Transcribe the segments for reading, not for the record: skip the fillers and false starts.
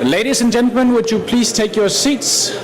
Ladies and gentlemen, would you please take your seats?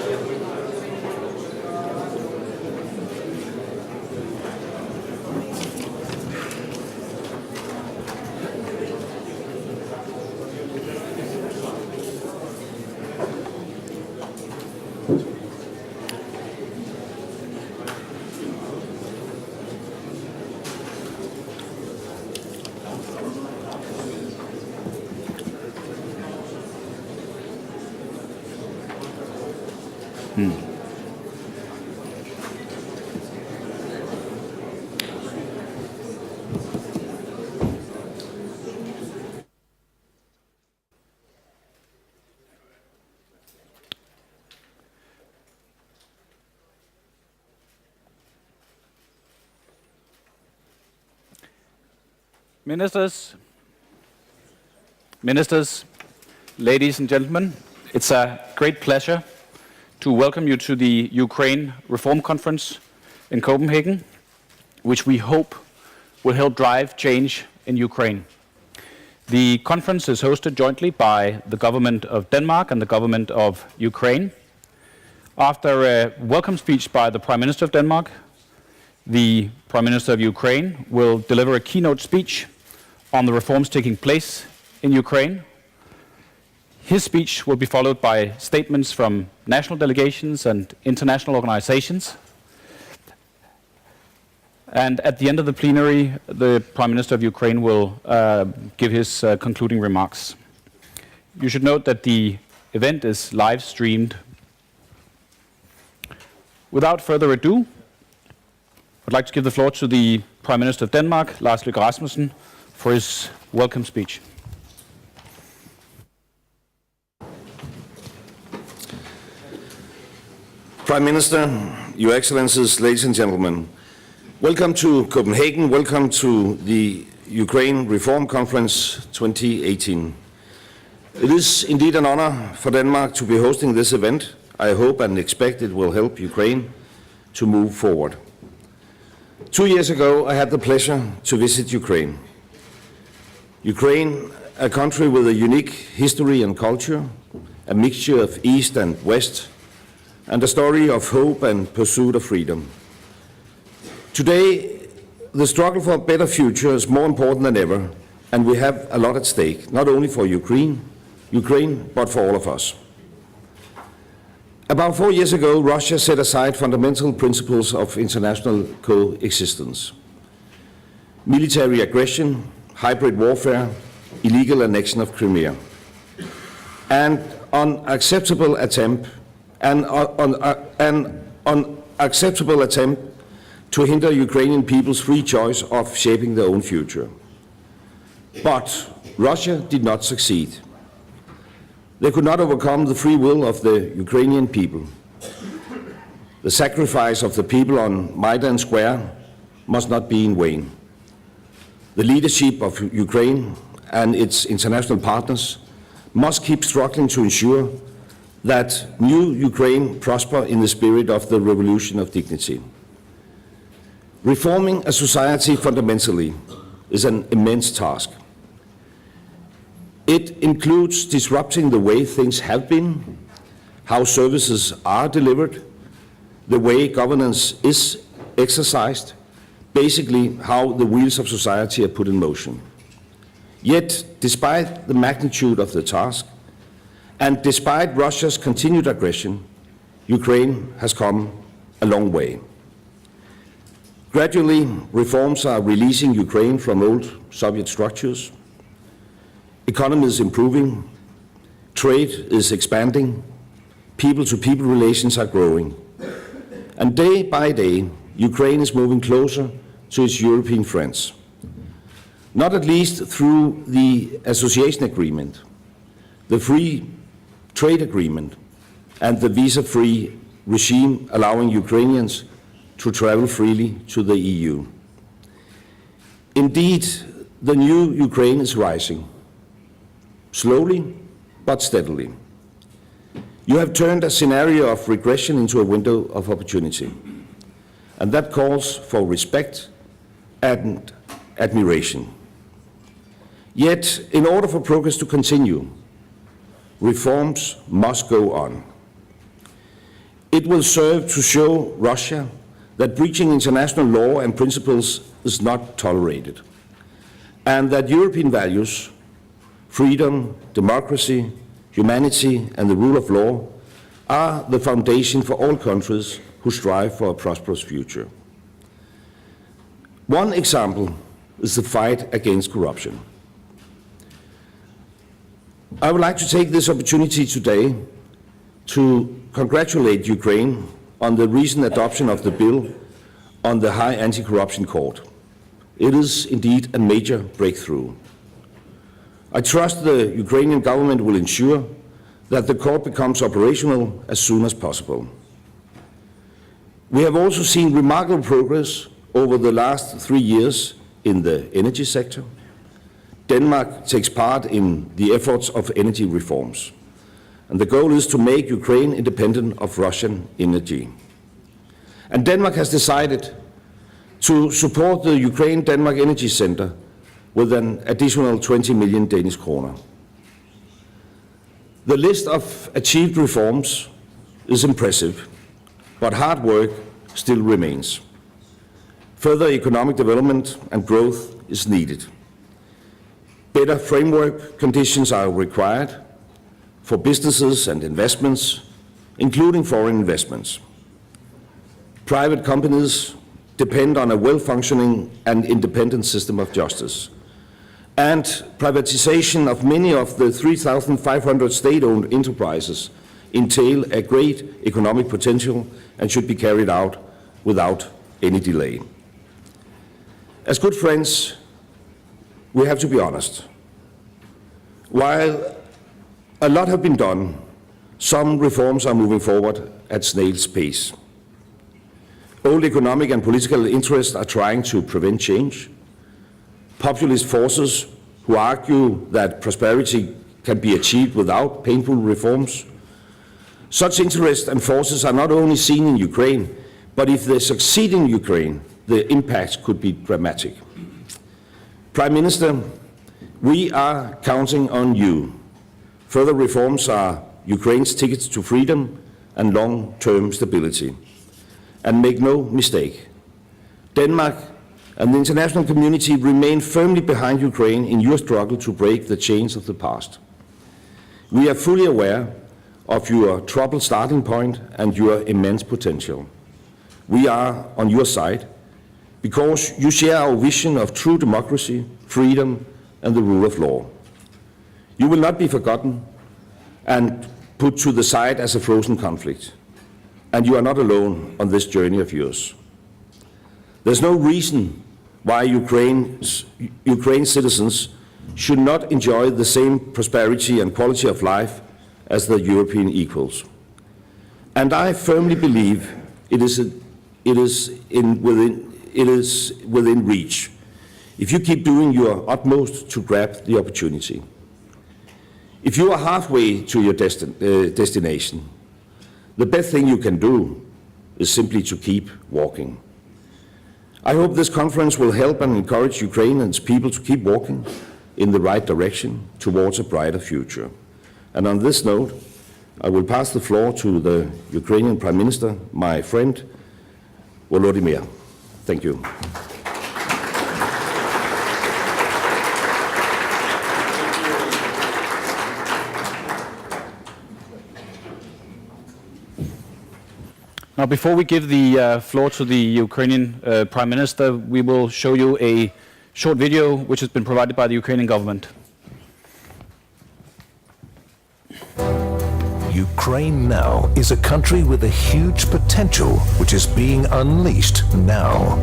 Ministers, ladies and gentlemen, it's a great pleasure to welcome you to the Ukraine Reform Conference in Copenhagen, which we hope will help drive change in Ukraine. The conference is hosted jointly by the government of Denmark and the government of Ukraine. After a welcome speech by the Prime Minister of Denmark, the Prime Minister of Ukraine will deliver a keynote speech on the reforms taking place in Ukraine. His speech will be followed by statements from national delegations and international organizations. And at the end of the plenary, the Prime Minister of Ukraine will give his concluding remarks. You should note that the event is live streamed. Without further ado, I'd like to give the floor to the Prime Minister of Denmark, Lars Løkke Rasmussen, for his welcome speech. Prime Minister, Your Excellencies, ladies and gentlemen, welcome to Copenhagen, welcome to the Ukraine Reform Conference 2018. It is indeed an honor for Denmark to be hosting this event. I hope and expect it will help Ukraine to move forward. 2 years ago, I had the pleasure to visit Ukraine. Ukraine, a country with a unique history and culture, a mixture of East and West, and a story of hope and pursuit of freedom. Today, the struggle for a better future is more important than ever, and we have a lot at stake, not only for Ukraine, but for all of us. About 4 years ago, Russia set aside fundamental principles of international coexistence. Military aggression, hybrid warfare, illegal annexion of Crimea, and unacceptable attempt to hinder Ukrainian people's free choice of shaping their own future. But Russia did not succeed. They could not overcome the free will of the Ukrainian people. The sacrifice of the people on Maidan Square must not be in vain. The leadership of Ukraine and its international partners must keep struggling to ensure that new Ukraine prosper in the spirit of the revolution of dignity. Reforming a society fundamentally is an immense task. It includes disrupting the way things have been, how services are delivered, the way governance is exercised, basically how the wheels of society are put in motion. Yet, despite the magnitude of the task, and despite Russia's continued aggression, Ukraine has come a long way. Gradually, reforms are releasing Ukraine from old Soviet structures. Economy is improving, trade is expanding, people-to-people relations are growing. And day by day, Ukraine is moving closer to its European friends. Not at least through the association agreement, the free trade agreement, and the visa-free regime allowing Ukrainians to travel freely to the EU. Indeed, the new Ukraine is rising, slowly but steadily. You have turned a scenario of regression into a window of opportunity, and that calls for respect and admiration. Yet, in order for progress to continue, Reforms must go on. It will serve to show Russia that breaching international law and principles is not tolerated, and that European values, freedom, democracy, humanity, and the rule of law are the foundation for all countries who strive for a prosperous future. One example is the fight against corruption. I would like to take this opportunity today to congratulate Ukraine on the recent adoption of the bill on the High Anti-Corruption Court. It is indeed a major breakthrough. I trust the Ukrainian government will ensure that the court becomes operational as soon as possible. We have also seen remarkable progress over the last 3 years in the energy sector. Denmark takes part in the efforts of energy reforms, and the goal is to make Ukraine independent of Russian energy. And Denmark has decided to support the Ukraine-Denmark Energy Center with an additional 20 million Danish kroner. The list of achieved reforms is impressive, but hard work still remains. Further economic development and growth is needed. Better framework conditions are required for businesses and investments, including foreign investments. Private companies depend on a well-functioning and independent system of justice. And privatization of many of the 3,500 state-owned enterprises entail a great economic potential and should be carried out without any delay. As good friends, we have to be honest. While a lot have been done, some reforms are moving forward at snail's pace. Old economic and political interests are trying to prevent change. Populist forces who argue that prosperity can be achieved without painful reforms. Such interests and forces are not only seen in Ukraine, but if they succeed in Ukraine, the impact could be dramatic. Prime Minister, we are counting on you. Further reforms are Ukraine's tickets to freedom and long-term stability. And make no mistake, Denmark and the international community remain firmly behind Ukraine in your struggle to break the chains of the past. We are fully aware of your troubled starting point and your immense potential. We are on your side because you share our vision of true democracy, freedom, and the rule of law. You will not be forgotten and put to the side as a frozen conflict. And you are not alone on this journey of yours. There's no reason why Ukraine's citizens should not enjoy the same prosperity and quality of life as their European equals. And I firmly believe it is within reach if you keep doing your utmost to grab the opportunity. If you are halfway to your destination, the best thing you can do is simply to keep walking. I hope this conference will help and encourage Ukraine and its people to keep walking in the right direction towards a brighter future. And on this note, I will pass the floor to the Ukrainian Prime Minister, my friend, Volodymyr. Thank you. Now, before we give the floor to the Ukrainian Prime Minister, we will show you a short video which has been provided by the Ukrainian government. Ukraine now is a country with a huge potential which is being unleashed now.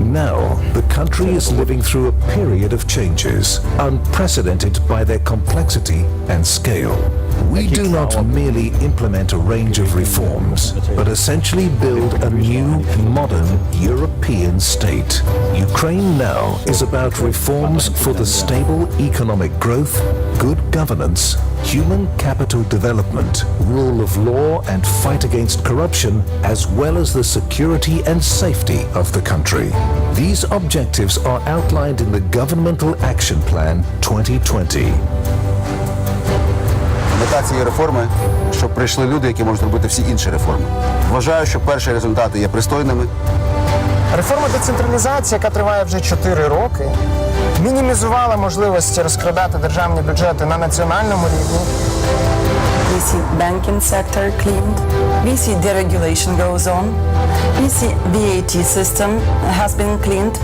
Now, the country is living through a period of changes, unprecedented by their complexity and scale. We do not merely implement a range of reforms, but essentially build a new, modern European state. Ukraine now is about reforms for the stable economic growth, good governance, human capital development, rule of law and fight against corruption, as well as the security and safety of the country. These objectives are outlined in the Governmental Action Plan 2020. мета цієї реформи, щоб прийшли люди, які можуть робити всі інші реформи. Вважаю, що перші результати є пристойними. Реформа децентралізації, яка триває вже 4 роки, мінімізувала можливості розкрадати державні бюджети на національному рівні. We see banking sector cleaned. We see deregulation goes on. We see VAT system has been cleaned.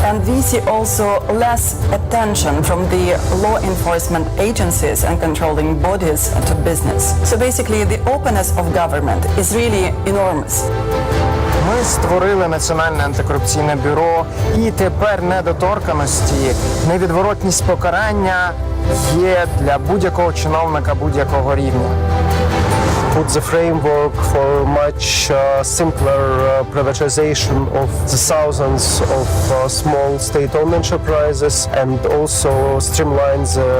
And we see also less attention from the law enforcement agencies and controlling bodies to business. So basically the openness of government is really enormous. Ми створили Національне антикорупційне бюро, і тепер недоторканості, невідворотність покарання є для будь-якого чиновника будь-якого рівня. Put the framework for much simpler privatization of the thousands of small state-owned enterprises and also streamline the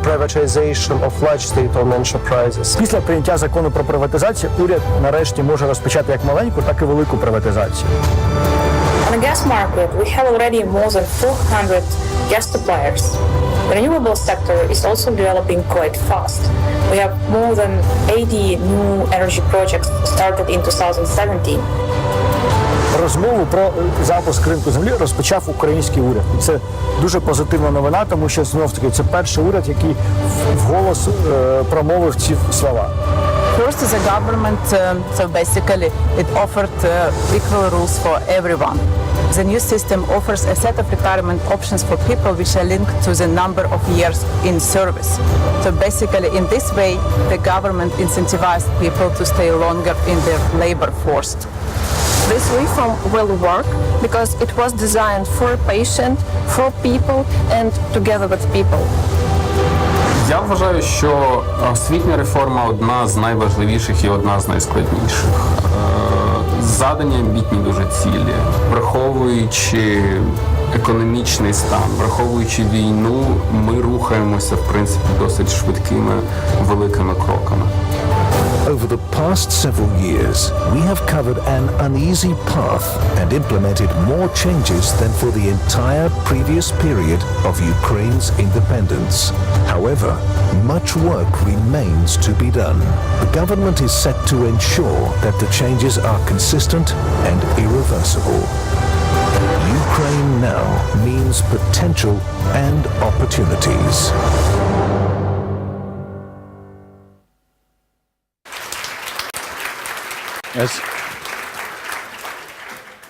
privatization of large state-owned enterprises. Після прийняття закону про приватизацію уряд нарешті може розпочати як маленьку, так і велику приватизацію. On the gas market, we have already more than 400 gas suppliers. The renewable sector is also developing quite fast. We have more than 80 new energy projects started in 2017. Розмову про запуск ринку землі розпочав український уряд. І це дуже позитивна новина, тому що, знов-таки, це перший уряд, який вголос промовив ці слова. First is the government, so basically it offered equal rules for everyone. The new system offers a set of retirement options for people which are linked to the number of years in service. So basically in this way the government incentivized people to stay longer in their labor force. This reform will work because it was designed for a patient, for people and together with people. Я вважаю, що освітня реформа одна з найважливіших і одна з найскладніших. Задані амбітні дуже цілі, враховуючи економічний стан, враховуючи війну, ми рухаємося, в принципі, досить швидкими, великими кроками. Over the past several years, we have covered an uneasy path and implemented more changes than for the entire previous period of Ukraine's independence. However, much work remains to be done. The government is set to ensure that the changes are consistent and irreversible. Ukraine now means potential and opportunities. Yes.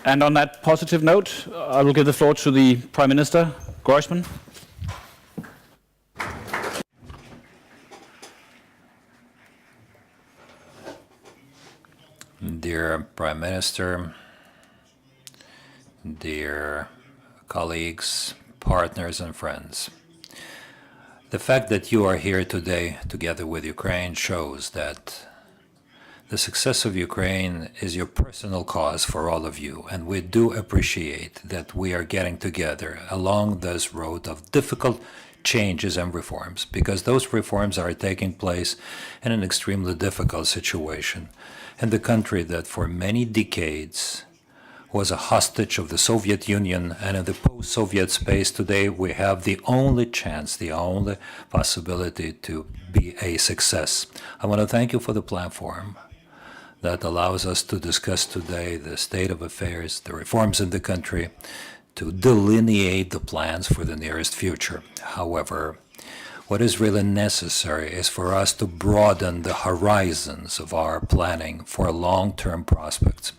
And on that positive note, I will give the floor to the Prime Minister, Groysman. Dear Prime Minister, dear colleagues, partners and friends, the fact that you are here today together with Ukraine shows that the success of Ukraine is your personal cause for all of you, and we do appreciate that we are getting together along this road of difficult changes and reforms, because those reforms are taking place in an extremely difficult situation in the country that for many decades was a hostage of the Soviet Union, and in the post-Soviet space today we have the only chance, the only possibility to be a success. I want to thank you for the platform that allows us to discuss today the state of affairs, the reforms in the country, to delineate the plans for the nearest future. However, what is really necessary is for us to broaden the horizons of our planning for long-term prospects.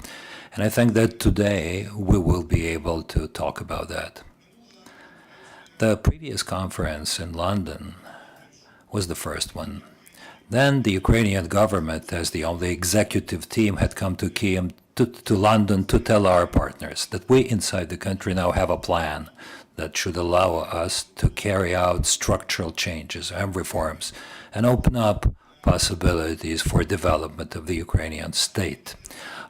And I think that today we will be able to talk about that. The previous conference in London was the first one. Then the Ukrainian government, as the only executive team, had come to Kiev, to London, to tell our partners that we inside the country now have a plan that should allow us to carry out structural changes and reforms and open up possibilities for development of the Ukrainian state.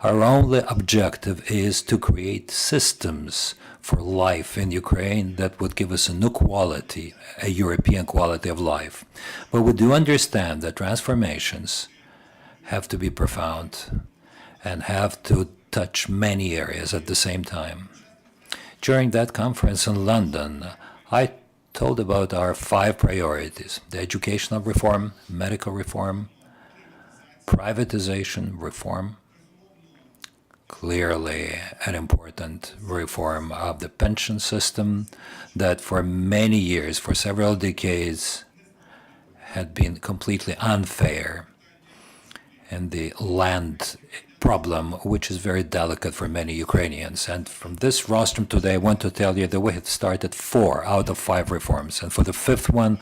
Our only objective is to create systems for life in Ukraine that would give us a new quality, a European quality of life. But we do understand that transformations have to be profound and have to touch many areas at the same time. During that conference in London, I told about our 5 priorities: the educational reform, medical reform, privatization reform, clearly an important reform of the pension system that for many years, for several decades, had been completely unfair, and the land problem, which is very delicate for many Ukrainians. And from this rostrum today, I want to tell you that we have started 4 out of 5 reforms. And for the 5th one,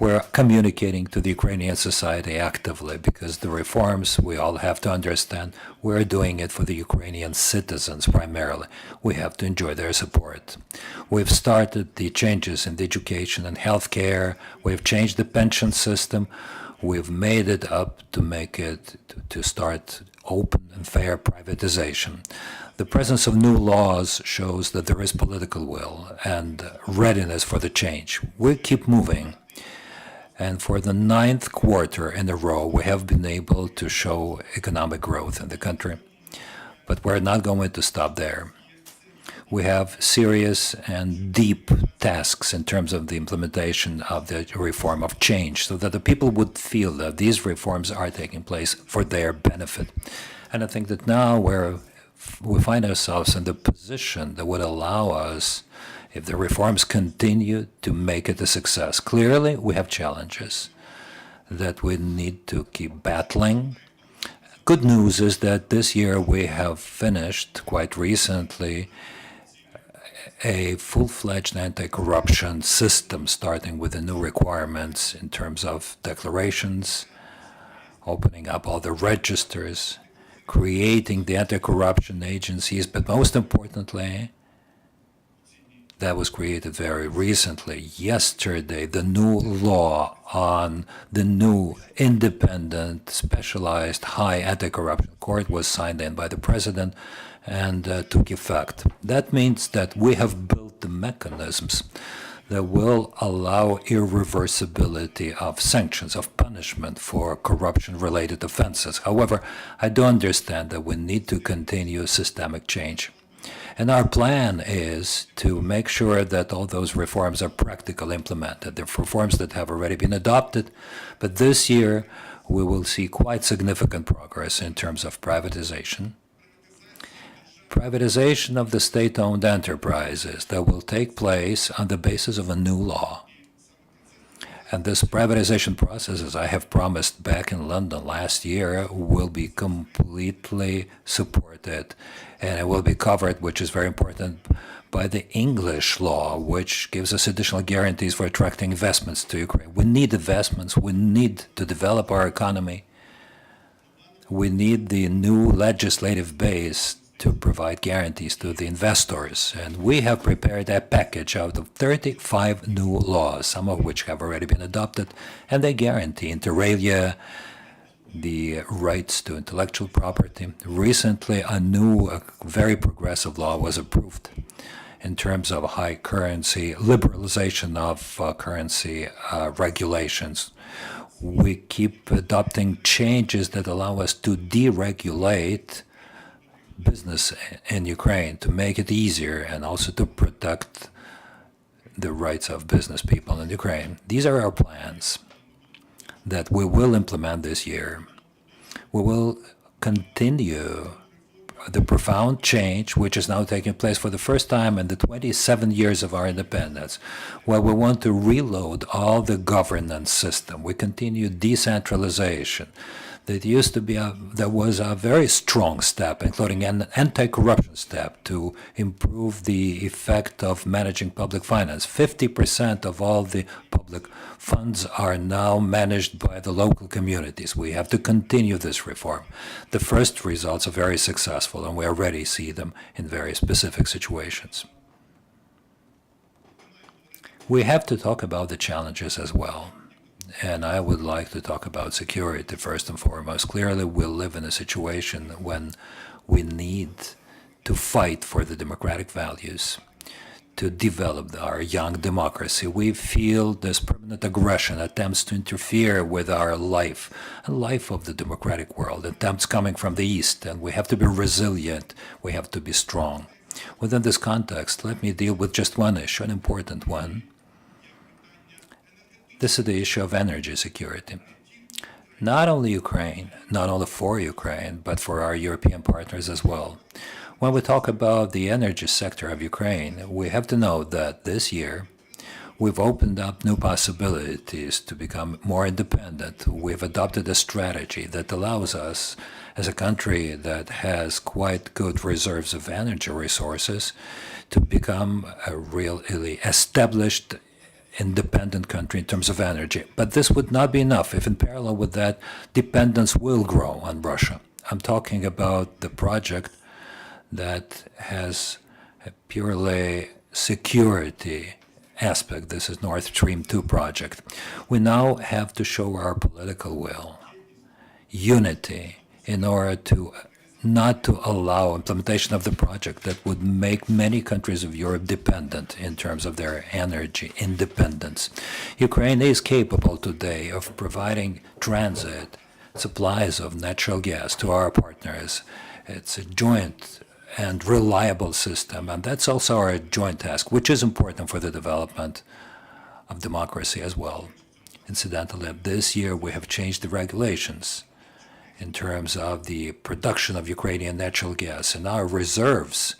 we're communicating to the Ukrainian society actively, because the reforms, we all have to understand, we're doing it for the Ukrainian citizens primarily. We have to enjoy their support. We've started the changes in the education and healthcare. We've changed the pension system. We've made it up to make it, to start open and fair privatization. The presence of new laws shows that there is political will and readiness for the change. We keep moving. And for the 9th quarter in a row, we have been able to show economic growth in the country. But we're not going to stop there. We have serious and deep tasks in terms of the implementation of the reform of change, so that the people would feel that these reforms are taking place for their benefit. And I think that now we find ourselves in the position that would allow us, if the reforms continue, to make it a success. Clearly, we have challenges that we need to keep battling. Good news is that this year we have finished, quite recently, a full-fledged anti-corruption system, starting with the new requirements in terms of declarations, opening up all the registers, creating the anti-corruption agencies, but most importantly, that was created very recently. Yesterday, the new law on the new independent, specialized, high anti-corruption court was signed in by the president and took effect. That means that we have built the mechanisms that will allow irreversibility of sanctions, of punishment for corruption-related offenses. However, I do understand that we need to continue systemic change. And our plan is to make sure that all those reforms are practically implemented. There are reforms that have already been adopted, but this year we will see quite significant progress in terms of privatization. Privatization of the state-owned enterprises that will take place on the basis of a new law. And this privatization process, as I have promised back in London last year, will be completely supported. And it will be covered, which is very important, by the English law, which gives us additional guarantees for attracting investments to Ukraine. We need investments. We need to develop our economy. We need the new legislative base to provide guarantees to the investors. And we have prepared a package out of 35 new laws, some of which have already been adopted, and they guarantee, inter alia, the rights to intellectual property. Recently, a new, very progressive law was approved in terms of high currency, liberalization of currency regulations. We keep adopting changes that allow us to deregulate business in Ukraine, to make it easier and also to protect the rights of business people in Ukraine. These are our plans that we will implement this year. We will continue the profound change which is now taking place for the first time in the 27 years of our independence, where we want to reload all the governance system. We continue decentralization. That used to be that was a very strong step, including an anti-corruption step to improve the effect of managing public finance. 50% of all the public funds are now managed by the local communities. We have to continue this reform. The first results are very successful, and we already see them in very specific situations. We have to talk about the challenges as well. And I would like to talk about security first and foremost. Clearly, we live in a situation when we need to fight for the democratic values, to develop our young democracy. We feel this permanent aggression, attempts to interfere with our life, and life of the democratic world, attempts coming from the East, and we have to be resilient, we have to be strong. Within this context, let me deal with just one issue, an important one. This is the issue of energy security. Not only Ukraine, not only for Ukraine, but for our European partners as well. When we talk about the energy sector of Ukraine, we have to know that this year we've opened up new possibilities to become more independent. We've adopted a strategy that allows us, as a country that has quite good reserves of energy resources, to become a really established independent country in terms of energy. But this would not be enough if in parallel with that, dependence will grow on Russia. I'm talking about the project that has a purely security aspect. This is Nord Stream 2 project. We now have to show our political will, unity, in order to not to allow implementation of the project that would make many countries of Europe dependent in terms of their energy independence. Ukraine is capable today of providing transit supplies of natural gas to our partners. It's a joint and reliable system, and that's also our joint task, which is important for the development of democracy as well. Incidentally, this year we have changed the regulations in terms of the production of Ukrainian natural gas. And our reserves,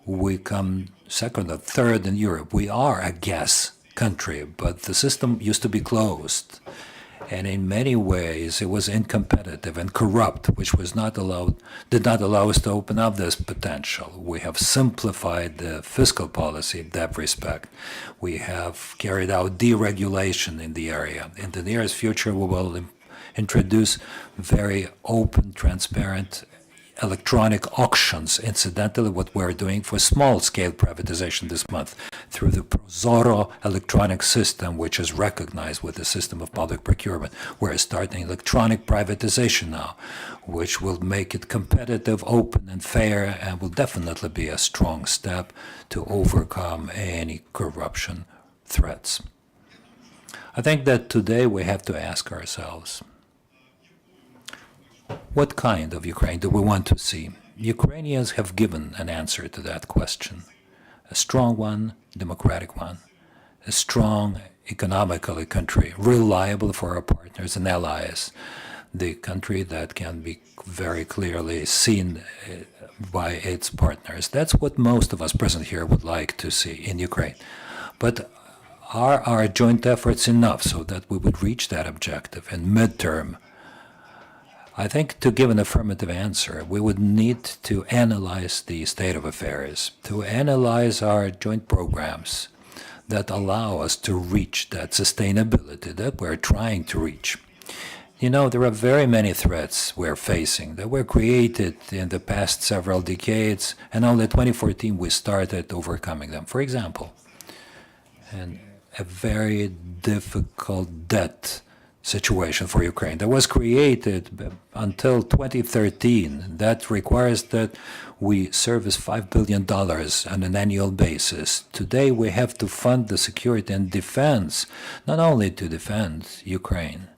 we come second or third in Europe. We are a gas country, but the system used to be closed. And in many ways, it was uncompetitive and corrupt, which did not allow us to open up this potential. We have simplified the fiscal policy in that respect. We have carried out deregulation in the area. In the nearest future, we will introduce very open, transparent electronic auctions. Incidentally, what we're doing for small-scale privatization this month through the Prozoro electronic system, which is recognized with the system of public procurement. We're starting electronic privatization now, which will make it competitive, open, and fair, and will definitely be a strong step to overcome any corruption threats. I think that today we have to ask ourselves, what kind of Ukraine do we want to see? Ukrainians have given an answer to that question. A strong one, democratic one. A strong, economically country, reliable for our partners and allies. The country that can be very clearly seen by its partners. That's what most of us present here would like to see in Ukraine. But are our joint efforts enough so that we would reach that objective in midterm? I think to give an affirmative answer, we would need to analyze the state of affairs, to analyze our joint programs that allow us to reach that sustainability that we're trying to reach. You know, there are very many threats we're facing that were created in the past several decades, and only 2014 we started overcoming them. For example, a very difficult debt situation for Ukraine that was created until 2013 that requires that we service $5 billion on an annual basis. Today we have to fund the security and defense, not only to defend Ukraine,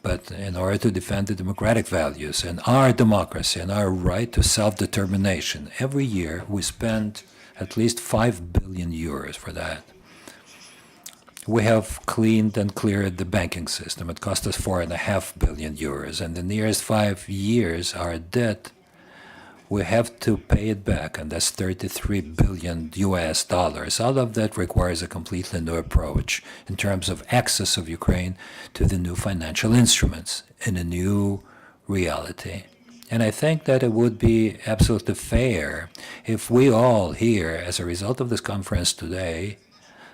but in order to defend the democratic values and our democracy and our right to self-determination. Every year we spend at least 5 billion euros for that. We have cleaned and cleared the banking system. It cost us 4.5 billion euros. And in the nearest 5 years, our debt, we have to pay it back, and that's $33 billion US. All of that requires a completely new approach in terms of access of Ukraine to the new financial instruments in a new reality. And I think that it would be absolutely fair if we all here, as a result of this conference today,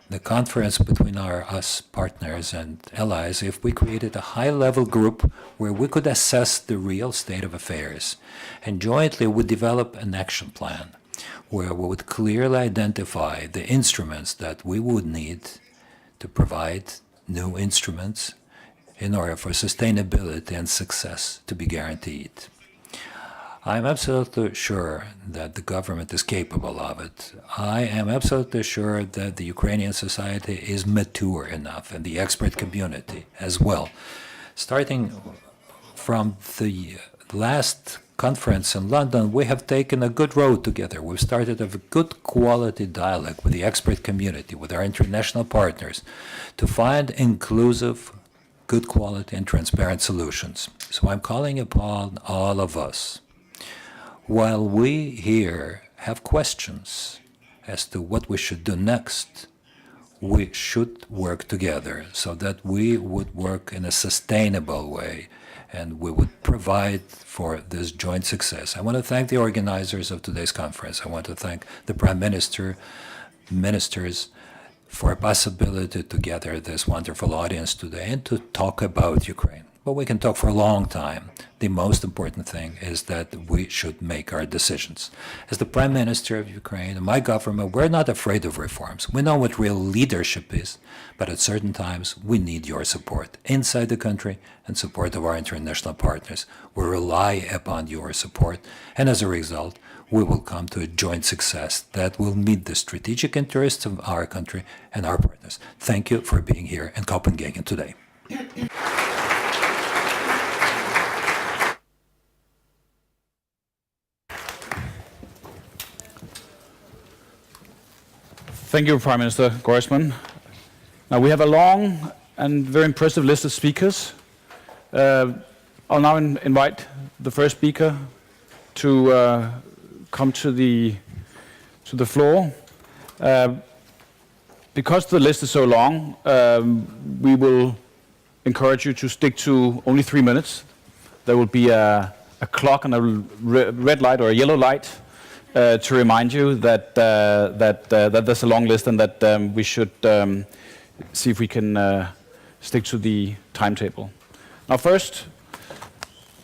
the conference between us partners and allies, if we created a high-level group where we could assess the real state of affairs and jointly would develop an action plan where we would clearly identify the instruments that we would need to provide new instruments in order for sustainability and success to be guaranteed. I'm absolutely sure that the government is capable of it. I am absolutely sure that the Ukrainian society is mature enough, and the expert community as well. Starting from the last conference in London, we have taken a good road together. We've started a good quality dialogue with the expert community, with our international partners, to find inclusive, good quality and transparent solutions. So I'm calling upon all of us. While we here have questions as to what we should do next, we should work together so that we would work in a sustainable way and we would provide for this joint success. I want to thank the organizers of today's conference. I want to thank the Prime Minister, ministers, for a possibility to gather this wonderful audience today and to talk about Ukraine. But we can talk for a long time. The most important thing is that we should make our decisions. As the Prime Minister of Ukraine and my government, we're not afraid of reforms. We know what real leadership is, but at certain times we need your support inside the country and support of our international partners. We rely upon your support, and as a result, we will come to a joint success that will meet the strategic interests of our country and our partners. Thank you for being here in Copenhagen today. Thank you, Prime Minister Groisman. Now, we have a long and very impressive list of speakers. I'll now invite the first speaker to come to the floor. Because the list is so long, we will encourage you to stick to only 3 minutes. There will be a clock and a red light or a yellow light to remind you that there's a long list and that we should see if we can stick to the timetable. Now first,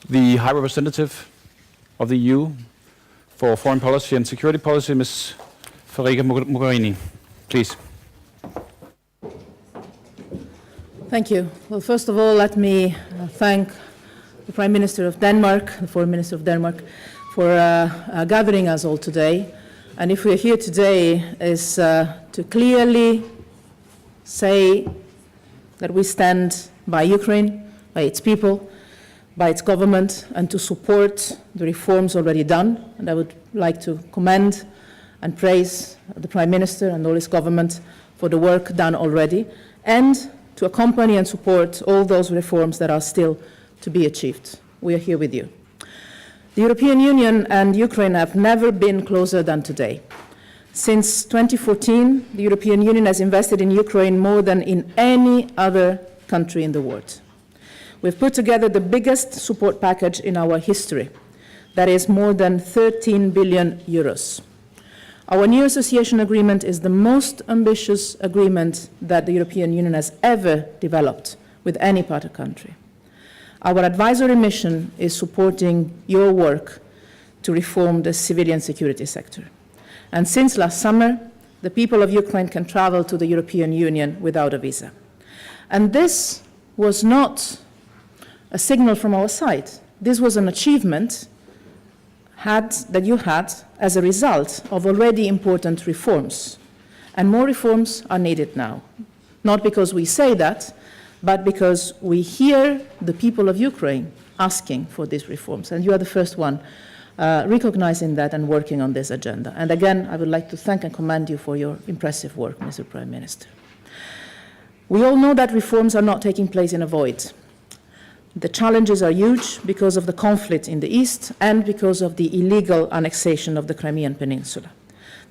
the High Representative of the EU for Foreign Policy and Security Policy, Ms. Federica Mogherini. Please. Thank you. Well, first of all, let me thank the Prime Minister of Denmark, the Foreign Minister of Denmark, for gathering us all today. And if we're here today is to clearly say that we stand by Ukraine, by its people, by its government, and to support the reforms already done. And I would like to commend and praise the Prime Minister and all his government for the work done already, and to accompany and support all those reforms that are still to be achieved. We are here with you. The European Union and Ukraine have never been closer than today. Since 2014, the European Union has invested in Ukraine more than in any other country in the world. We've put together the biggest support package in our history. That is more than 13 billion euros. Our new association agreement is the most ambitious agreement that the European Union has ever developed with any partner country. Our advisory mission is supporting your work to reform the civilian security sector. And since last summer, the people of Ukraine can travel to the European Union without a visa. And this was not a signal from our side. This was an achievement that you had as a result of already important reforms. And more reforms are needed now. Not because we say that, but because we hear the people of Ukraine asking for these reforms. And you are the first one recognizing that and working on this agenda. And again, I would like to thank and commend you for your impressive work, Mr. Prime Minister. We all know that reforms are not taking place in a void. The challenges are huge because of the conflict in the east and because of the illegal annexation of the Crimean Peninsula.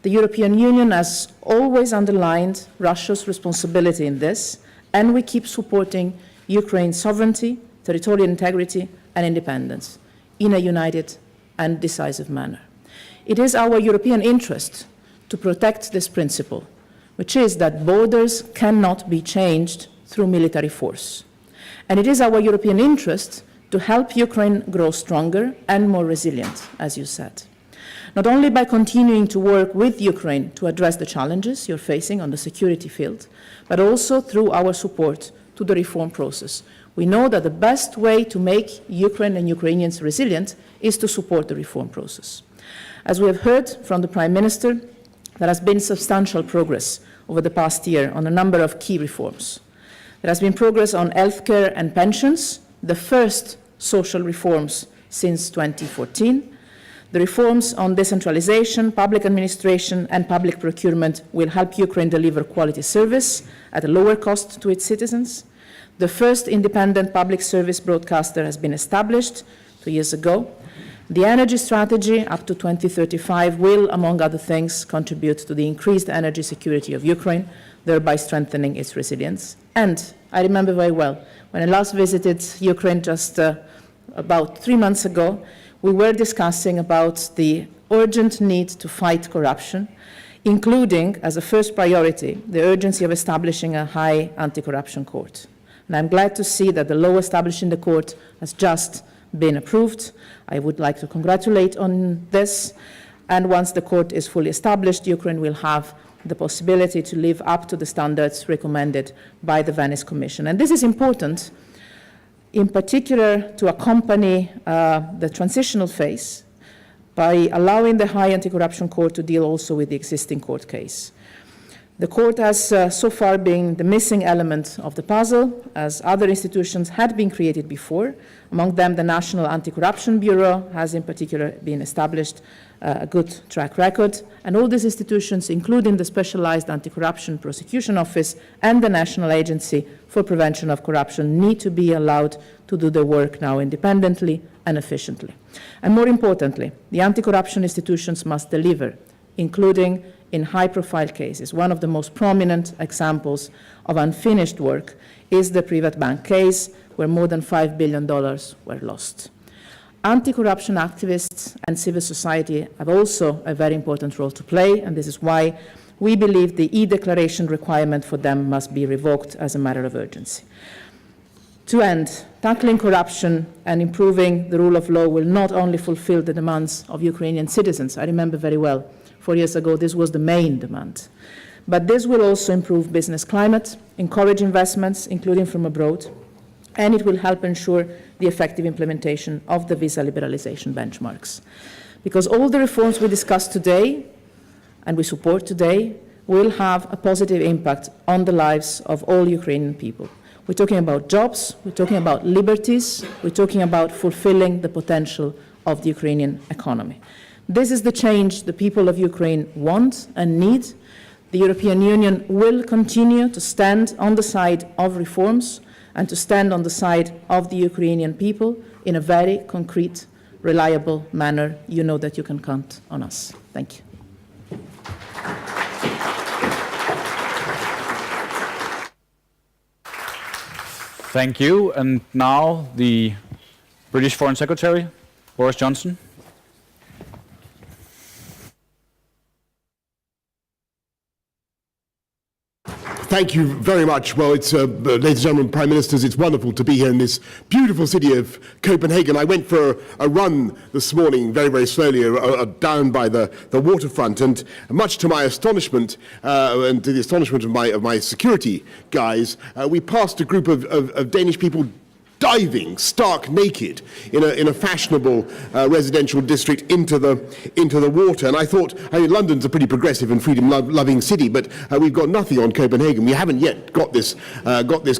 The European Union has always underlined Russia's responsibility in this, and we keep supporting Ukraine's sovereignty, territorial integrity, and independence in a united and decisive manner. It is our European interest to protect this principle, which is that borders cannot be changed through military force. And it is our European interest to help Ukraine grow stronger and more resilient, as you said. Not only by continuing to work with Ukraine to address the challenges you're facing on the security field, but also through our support to the reform process. We know that the best way to make Ukraine and Ukrainians resilient is to support the reform process. As we have heard from the Prime Minister, there has been substantial progress over the past year on a number of key reforms. There has been progress on healthcare and pensions, the first social reforms since 2014. The reforms on decentralization, public administration, and public procurement will help Ukraine deliver quality service at a lower cost to its citizens. The first independent public service broadcaster has been established 2 years ago. The energy strategy up to 2035 will, among other things, contribute to the increased energy security of Ukraine, thereby strengthening its resilience. And I remember very well, when I last visited Ukraine just about 3 months ago, we were discussing about the urgent need to fight corruption, including, as a first priority, the urgency of establishing a high anti-corruption court. And I'm glad to see that the law establishing the court has just been approved. I would like to congratulate on this. And once the court is fully established, Ukraine will have the possibility to live up to the standards recommended by the Venice Commission. And this is important, in particular, to accompany the transitional phase by allowing the High Anti-Corruption Court to deal also with the existing court case. The court has so far been the missing element of the puzzle, as other institutions had been created before. Among them, the National Anti-Corruption Bureau has in particular been established, a good track record. And all these institutions, including the Specialized Anti-Corruption Prosecution Office and the National Agency for Prevention of Corruption, need to be allowed to do their work now independently and efficiently. And more importantly, the anti-corruption institutions must deliver, including in high-profile cases. One of the most prominent examples of unfinished work is the Privat Bank case, where more than $5 billion were lost. Anti-corruption activists and civil society have also a very important role to play, and this is why we believe the e-declaration requirement for them must be revoked as a matter of urgency. To end, tackling corruption and improving the rule of law will not only fulfill the demands of Ukrainian citizens. I remember very well, 4 years ago, this was the main demand. But this will also improve business climate, encourage investments, including from abroad, and it will help ensure the effective implementation of the visa liberalization benchmarks. Because all the reforms we discussed today, and we support today, will have a positive impact on the lives of all Ukrainian people. We're talking about jobs, we're talking about liberties, we're talking about fulfilling the potential of the Ukrainian economy. This is the change the people of Ukraine want and need. The European Union will continue to stand on the side of reforms and to stand on the side of the Ukrainian people in a very concrete, reliable manner. You know that you can count on us. Thank you. Thank you. And now the British Foreign Secretary, Boris Johnson. Thank you very much. Well, it's, ladies and gentlemen, Prime Ministers, it's wonderful to be here in this beautiful city of Copenhagen. I went for a run this morning, very, very slowly, down by the waterfront, and much to my astonishment, and to the astonishment of my security guys, we passed a group of Danish people diving stark naked in a fashionable residential district into the water. And I thought, London's a pretty progressive and freedom-loving city, but we've got nothing on Copenhagen. We haven't yet got this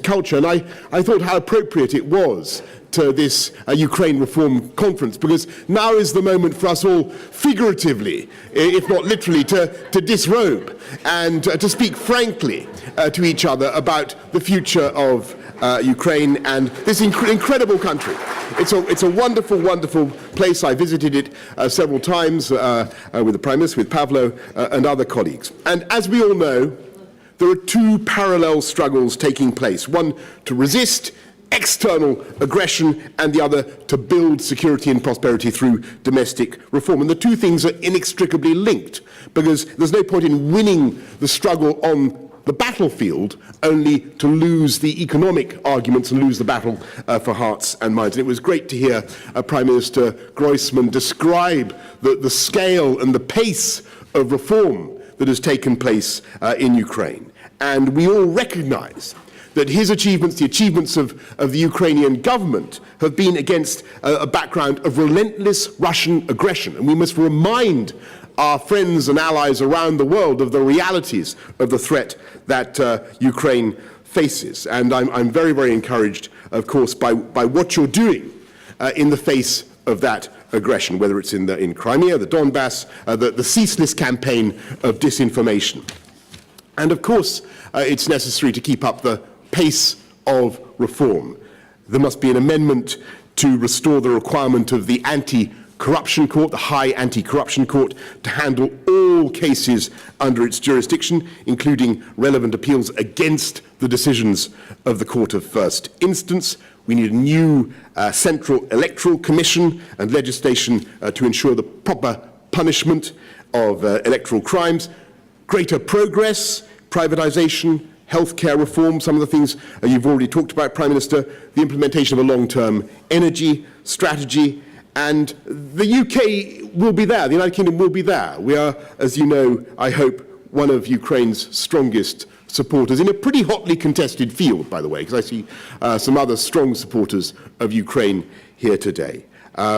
culture. And I thought how appropriate it was to this Ukraine Reform Conference, because now is the moment for us all figuratively, if not literally, to disrobe and to speak frankly to each other about the future of Ukraine and this incredible country. It's a wonderful, wonderful place. I visited it several times with the Prime Minister, with Pavlo and other colleagues. And as we all know, there are two parallel struggles taking place. One to resist external aggression, and the other to build security and prosperity through domestic reform. And the two things are inextricably linked, because there's no point in winning the struggle on the battlefield only to lose the economic arguments and lose the battle for hearts and minds. And it was great to hear Prime Minister Groysman describe the scale and the pace of reform that has taken place in Ukraine. And we all recognize that his achievements, the achievements of the Ukrainian government, have been against a background of relentless Russian aggression. And we must remind our friends and allies around the world of the realities of the threat that Ukraine faces. And I'm very, very encouraged, of course, by what you're doing in the face of that aggression, whether it's in Crimea, the Donbass, the ceaseless campaign of disinformation. And of course, it's necessary to keep up the pace of reform. There must be an amendment to restore the requirement of the Anti-Corruption Court, the High Anti-Corruption Court, to handle all cases under its jurisdiction, including relevant appeals against the decisions of the Court of First Instance. We need a new Central Electoral Commission and legislation to ensure the proper punishment of electoral crimes. Greater progress, privatization, healthcare reform, some of the things you've already talked about, Prime Minister, the implementation of a long-term energy strategy, and the UK will be there, the United Kingdom will be there. We are, as you know, I hope, one of Ukraine's strongest supporters in a pretty hotly contested field, by the way, because I see some other strong supporters of Ukraine here today.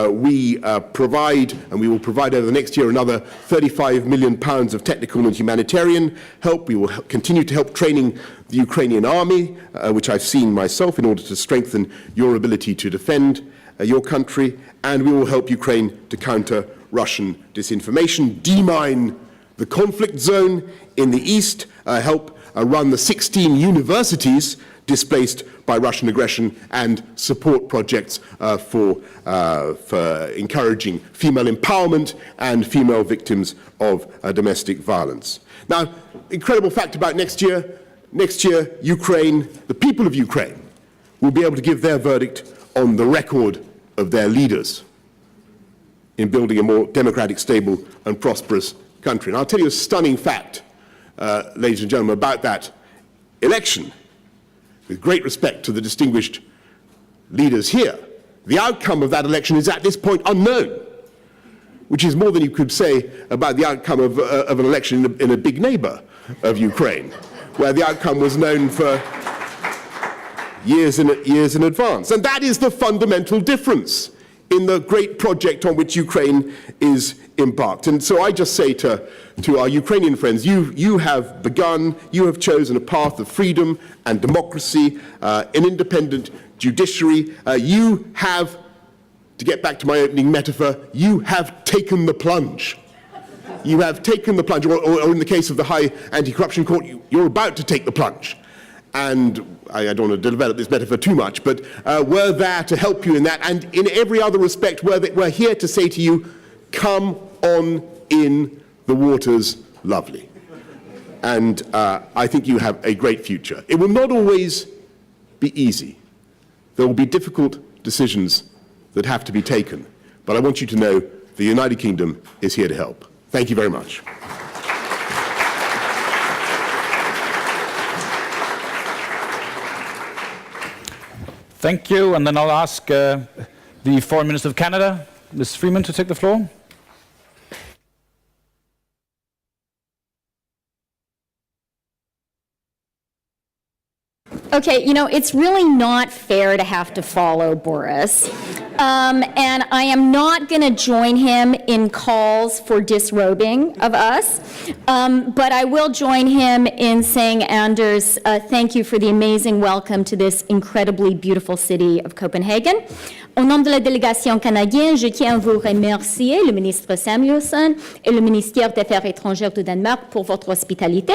We provide, and we will provide over the next year, another £35 million of technical and humanitarian help. We will continue to help training the Ukrainian army, which I've seen myself, in order to strengthen your ability to defend your country, and we will help Ukraine to counter Russian disinformation, demine the conflict zone in the east, help run the 16 universities displaced by Russian aggression, and support projects for encouraging female empowerment and female victims of domestic violence. Now, incredible fact about next year, Ukraine, the people of Ukraine, will be able to give their verdict on the record of their leaders in building a more democratic, stable, and prosperous country. And I'll tell you a stunning fact, ladies and gentlemen, about that election. With great respect to the distinguished leaders here, the outcome of that election is at this point unknown, which is more than you could say about the outcome of an election in a big neighbor of Ukraine, where the outcome was known for years in advance. And that is the fundamental difference in the great project on which Ukraine is embarked. And so I just say to our Ukrainian friends, you have begun, you have chosen a path of freedom and democracy, an independent judiciary. You have, to get back to my opening metaphor, you have taken the plunge. You have taken the plunge, or in the case of the High Anti-Corruption Court, you're about to take the plunge. And I don't want to develop this metaphor too much, but we're there to help you in that. And in every other respect, we're here to say to you, come on in, the water's lovely. And I think you have a great future. It will not always be easy. There will be difficult decisions that have to be taken. But I want you to know the United Kingdom is here to help. Thank you very much. Thank you, and then I'll ask the Foreign Minister of Canada, Ms. Freeman, to take the floor. Okay, you know, it's really not fair to have to follow Boris. And I am not going to join him in calls for disrobing of us, but I will join him in saying, Anders, thank you for the amazing welcome to this incredibly beautiful city of Copenhagen. Au nom de la délégation canadienne, je tiens à vous remercier, le ministre Samuelson et le ministère des Affaires étrangères du Danemark, pour votre hospitalité.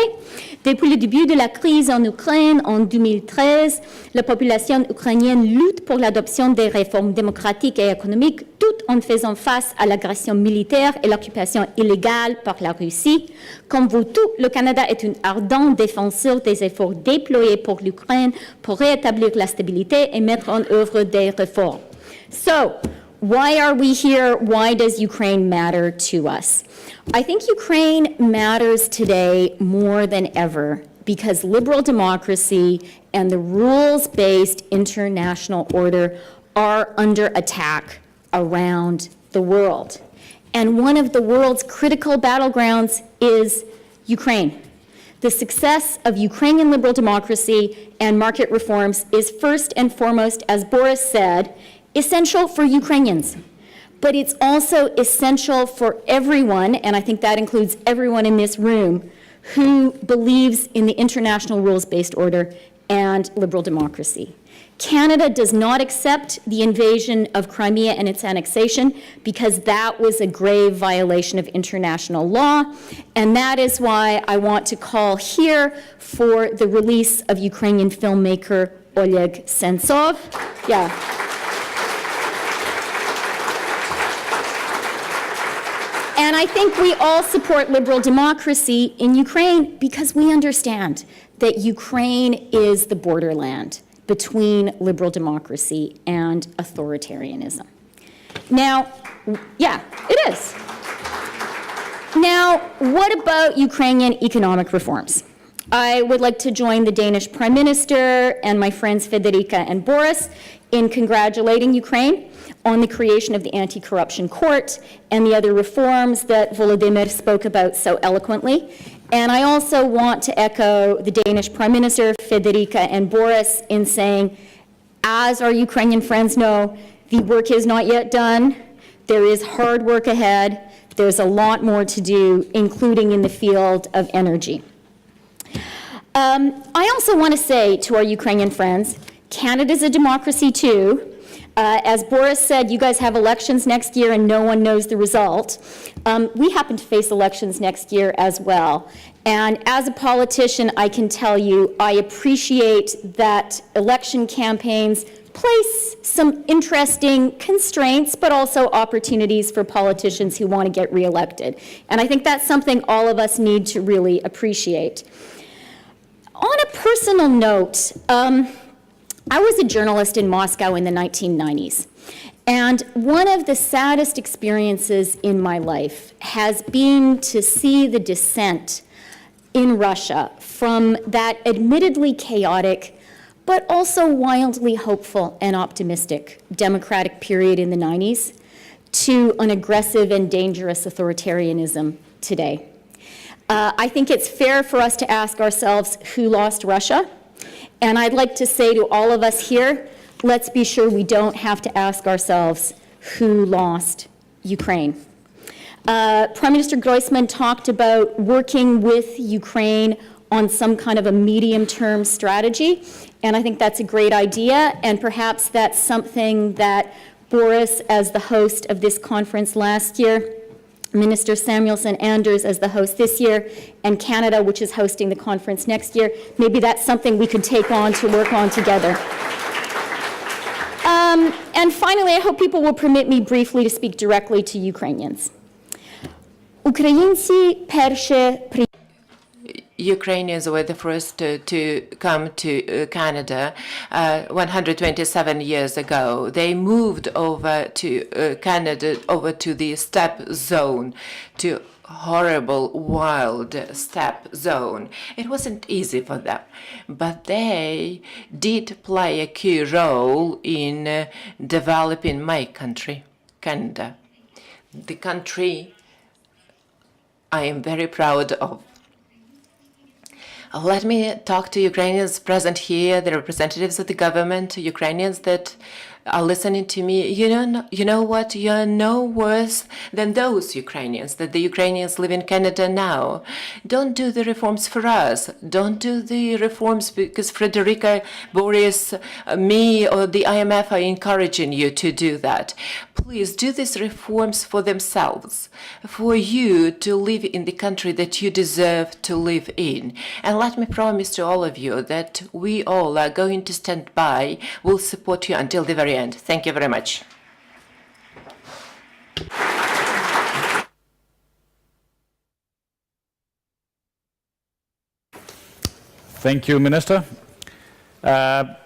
Depuis le début de la crise en Ukraine en 2013, la population ukrainienne lutte pour l'adoption des réformes démocratiques et économiques, tout en faisant face à l'agression militaire et l'occupation illégale par la Russie. Comme vous tous, le Canada est un ardent défenseur des efforts déployés pour l'Ukraine pour rétablir la stabilité et mettre en œuvre des réformes. So, why are we here? Why does Ukraine matter to us? I think Ukraine matters today more than ever because liberal democracy and the rules-based international order are under attack around the world. And one of the world's critical battlegrounds is Ukraine. The success of Ukrainian liberal democracy and market reforms is first and foremost, as Boris said, essential for Ukrainians, but it's also essential for everyone, and I think that includes everyone in this room, who believes in the international rules-based order and liberal democracy. Canada does not accept the invasion of Crimea and its annexation because that was a grave violation of international law, and that is why I want to call here for the release of Ukrainian filmmaker Oleg Sentsov. Yeah. And I think we all support liberal democracy in Ukraine because we understand that Ukraine is the borderland between liberal democracy and authoritarianism. Now, yeah, it is. Now, what about Ukrainian economic reforms? I would like to join the Danish Prime Minister and my friends Federica and Boris in congratulating Ukraine on the creation of the anti-corruption court and the other reforms that Volodymyr spoke about so eloquently. And I also want to echo the Danish Prime Minister, Federica and Boris, in saying, as our Ukrainian friends know, the work is not yet done. There is hard work ahead. There's a lot more to do, including in the field of energy. I also want to say to our Ukrainian friends, Canada's a democracy too. As Boris said, you guys have elections next year and no one knows the result. We happen to face elections next year as well. And as a politician, I can tell you, I appreciate that election campaigns place some interesting constraints, but also opportunities for politicians who want to get reelected. And I think that's something all of us need to really appreciate. On a personal note, I was a journalist in Moscow in the 1990s, and one of the saddest experiences in my life has been to see the descent in Russia from that admittedly chaotic, but also wildly hopeful and optimistic democratic period in the 90s to an aggressive and dangerous authoritarianism today. I think it's fair for us to ask ourselves who lost Russia. And I'd like to say to all of us here, let's be sure we don't have to ask ourselves who lost Ukraine. Prime Minister Groysman talked about working with Ukraine on some kind of a medium-term strategy, and I think that's a great idea, and perhaps that's something that Boris, as the host of this conference last year, Minister Samuelson Anders as the host this year, and Canada, which is hosting the conference next year. Maybe that's something we could take on to work on together. And finally, I hope people will permit me briefly to speak directly to Ukrainians. Українці перші Ukrainians were the first to come to Canada 127 years ago. They moved over to Canada, over to the steppe zone, to horrible, wild steppe zone. It wasn't easy for them, but they did play a key role in developing my country, Canada, the country I am very proud of. Let me talk to Ukrainians present here, the representatives of the government, Ukrainians that are listening to me. You know what? You're no worse than those Ukrainians, that the Ukrainians live in Canada now. Don't do the reforms for us. Don't do the reforms because Frederica, Boris, me, or the IMF are encouraging you to do that. Please do these reforms for themselves, for you to live in the country that you deserve to live in. And let me promise to all of you that we all are going to stand by, will support you until the very end. Thank you very much. Thank you, Minister. And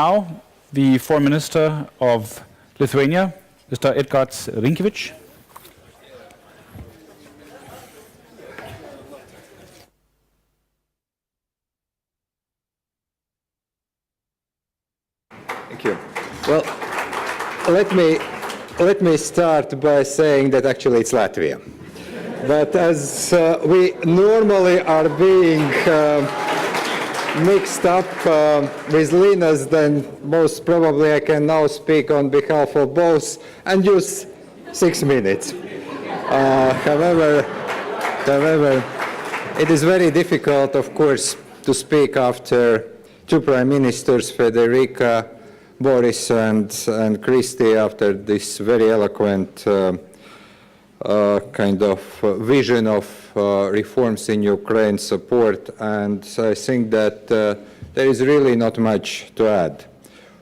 now, the Foreign Minister of Lithuania, Mr. Edgards Rinkēvičs. Thank you. Well, let me start by saying that actually it's Latvia. But as we normally are being mixed up with Linas, then most probably I can now speak on behalf of both and use 6 minutes. However, it is very difficult, of course, to speak after two prime ministers, Federica, Boris and Christie, after this very eloquent kind of vision of reforms in Ukraine support, and I think that there is really not much to add.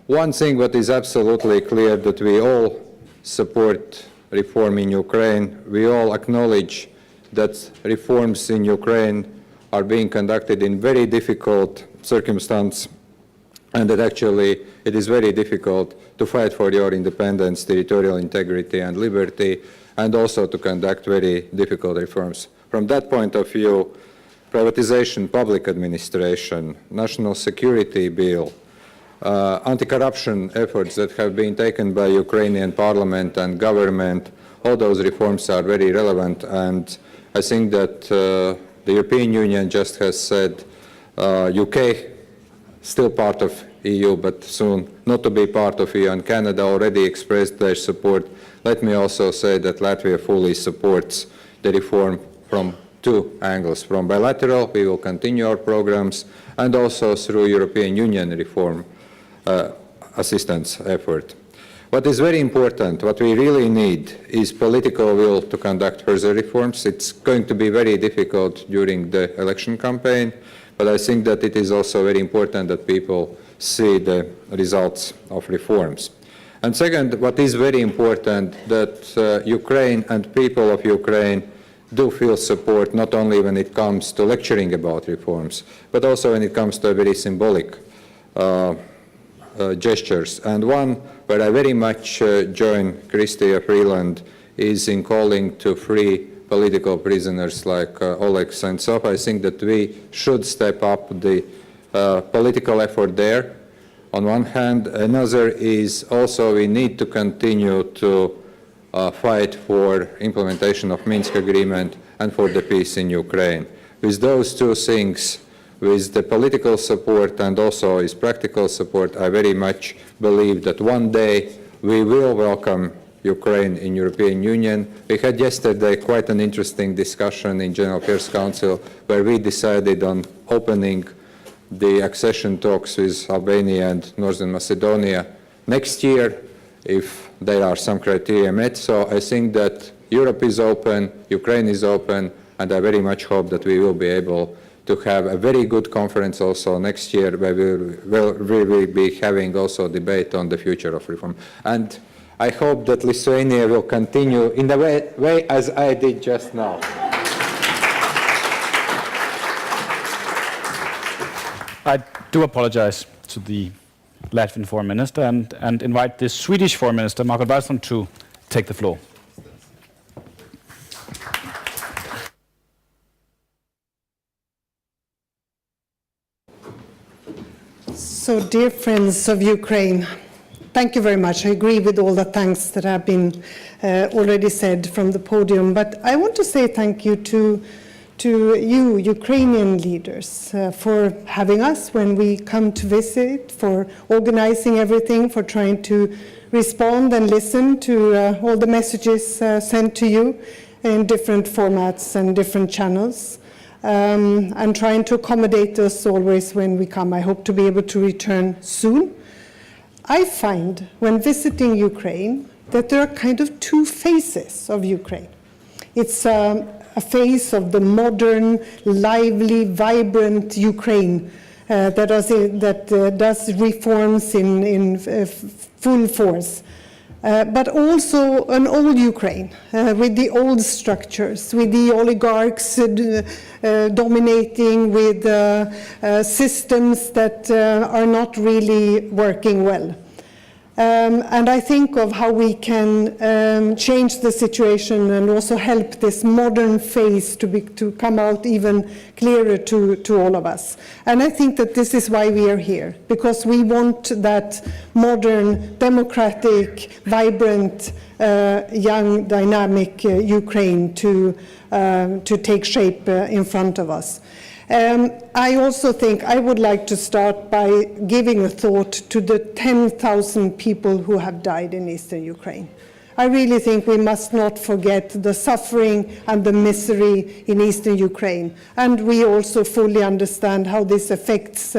One thing that is absolutely clear, that we all support reform in Ukraine. We all acknowledge that reforms in Ukraine are being conducted in very difficult circumstances, and that actually it is very difficult to fight for your independence, territorial integrity and liberty, and also to conduct very difficult reforms. From that point of view, privatization, public administration, national security bill, anti-corruption efforts that have been taken by Ukrainian parliament and government, all those reforms are very relevant, and I think that the European Union just has said UK still part of EU, but soon not to be part of EU, and Canada already expressed their support. Let me also say that Latvia fully supports the reform from two angles. From bilateral, we will continue our programs, and also through European Union reform assistance effort. What is very important, what we really need, is political will to conduct further reforms. It's going to be very difficult during the election campaign, but I think that it is also very important that people see the results of reforms. And second, what is very important, that Ukraine and people of Ukraine do feel support, not only when it comes to lecturing about reforms, but also when it comes to very symbolic gestures. And one where I very much join Chrystia Freeland is in calling to free political prisoners like Oleg Sentsov. I think that we should step up the political effort there. On one hand, another is also we need to continue to fight for implementation of Minsk agreement and for the peace in Ukraine. With those two things, with the political support and also with practical support, I very much believe that one day we will welcome Ukraine in European Union. We had yesterday quite an interesting discussion in General Affairs Council where we decided on opening the accession talks with Albania and Northern Macedonia next year if there are some criteria met. So I think that Europe is open, Ukraine is open, and I very much hope that we will be able to have a very good conference also next year where we will be having also debate on the future of reform. And I hope that Lithuania will continue in the way as I did just now. I do apologize to the Latvian Foreign Minister and invite the Swedish Foreign Minister, Margot Wallström, to take the floor. So, dear friends of Ukraine, thank you very much. I agree with all the thanks that have been already said from the podium, but I want to say thank you to you, Ukrainian leaders, for having us when we come to visit, for organizing everything, for trying to respond and listen to all the messages sent to you in different formats and different channels. And trying to accommodate us always when we come. I hope to be able to return soon. I find when visiting Ukraine that there are kind of two faces of Ukraine. It's a face of the modern, lively, vibrant Ukraine that does reforms in full force. But also an old Ukraine with the old structures, with the oligarchs dominating, with systems that are not really working well. And I think of how we can change the situation and also help this modern face to come out even clearer to all of us. And I think that this is why we are here, because we want that modern, democratic, vibrant, young, dynamic Ukraine to take shape in front of us. I also think I would like to start by giving a thought to the 10,000 people who have died in eastern Ukraine. I really think we must not forget the suffering and the misery in eastern Ukraine. And we also fully understand how this affects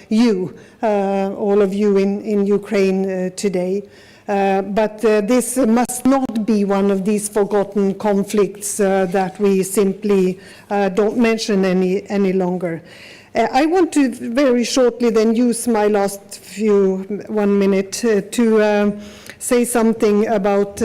you, all of you in Ukraine today. But this must not be one of these forgotten conflicts that we simply don't mention any longer. I want to very shortly then use my last 1 minute to say something about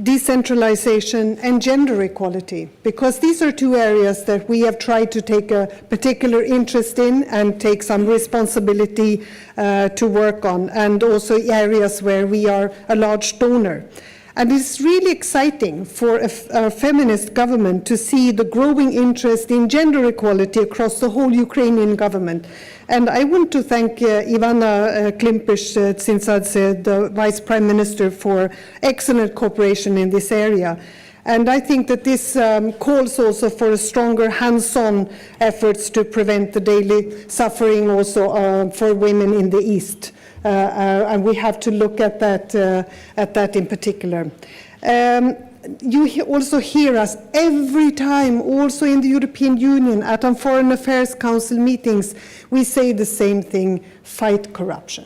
decentralization and gender equality, because these are two areas that we have tried to take a particular interest in and take some responsibility to work on, and also areas where we are a large donor. And it's really exciting for a feminist government to see the growing interest in gender equality across the whole Ukrainian government. And I want to thank Ivana Klimpich-Tsintsadze, the Vice Prime Minister, for excellent cooperation in this area. And I think that this calls also for a stronger hands-on efforts to prevent the daily suffering also for women in the East. And we have to look at that in particular. You also hear us every time, also in the European Union, at our Foreign Affairs Council meetings, we say the same thing: fight corruption.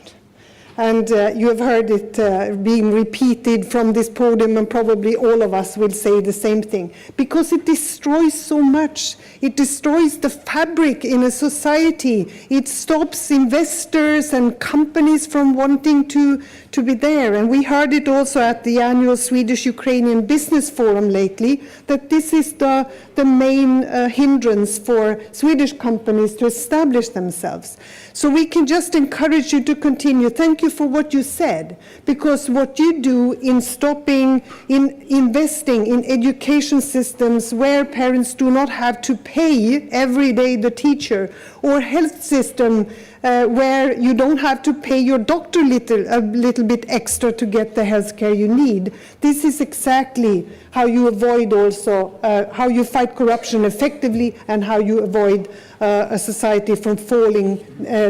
And you have heard it being repeated from this podium, and probably all of us will say the same thing, because it destroys so much. It destroys the fabric in a society. It stops investors and companies from wanting to be there. And we heard it also at the annual Swedish-Ukrainian Business Forum lately, that this is the main hindrance for Swedish companies to establish themselves. So we can just encourage you to continue. Thank you for what you said, because what you do in stopping, in investing in education systems where parents do not have to pay every day the teacher, or health system where you don't have to pay your doctor a little bit extra to get the health care you need. This is exactly how you avoid also, how you fight corruption effectively, and how you avoid a society from falling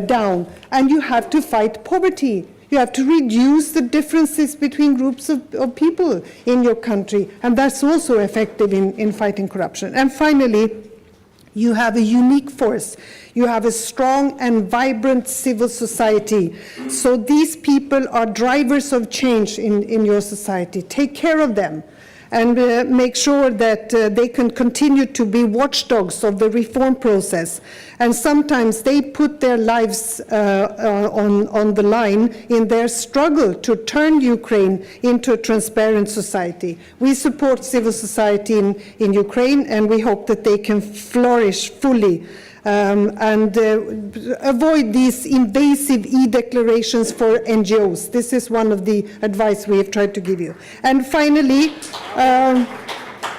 down. And you have to fight poverty. You have to reduce the differences between groups of people in your country, and that's also effective in fighting corruption. And finally, you have a unique force. You have a strong and vibrant civil society. So these people are drivers of change in your society. Take care of them, and make sure that they can continue to be watchdogs of the reform process. And sometimes they put their lives on the line in their struggle to turn Ukraine into a transparent society. We support civil society in Ukraine, and we hope that they can flourish fully. And avoid these invasive e-declarations for NGOs. This is one of the advice we have tried to give you. And finally,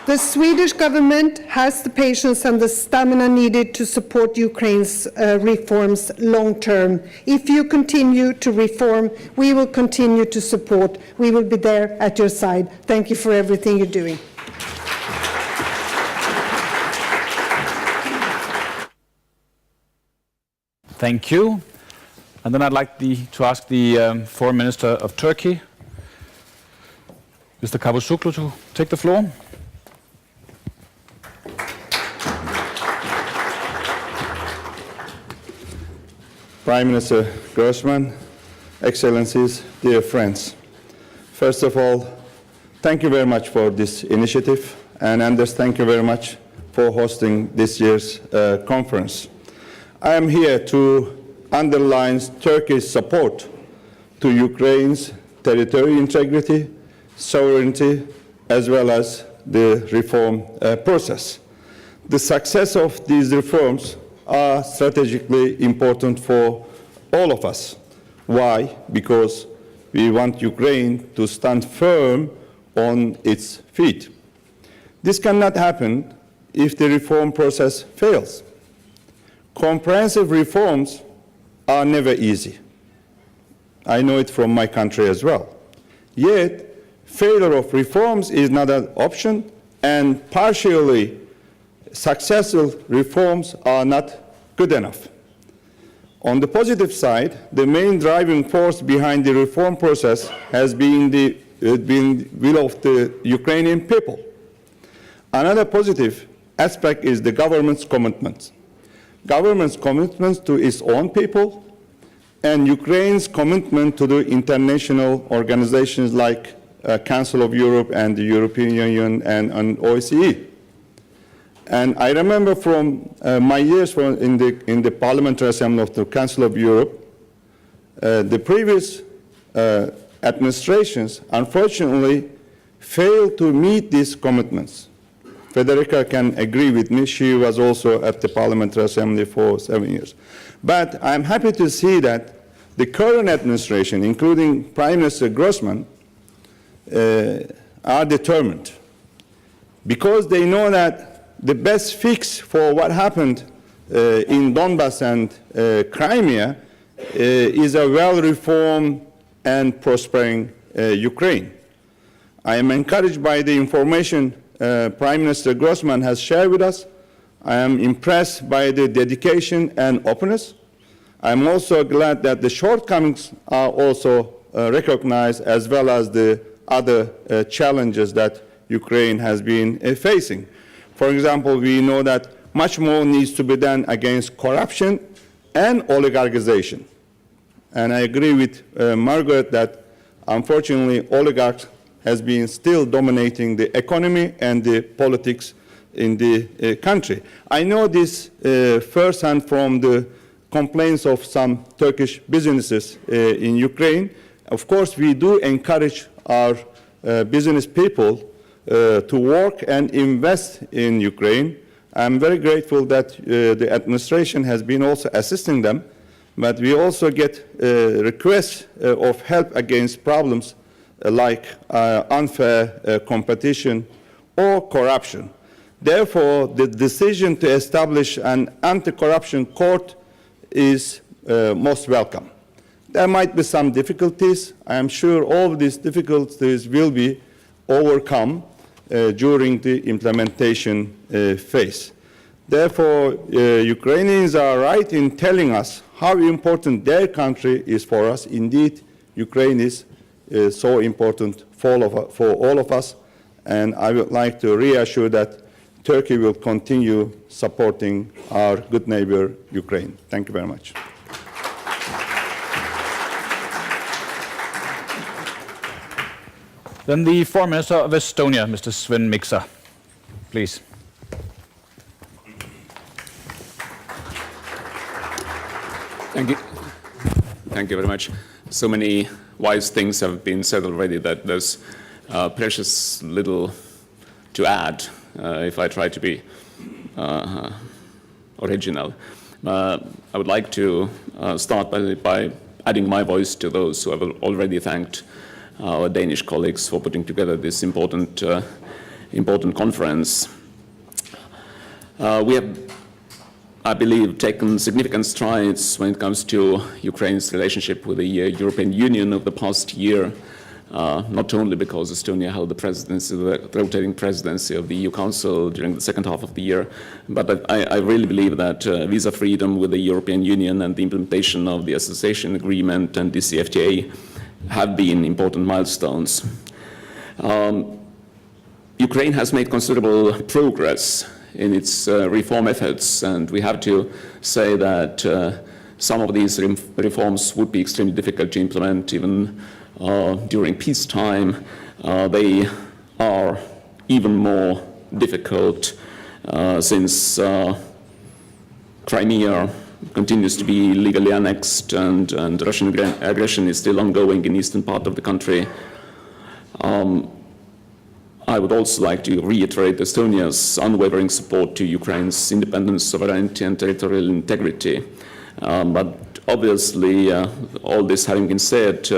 the Swedish government has the patience and the stamina needed to support Ukraine's reforms long term. If you continue to reform, we will continue to support. We will be there at your side. Thank you for everything you're doing. Thank you. And then I'd like to ask the Foreign Minister of Turkey, Mr. Cavusoglu, to take the floor. Prime Minister Grossman, Excellencies, dear friends. First of all, thank you very much for this initiative, and Anders, thank you very much for hosting this year's conference. I am here to underline Turkey's support to Ukraine's territorial integrity, sovereignty, as well as the reform process. The success of these reforms are strategically important for all of us. Why? Because we want Ukraine to stand firm on its feet. This cannot happen if the reform process fails. Comprehensive reforms are never easy. I know it from my country as well. Yet, failure of reforms is not an option, and partially successful reforms are not good enough. On the positive side, the main driving force behind the reform process has been the will of the Ukrainian people. Another positive aspect is the government's commitment. Government's commitment to its own people and Ukraine's commitment to the international organizations like Council of Europe and the European Union and OSCE. And I remember from my years in the Parliamentary Assembly of the Council of Europe, the previous administrations unfortunately failed to meet these commitments. Federica can agree with me. She was also at the Parliamentary Assembly for 7 years. But I'm happy to see that the current administration, including Prime Minister Grossman, are determined because they know that the best fix for what happened in Donbass and Crimea is a well-reformed and prospering Ukraine. I am encouraged by the information Prime Minister Grossman has shared with us. I am impressed by the dedication and openness. I am also glad that the shortcomings are also recognized, as well as the other challenges that Ukraine has been facing. For example, we know that much more needs to be done against corruption and oligarchization. And I agree with Margaret that unfortunately oligarchs has been still dominating the economy and the politics in the country. I know this firsthand from the complaints of some Turkish businesses in Ukraine. Of course, we do encourage our business people to work and invest in Ukraine. I'm very grateful that the administration has been also assisting them, but we also get requests of help against problems like unfair competition or corruption. Therefore, the decision to establish an anti-corruption court is most welcome. There might be some difficulties. I am sure all of these difficulties will be overcome during the implementation phase. Therefore, Ukrainians are right in telling us how important their country is for us. Indeed, Ukraine is so important for all of us, and I would like to reassure that Turkey will continue supporting our good neighbor, Ukraine. Thank you very much. Then the Foreign Minister of Estonia, Mr. Sven Mikser, please. Thank you. Thank you very much. So many wise things have been said already that there's precious little to add if I try to be original. I would like to start by adding my voice to those who have already thanked our Danish colleagues for putting together this important conference. We have, I believe, taken significant strides when it comes to Ukraine's relationship with the European Union over the past year, not only because Estonia held the rotating presidency of the EU Council during the second half of the year, but I really believe that visa freedom with the European Union and the implementation of the association agreement and the CFTA have been important milestones. Ukraine has made considerable progress in its reform efforts, and we have to say that some of these reforms would be extremely difficult to implement even during peacetime. They are even more difficult since Crimea continues to be legally annexed and Russian aggression is still ongoing in the eastern part of the country. I would also like to reiterate Estonia's unwavering support to Ukraine's independence, sovereignty, and territorial integrity. But obviously, all this having been said,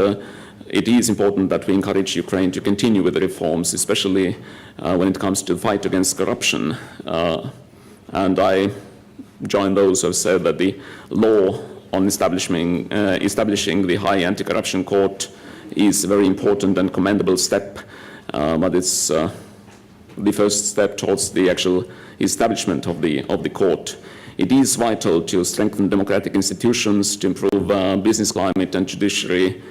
it is important that we encourage Ukraine to continue with the reforms, especially when it comes to the fight against corruption. And I join those who have said that the law on establishing the High Anti-Corruption Court is a very important and commendable step. But it's the first step towards the actual establishment of the court. It is vital to strengthen democratic institutions, to improve business climate and judiciary.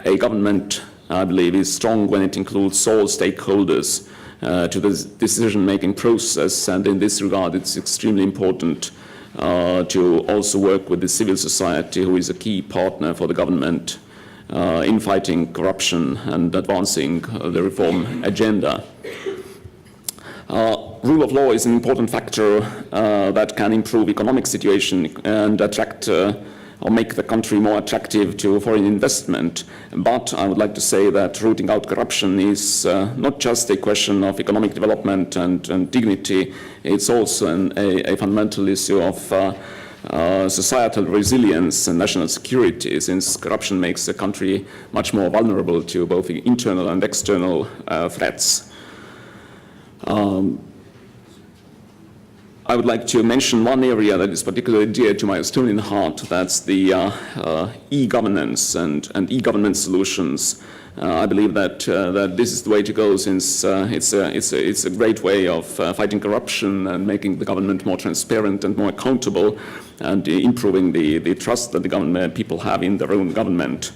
A government I believe, is strong when it includes all stakeholders to the decision-making process, and in this regard it's extremely important to also work with the civil society, who is a key partner for the government in fighting corruption and advancing the reform agenda. Rule of law is an important factor that can improve economic situation and attract or make the country more attractive to foreign investment. But I would like to say that rooting out corruption is not just a question of economic development and dignity, it's also a fundamental issue of societal resilience and national security, since corruption makes the country much more vulnerable to both internal and external threats. I would like to mention one area that is particularly dear to my Estonian heart. That's the e-governance and e-government solutions. I believe that this is the way to go, since it's a great way of fighting corruption and making the government more transparent and more accountable, and improving the trust that the people have in their own government.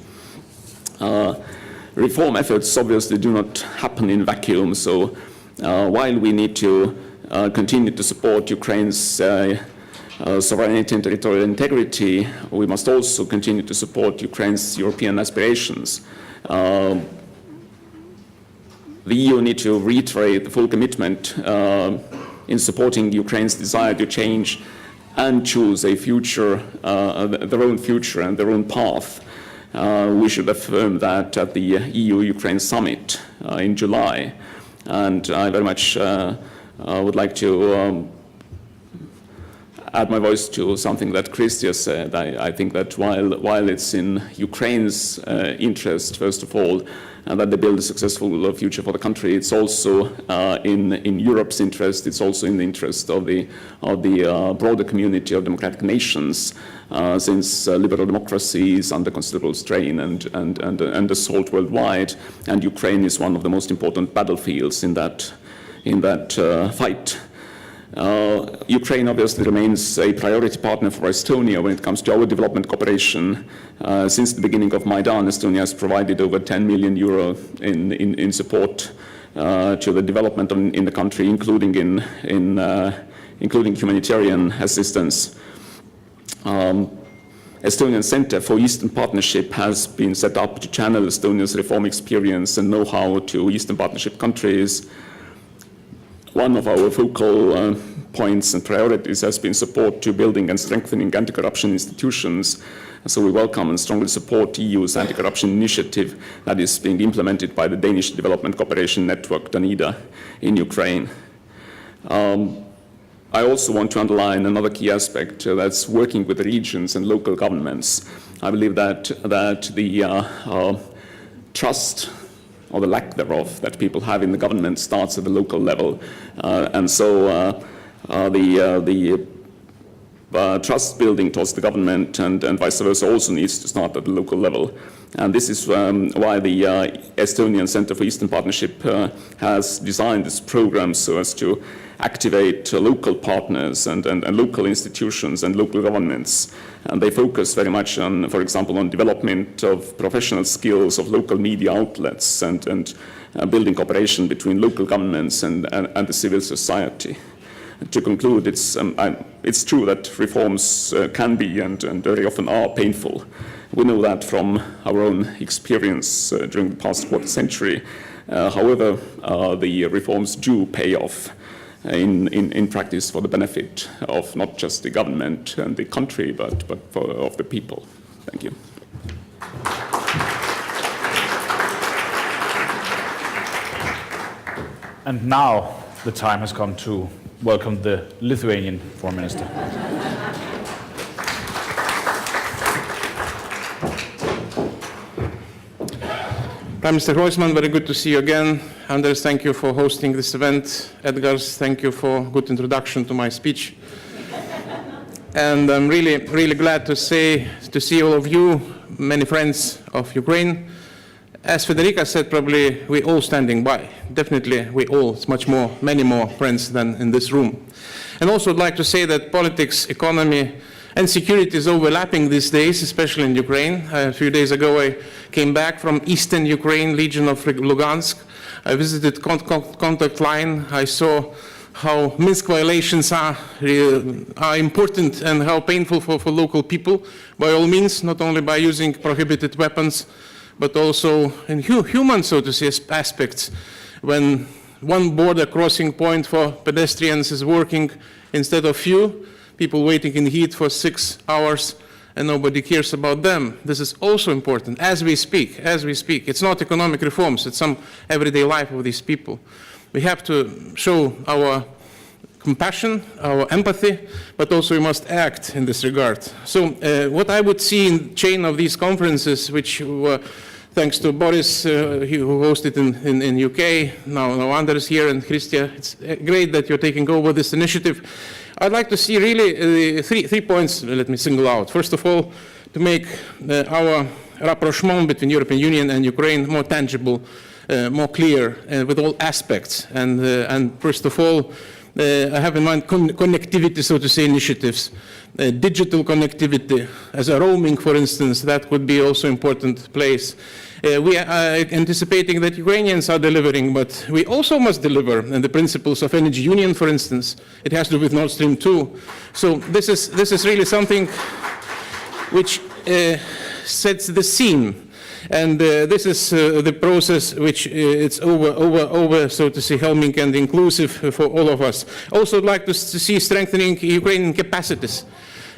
Reform efforts obviously do not happen in vacuum, so while we need to continue to support Ukraine's sovereignty and territorial integrity, we must also continue to support Ukraine's European aspirations. The EU needs to reiterate the full commitment in supporting Ukraine's desire to change and choose a future, their own future and their own path. We should affirm that at the EU-Ukraine summit in July. And I very much would like to add my voice to something that Christia said. I think that while it's in Ukraine's interest, first of all, that they build a successful future for the country, it's also in Europe's interest. It's also in the interest of the broader community of democratic nations, since liberal democracy is under considerable strain and assault worldwide, and Ukraine is one of the most important battlefields in that fight. Ukraine obviously remains a priority partner for Estonia when it comes to our development cooperation. Since the beginning of Maidan, Estonia has provided over 10 million euro in support to the development in the country, including humanitarian assistance. Estonian Center for Eastern Partnership has been set up to channel Estonia's reform experience and know-how to Eastern Partnership countries. One of our focal points and priorities has been support to building and strengthening anti-corruption institutions. So we welcome and strongly support EU's anti-corruption initiative that is being implemented by the Danish Development Cooperation Network, DANIDA, in Ukraine. I also want to underline another key aspect, that's working with the regions and local governments. I believe that the trust, or the lack thereof, that people have in the government starts at the local level. And so the trust building towards the government and vice versa also needs to start at the local level. And this is why the Estonian Center for Eastern Partnership has designed this program so as to activate local partners and local institutions and local governments. And they focus very much on, for example, on development of professional skills of local media outlets and building cooperation between local governments and the civil society. To conclude, it's true that reforms can be and very often are painful. We know that from our own experience during the past quarter century. However, the reforms do pay off in practice for the benefit of not just the government and the country, but of the people. Thank you. And now the time has come to welcome the Lithuanian Foreign Minister. Prime Minister Groisman, very good to see you again. Anders, thank you for hosting this event. Edgars, thank you for good introduction to my speech. And I'm really glad to see all of you, many friends of Ukraine. As Federica said, probably we all standing by. Definitely we all, it's many more friends than in this room. And also I'd like to say that politics, economy, and security is overlapping these days, especially in Ukraine. A few days ago, I came back from eastern Ukraine, region of Lugansk. I visited contact line. I saw how Minsk violations are important and how painful for local people, by all means, not only by using prohibited weapons, but also in human, so to say, aspects. When one border crossing point for pedestrians is working instead of few, people waiting in heat for 6 hours, and nobody cares about them. This is also important as we speak. It's not economic reforms, it's some everyday life of these people. We have to show our compassion, our empathy, but also we must act in this regard. So what I would see in chain of these conferences, which were thanks to Boris, who hosted in UK, now Anders here, and Christia, it's great that you're taking over this initiative. I'd like to see really three points, let me single out. First of all, to make our rapprochement between European Union and Ukraine more tangible, more clear, with all aspects. And first of all, I have in mind connectivity, so to say, initiatives. Digital connectivity, as a roaming, for instance, that would be also important place. We are anticipating that Ukrainians are delivering, but we also must deliver in the principles of energy union, for instance. It has to do with Nord Stream 2. So this is really something which sets the scene. And this is the process which it's over, so to say, helming and inclusive for all of us. Also, I'd like to see strengthening Ukrainian capacities,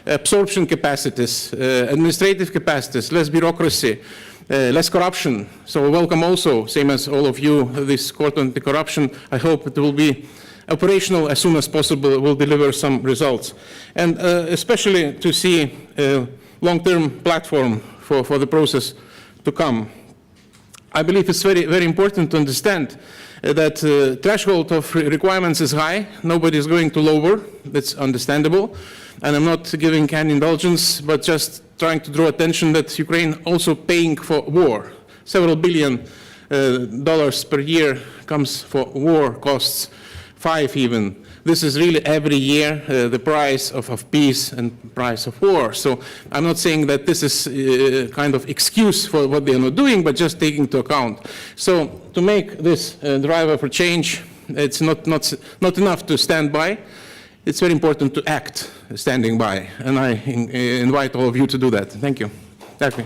absorption capacities, administrative capacities, less bureaucracy, less corruption. So welcome also, same as all of you, this court on the corruption. I hope it will be operational as soon as possible, will deliver some results. And especially to see a long-term platform for the process to come. I believe it's very, very important to understand that threshold of requirements is high. Nobody is going to lower. That's understandable. And I'm not giving any indulgence, but just trying to draw attention that Ukraine also paying for war. Several billion dollars per year comes for war costs, 5 even. This is really every year the price of peace and price of war. So I'm not saying that this is kind of excuse for what they are not doing, but just taking into account. So to make this driver for change, it's not enough to stand by. It's very important to act standing by. And I invite all of you to do that. Thank you. Thank you.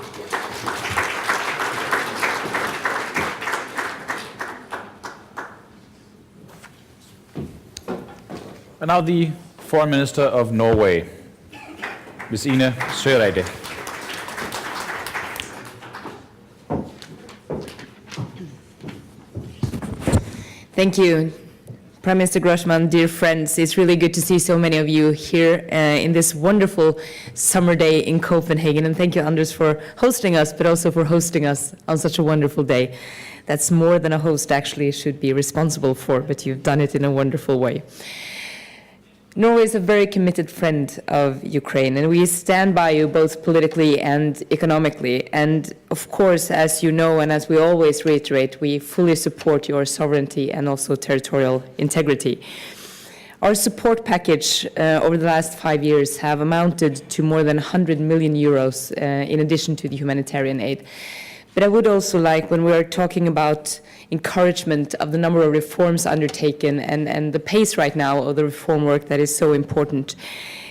And now the Foreign Minister of Norway, Ms. Ine Søreide. Thank you, Prime Minister Grossman, dear friends. It's really good to see so many of you here in this wonderful summer day in Copenhagen. And thank you, Anders, for hosting us, but also for hosting us on such a wonderful day. That's more than a host actually should be responsible for, but you've done it in a wonderful way. Norway is a very committed friend of Ukraine, and we stand by you both politically and economically. And of course, as you know, and as we always reiterate, we fully support your sovereignty and also territorial integrity. Our support package over the last 5 years have amounted to more than 100 million euros in addition to the humanitarian aid. But I would also like, when we are talking about encouragement of the number of reforms undertaken and the pace right now of the reform work that is so important,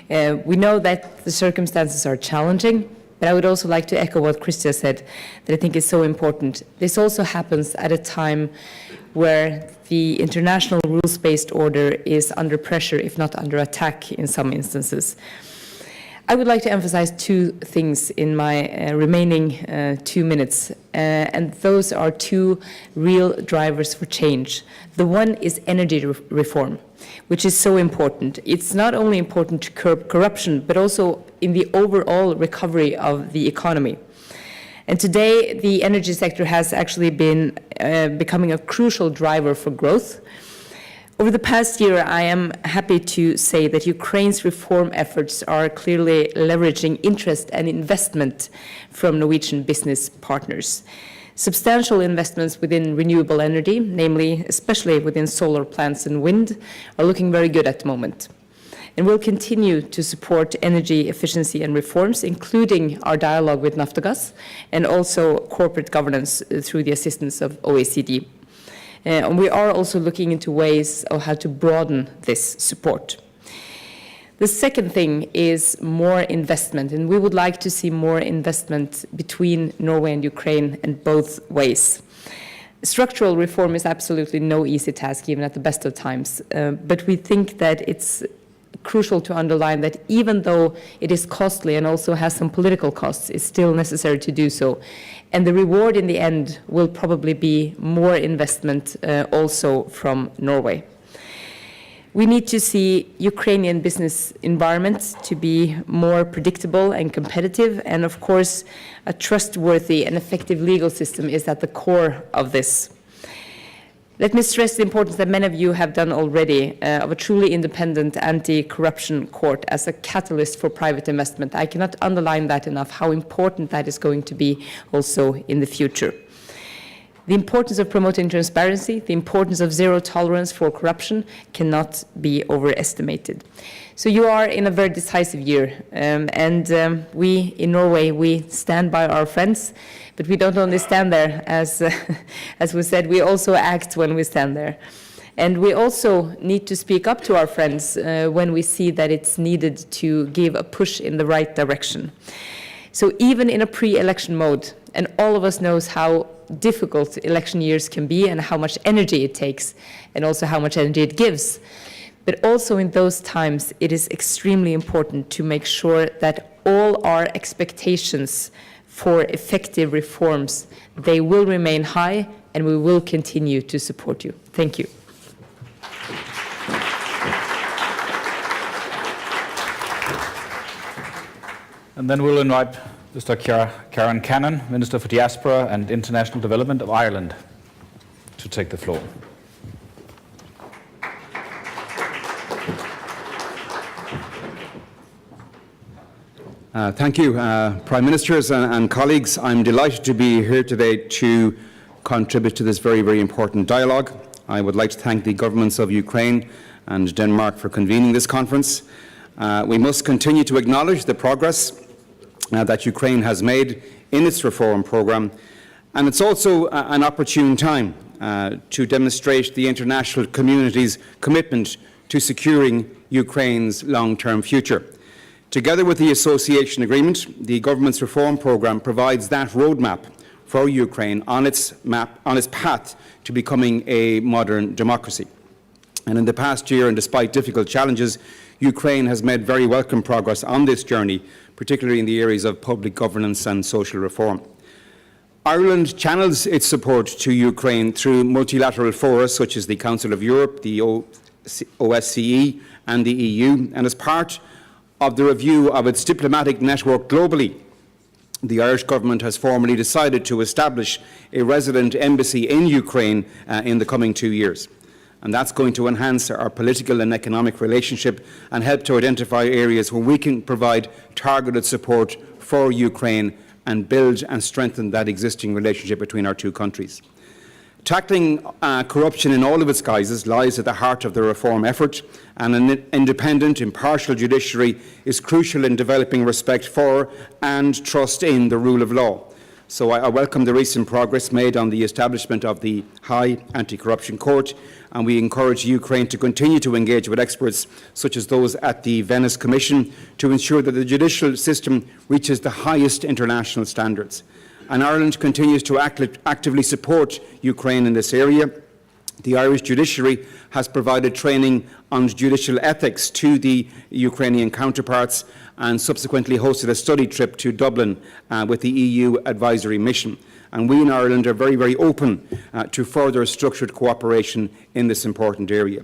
we know that the circumstances are challenging, but I would also like to echo what Christia said, that I think is so important. This also happens at a time where the international rules-based order is under pressure, if not under attack in some instances. I would like to emphasize 2 things in my remaining 2 minutes, and those are 2 real drivers for change. The one is energy reform, which is so important. It's not only important to curb corruption, but also in the overall recovery of the economy. And today, the energy sector has actually been becoming a crucial driver for growth. Over the past year, I am happy to say that Ukraine's reform efforts are clearly leveraging interest and investment from Norwegian business partners. Substantial investments within renewable energy, namely especially within solar plants and wind, are looking very good at the moment. And we'll continue to support energy efficiency and reforms, including our dialogue with Naftogaz and also corporate governance through the assistance of OECD. And we are also looking into ways of how to broaden this support. The second thing is more investment, and we would like to see more investment between Norway and Ukraine in both ways. Structural reform is absolutely no easy task, even at the best of times, but we think that it's crucial to underline that even though it is costly and also has some political costs, it's still necessary to do so. And the reward in the end will probably be more investment also from Norway. We need to see Ukrainian business environments to be more predictable and competitive, and of course, a trustworthy and effective legal system is at the core of this. Let me stress the importance that many of you have done already of a truly independent anti-corruption court as a catalyst for private investment. I cannot underline that enough, how important that is going to be also in the future. The importance of promoting transparency, the importance of zero tolerance for corruption cannot be overestimated. So you are in a very decisive year, and we in Norway, we stand by our friends, but we don't only stand there, as we said, we also act when we stand there. And we also need to speak up to our friends when we see that it's needed to give a push in the right direction. So even in a pre-election mode, and all of us knows how difficult election years can be and how much energy it takes, and also how much energy it gives. But also in those times, it is extremely important to make sure that all our expectations for effective reforms, they will remain high, and we will continue to support you. Thank you. And then we'll invite Mr. Karen Cannon, Minister for Diaspora and International Development of Ireland, to take the floor. Thank you, Prime Ministers and colleagues. I'm delighted to be here today to contribute to this very, very important dialogue. I would like to thank the governments of Ukraine and Denmark for convening this conference. We must continue to acknowledge the progress that Ukraine has made in its reform programme, and it's also an opportune time to demonstrate the international community's commitment to securing Ukraine's long-term future. Together with the association agreement, the government's reform programme provides that roadmap for Ukraine on its path to becoming a modern democracy. And in the past year, and despite difficult challenges, Ukraine has made very welcome progress on this journey, particularly in the areas of public governance and social reform. Ireland channels its support to Ukraine through multilateral fora such as the Council of Europe, the OSCE and the EU, and as part of the review of its diplomatic network globally, the Irish government has formally decided to establish a resident embassy in Ukraine in the coming 2 years. And that's going to enhance our political and economic relationship and help to identify areas where we can provide targeted support for Ukraine and build and strengthen that existing relationship between our two countries. Tackling corruption in all of its guises lies at the heart of the reform effort, and an independent, impartial judiciary is crucial in developing respect for and trust in the rule of law. So I welcome the recent progress made on the establishment of the High Anti-Corruption Court, and we encourage Ukraine to continue to engage with experts such as those at the Venice Commission to ensure that the judicial system reaches the highest international standards. And Ireland continues to actively support Ukraine in this area. The Irish judiciary has provided training on judicial ethics to the Ukrainian counterparts and subsequently hosted a study trip to Dublin with the EU advisory mission. And we in Ireland are very, very open to further structured cooperation in this important area.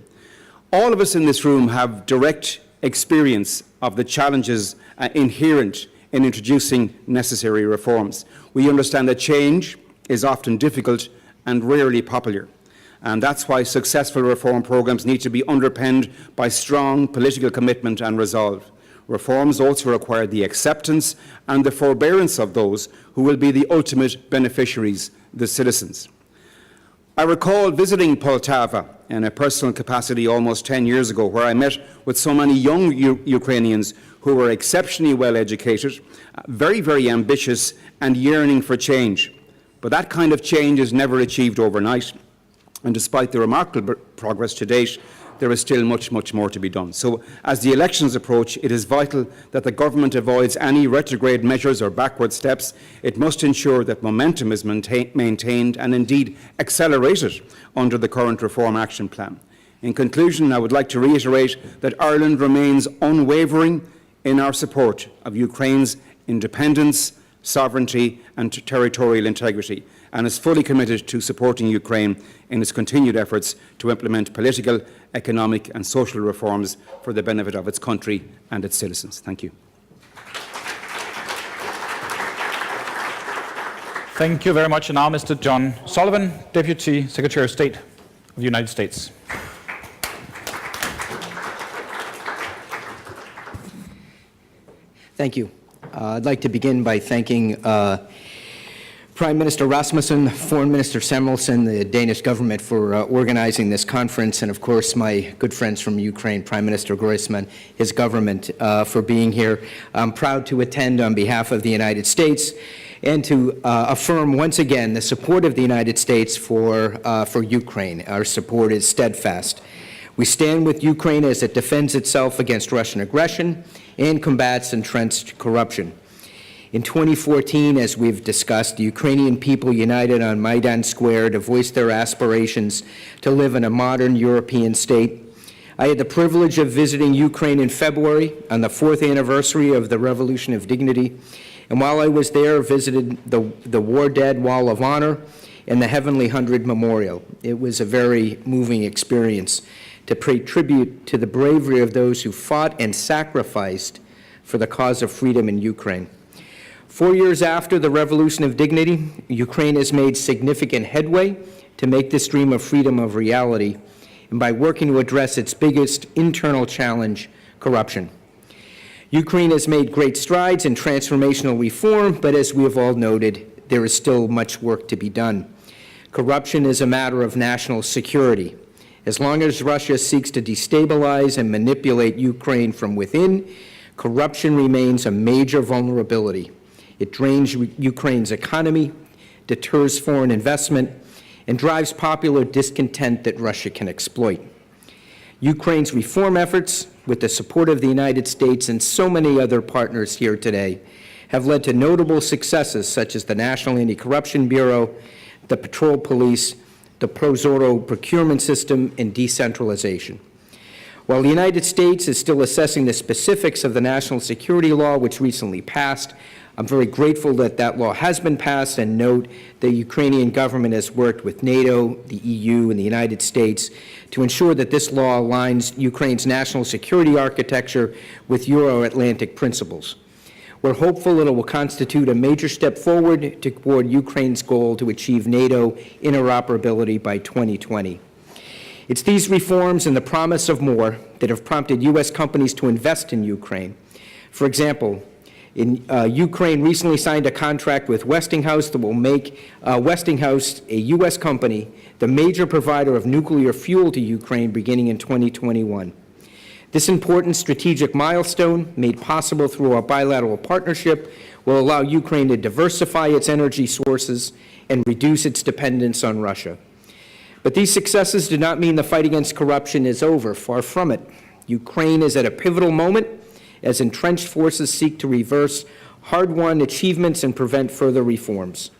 All of us in this room have direct experience of the challenges inherent in introducing necessary reforms. We understand that change is often difficult and rarely popular. And that's why successful reform programmes need to be underpinned by strong political commitment and resolve. Reforms also require the acceptance and the forbearance of those who will be the ultimate beneficiaries, the citizens. I recall visiting Poltava in a personal capacity almost 10 years ago, where I met with so many young Ukrainians who were exceptionally well educated, very, very ambitious and yearning for change. But that kind of change is never achieved overnight. And despite the remarkable progress to date, there is still much, much more to be done. So as the elections approach, it is vital that the government avoids any retrograde measures or backward steps. It must ensure that momentum is maintained and indeed accelerated under the current Reform Action Plan. In conclusion, I would like to reiterate that Ireland remains unwavering in our support of Ukraine's independence, sovereignty and territorial integrity, and is fully committed to supporting Ukraine in its continued efforts to implement political, economic and social reforms for the benefit of its country and its citizens. Thank you. Thank you very much. And now Mr. John Sullivan, Deputy Secretary of State of the United States. Thank you. I'd like to begin by thanking Prime Minister Rasmussen, Foreign Minister Samuelson, the Danish government for organizing this conference, and of course my good friends from Ukraine, Prime Minister Groysman, his government, for being here. I'm proud to attend on behalf of the United States and to affirm once again the support of the United States for Ukraine. Our support is steadfast. We stand with Ukraine as it defends itself against Russian aggression and combats entrenched corruption. In 2014, as we've discussed, the Ukrainian people united on Maidan Square to voice their aspirations to live in a modern European state. I had the privilege of visiting Ukraine in February on the 4th anniversary of the Revolution of Dignity, and while I was there, visited the War Dead Wall of Honor and the Heavenly 100 Memorial. It was a very moving experience to pay tribute to the bravery of those who fought and sacrificed for the cause of freedom in Ukraine. 4 years after the Revolution of Dignity, Ukraine has made significant headway to make this dream of freedom a reality, and by working to address its biggest internal challenge, corruption. Ukraine has made great strides in transformational reform, but as we have all noted, there is still much work to be done. Corruption is a matter of national security. As long as Russia seeks to destabilize and manipulate Ukraine from within, corruption remains a major vulnerability. It drains Ukraine's economy, deters foreign investment, and drives popular discontent that Russia can exploit. Ukraine's reform efforts, with the support of the United States and so many other partners here today, have led to notable successes such as the National Anti-Corruption Bureau, the Patrol Police, the ProZorro procurement system, and decentralization. While the United States is still assessing the specifics of the national security law, which recently passed, I'm very grateful that that law has been passed, and note the Ukrainian government has worked with NATO, the EU, and the United States to ensure that this law aligns Ukraine's national security architecture with Euro-Atlantic principles. We're hopeful it will constitute a major step forward toward Ukraine's goal to achieve NATO interoperability by 2020. It's these reforms and the promise of more that have prompted U.S. companies to invest in Ukraine. For example, Ukraine recently signed a contract with Westinghouse that will make Westinghouse, a U.S. company, the major provider of nuclear fuel to Ukraine beginning in 2021. This important strategic milestone, made possible through our bilateral partnership, will allow Ukraine to diversify its energy sources and reduce its dependence on Russia. But these successes do not mean the fight against corruption is over. Far from it. Ukraine is at a pivotal moment as entrenched forces seek to reverse hard-won achievements and prevent further reforms.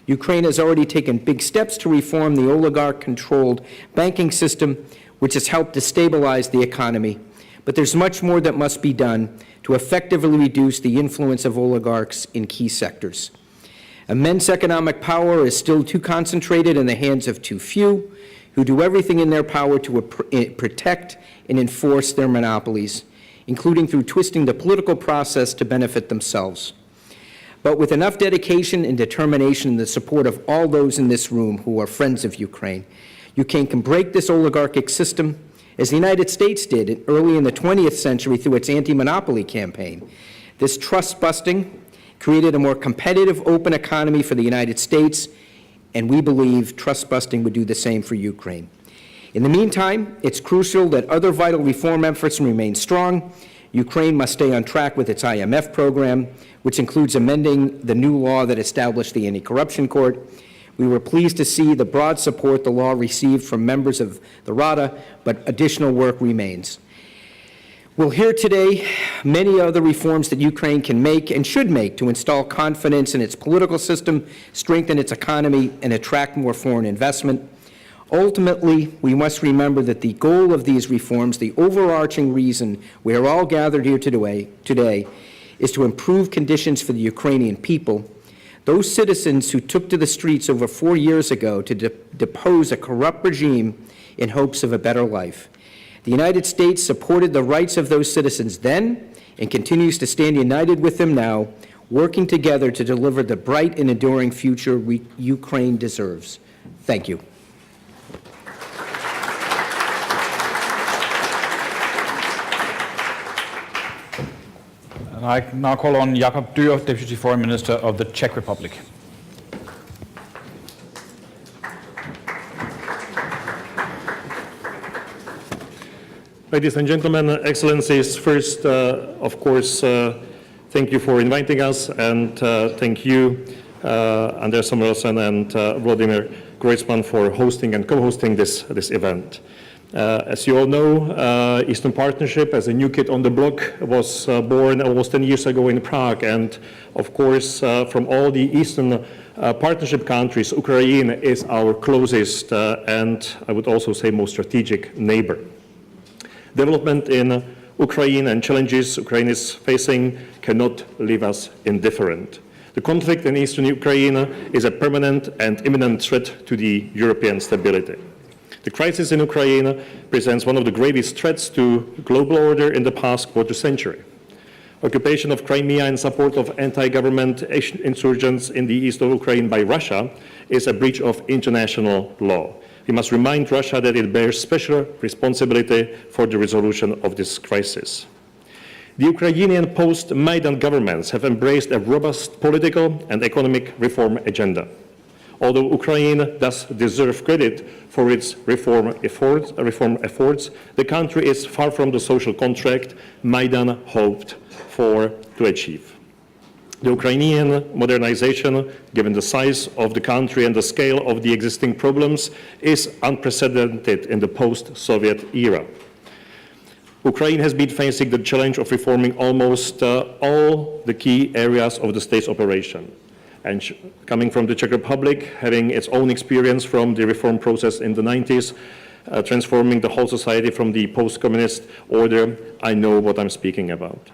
Ukraine has already taken big steps to reform the oligarch-controlled banking system, which has helped to stabilize the economy. But there's much more that must be done to effectively reduce the influence of oligarchs in key sectors. Immense economic power is still too concentrated in the hands of too few, who do everything in their power to protect and enforce their monopolies, including through twisting the political process to benefit themselves. But with enough dedication and determination and the support of all those in this room who are friends of Ukraine can break this oligarchic system, as the United States did early in the 20th century through its anti-monopoly campaign. This trust-busting created a more competitive, open economy for the United States and we believe trust busting would do the same for Ukraine. In the meantime, it's crucial that other vital reform efforts remain strong. Ukraine must stay on track with its IMF program, which includes amending the new law that established the Anti-Corruption Court. We were pleased to see the broad support the law received from members of the Rada, but additional work remains. We'll hear today many other reforms that Ukraine can make and should make to install confidence in its political system, strengthen its economy, and attract more foreign investment. Ultimately, we must remember that the goal of these reforms, the overarching reason we are all gathered here today, is to improve conditions for the Ukrainian people. Those citizens who took to the streets over 4 years ago to depose a corrupt regime in hopes of a better life. The United States supported the rights of those citizens then and continues to stand united with them now, working together to deliver the bright and enduring future Ukraine deserves. Thank you. And I now call on Jakob Dyr, Deputy Foreign Minister of the Czech Republic. Ladies and gentlemen, Excellencies, first, of course, thank you for inviting us, and thank you, Anders Samuelsen and Vladimir Groisman, for hosting and co-hosting this event. As you all know, Eastern Partnership, as a new kid on the block, was born almost 10 years ago in Prague, and of course, from all the Eastern Partnership countries, Ukraine is our closest and I would also say most strategic neighbor. Development in Ukraine and challenges Ukraine is facing cannot leave us indifferent. The conflict in eastern Ukraine is a permanent and imminent threat to the European stability. The crisis in Ukraine presents one of the gravest threats to global order in the past quarter century. Occupation of Crimea in support of anti-government insurgents in the east of Ukraine by Russia is a breach of international law. We must remind Russia that it bears special responsibility for the resolution of this crisis. The Ukrainian post-Maidan governments have embraced a robust political and economic reform agenda. Although Ukraine does deserve credit for its reform efforts, the country is far from the social contract Maidan hoped to achieve. The Ukrainian modernization, given the size of the country and the scale of the existing problems, is unprecedented in the post-Soviet era. Ukraine has been facing the challenge of reforming almost all the key areas of the state's operation. And coming from the Czech Republic, having its own experience from the reform process in the 90s, transforming the whole society from the post-communist order, I know what I'm speaking about.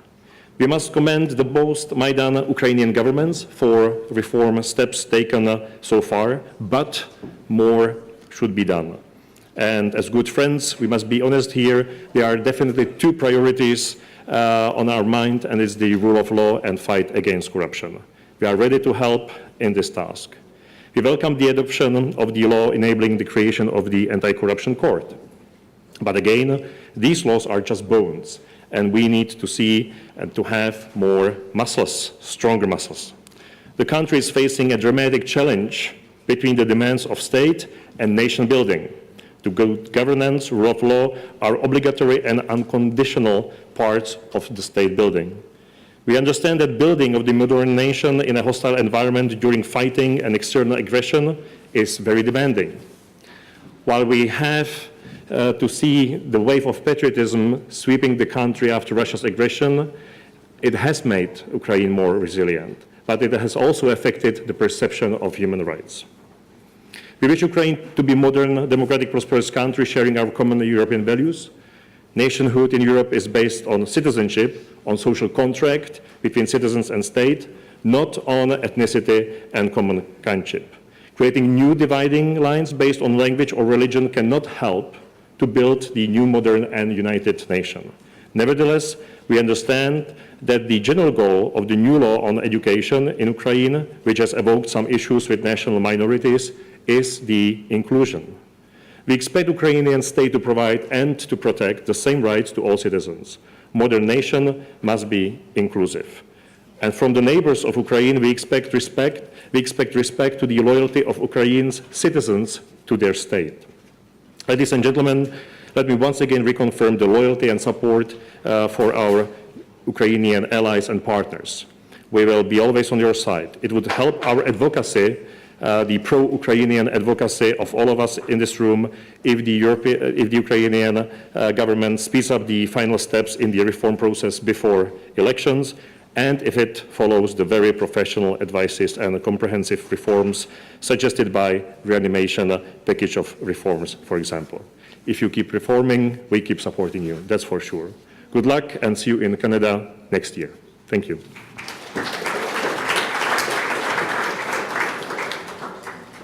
We must commend the post-Maidan Ukrainian governments for reform steps taken so far, but more should be done. And as good friends, we must be honest here, there are definitely two priorities on our mind, and it's the rule of law and fight against corruption. We are ready to help in this task. We welcome the adoption of the law enabling the creation of the Anti-Corruption Court. But again, these laws are just bones, and we need to see and to have more muscles, stronger muscles. The country is facing a dramatic challenge between the demands of state and nation building. The good governance, rule of law are obligatory and unconditional parts of the state building. We understand that building of the modern nation in a hostile environment during fighting and external aggression is very demanding. While we have to see the wave of patriotism sweeping the country after Russia's aggression, it has made Ukraine more resilient, but it has also affected the perception of human rights. We wish Ukraine to be a modern, democratic, prosperous country sharing our common European values. Nationhood in Europe is based on citizenship, on social contract between citizens and state, not on ethnicity and common kinship. Creating new dividing lines based on language or religion cannot help to build the new, modern, and united nation. Nevertheless, we understand that the general goal of the new law on education in Ukraine, which has evoked some issues with national minorities, is the inclusion. We expect the Ukrainian state to provide and to protect the same rights to all citizens. Modern nation must be inclusive. And from the neighbors of Ukraine, we expect respect to the loyalty of Ukraine's citizens to their state. Ladies and gentlemen, let me once again reconfirm the loyalty and support for our Ukrainian allies and partners. We will be always on your side. It would help our advocacy, the pro-Ukrainian advocacy of all of us in this room, if the Ukrainian government speeds up the final steps in the reform process before elections, and if it follows the very professional advices and comprehensive reforms suggested by reanimation package of reforms, for example. If you keep reforming, we keep supporting you, that's for sure. Good luck and see you in Canada next year. Thank you.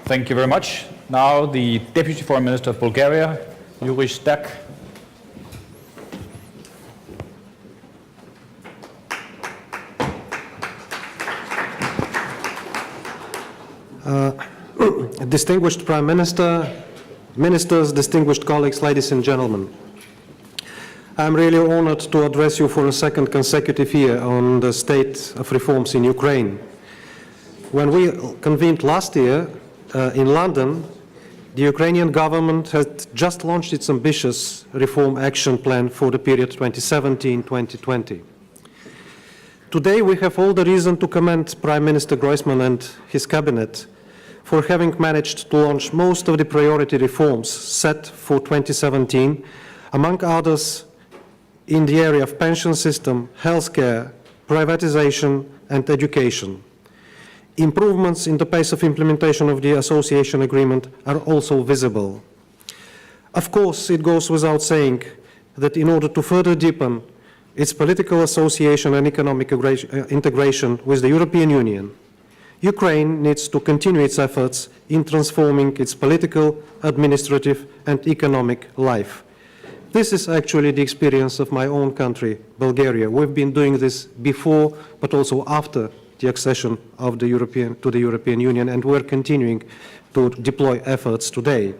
Thank you very much. Now the Deputy Foreign Minister of Bulgaria, Yuri Stak. Distinguished Prime Minister, Ministers, distinguished colleagues, ladies and gentlemen. I'm really honored to address you for a second consecutive year on the state of reforms in Ukraine. When we convened last year in London, the Ukrainian government had just launched its ambitious reform action plan for the period 2017-2020. Today we have all the reason to commend Prime Minister Groysman and his cabinet for having managed to launch most of the priority reforms set for 2017, among others in the area of pension system, healthcare, privatization and education. Improvements in the pace of implementation of the association agreement are also visible. Of course, it goes without saying that in order to further deepen its political association and economic integration with the European Union, Ukraine needs to continue its efforts in transforming its political, administrative and economic life. This is actually the experience of my own country, Bulgaria. We've been doing this before, but also after the accession of to the European Union, and we're continuing to deploy efforts today.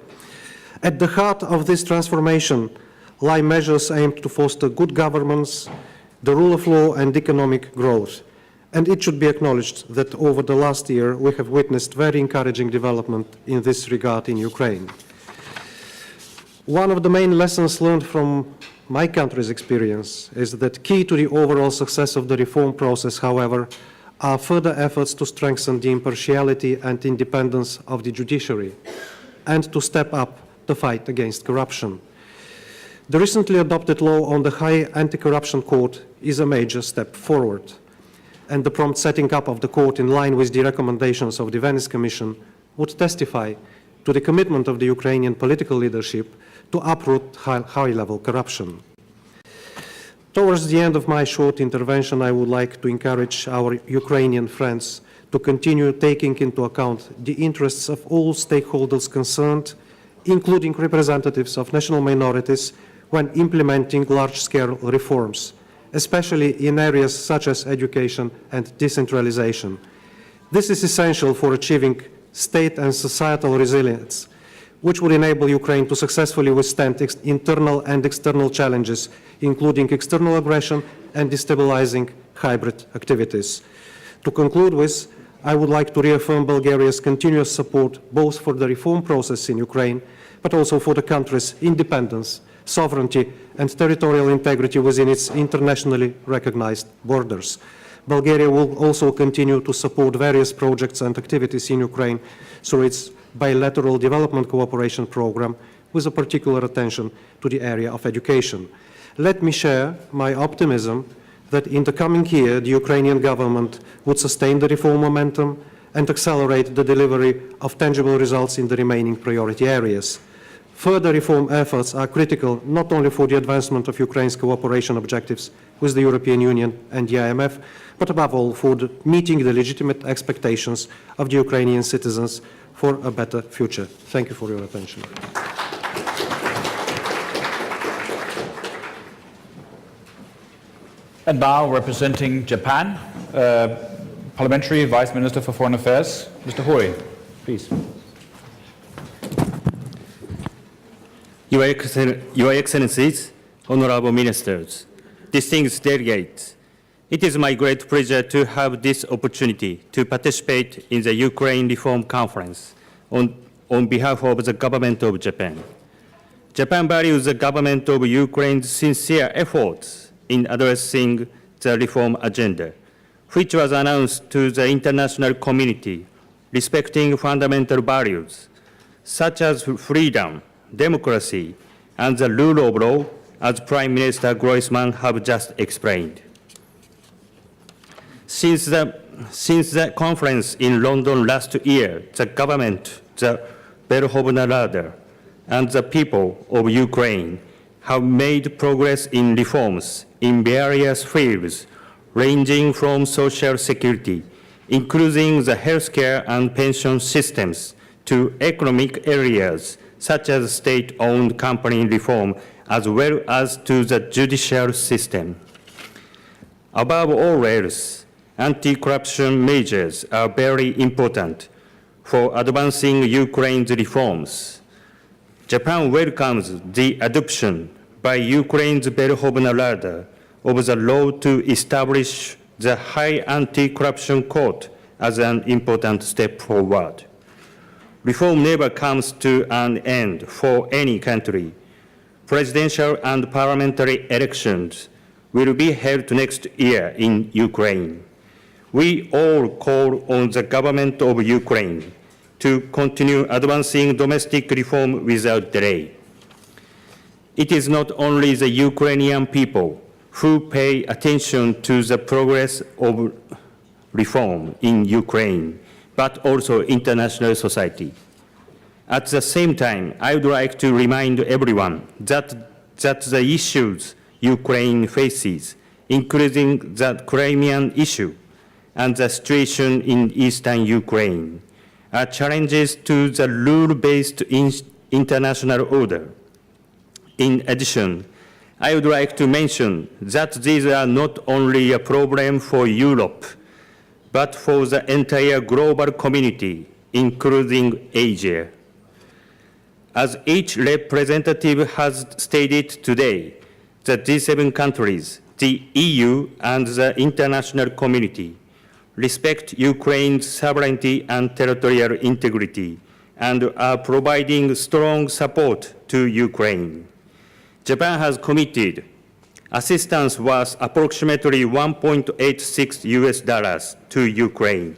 At the heart of this transformation lie measures aimed to foster good governance, the rule of law and economic growth. And it should be acknowledged that over the last year we have witnessed very encouraging development in this regard in Ukraine. One of the main lessons learned from my country's experience is that key to the overall success of the reform process, however, are further efforts to strengthen the impartiality and independence of the judiciary and to step up the fight against corruption. The recently adopted law on the High Anti-Corruption Court is a major step forward, and the prompt setting up of the court in line with the recommendations of the Venice Commission would testify to the commitment of the Ukrainian political leadership to uproot high-level corruption. Towards the end of my short intervention, I would like to encourage our Ukrainian friends to continue taking into account the interests of all stakeholders concerned, including representatives of national minorities, when implementing large-scale reforms, especially in areas such as education and decentralization. This is essential for achieving state and societal resilience, which would enable Ukraine to successfully withstand internal and external challenges, including external aggression and destabilizing hybrid activities. To conclude with, I would like to reaffirm Bulgaria's continuous support both for the reform process in Ukraine, but also for the country's independence, sovereignty and territorial integrity within its internationally recognized borders. Bulgaria will also continue to support various projects and activities in Ukraine through its bilateral development cooperation program, with a particular attention to the area of education. Let me share my optimism that in the coming year, the Ukrainian government would sustain the reform momentum and accelerate the delivery of tangible results in the remaining priority areas. Further reform efforts are critical not only for the advancement of Ukraine's cooperation objectives with the European Union and the IMF, but above all for meeting the legitimate expectations of the Ukrainian citizens for a better future. Thank you for your attention. And now, representing Japan, Parliamentary Vice Minister for Foreign Affairs, Mr. Hori, please. Your Excellencies, honorable ministers, distinguished delegates, It is my great pleasure to have this opportunity to participate in the Ukraine Reform Conference on behalf of the government of Japan. Japan values the government of Ukraine's sincere efforts in addressing the reform agenda, which was announced to the international community, respecting fundamental values such as freedom, democracy, and the rule of law, as Prime Minister Groisman have just explained. Since the conference in London last year, the government, the Verkhovna Rada, and the people of Ukraine have made progress in reforms in various fields, ranging from social security, including the healthcare and pension systems, to economic areas such as state-owned company reform, as well as to the judicial system. Above all else, anti-corruption measures are very important for advancing Ukraine's reforms. Japan welcomes the adoption by Ukraine's Verkhovna Rada of the law to establish the High Anti-Corruption Court as an important step forward. Reform never comes to an end for any country. Presidential and parliamentary elections will be held next year in Ukraine. We all call on the government of Ukraine to continue advancing domestic reform without delay. It is not only the Ukrainian people who pay attention to the progress of reform in Ukraine, but also international society. At the same time, I would like to remind everyone that the issues Ukraine faces, including the Crimean issue and the situation in eastern Ukraine, are challenges to the rule-based international order. In addition, I would like to mention that these are not only a problem for Europe, but for the entire global community, including Asia. As each representative has stated today, the G7 countries, the EU, and the international community respect Ukraine's sovereignty and territorial integrity and are providing strong support to Ukraine. Japan has committed assistance worth approximately $1.86 US to Ukraine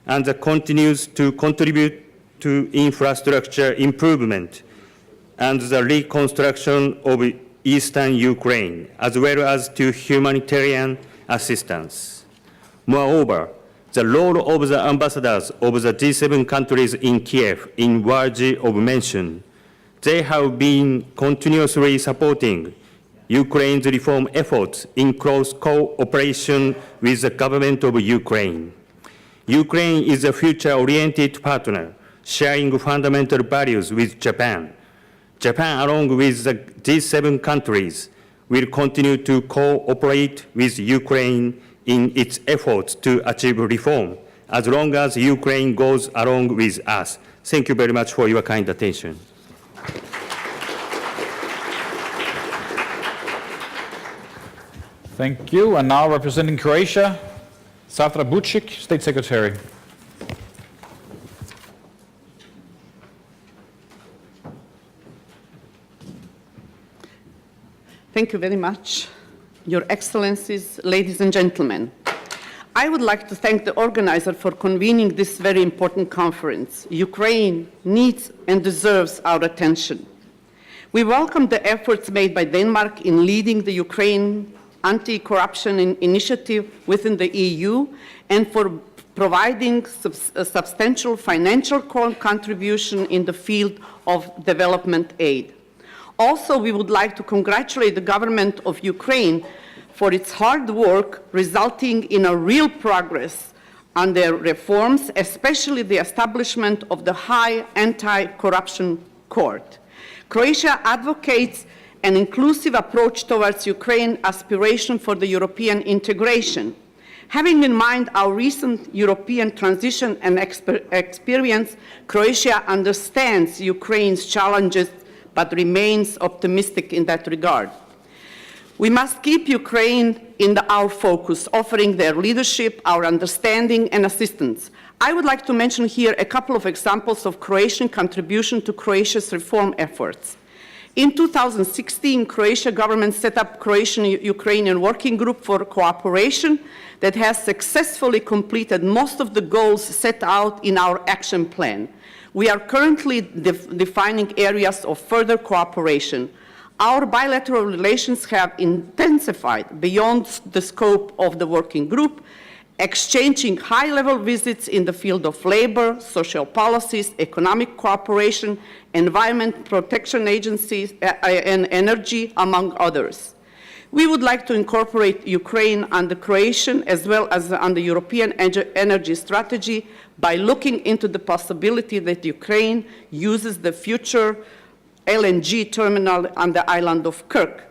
and continues to contribute to infrastructure improvement and the reconstruction of eastern Ukraine, as well as to humanitarian assistance. Moreover, the role of the ambassadors of the G7 countries in Kiev is worthy of mention. They have been continuously supporting Ukraine's reform efforts in close cooperation with the government of Ukraine. Ukraine is a future-oriented partner, sharing fundamental values with Japan. Japan, along with the G7 countries, will continue to cooperate with Ukraine in its efforts to achieve reform, as long as Ukraine goes along with us. Thank you very much for your kind attention. Thank you. And now representing Croatia, Safra Bucic, State Secretary. Thank you very much, Your Excellencies, ladies and gentlemen. I would like to thank the organizer for convening this very important conference. Ukraine needs and deserves our attention. We welcome the efforts made by Denmark in leading the Ukraine anti-corruption initiative within the EU and for providing a substantial financial contribution in the field of development aid. Also, we would like to congratulate the government of Ukraine for its hard work resulting in a real progress on their reforms, especially the establishment of the High Anti-Corruption Court. Croatia advocates an inclusive approach towards Ukraine's aspiration for the European integration. Having in mind our recent European transition and experience, Croatia understands Ukraine's challenges but remains optimistic in that regard. We must keep Ukraine in our focus, offering their leadership, our understanding and assistance. I would like to mention here a couple of examples of Croatian contribution to Croatia's reform efforts. In 2016, Croatian government set up Croatian-Ukrainian Working Group for Cooperation that has successfully completed most of the goals set out in our action plan. We are currently defining areas of further cooperation. Our bilateral relations have intensified beyond the scope of the working group, exchanging high-level visits in the field of labor, social policies, economic cooperation, environment protection agencies, and energy, among others. We would like to incorporate Ukraine and the Croatian as well as on the European energy strategy by looking into the possibility that Ukraine uses the future LNG terminal on the island of Kirk.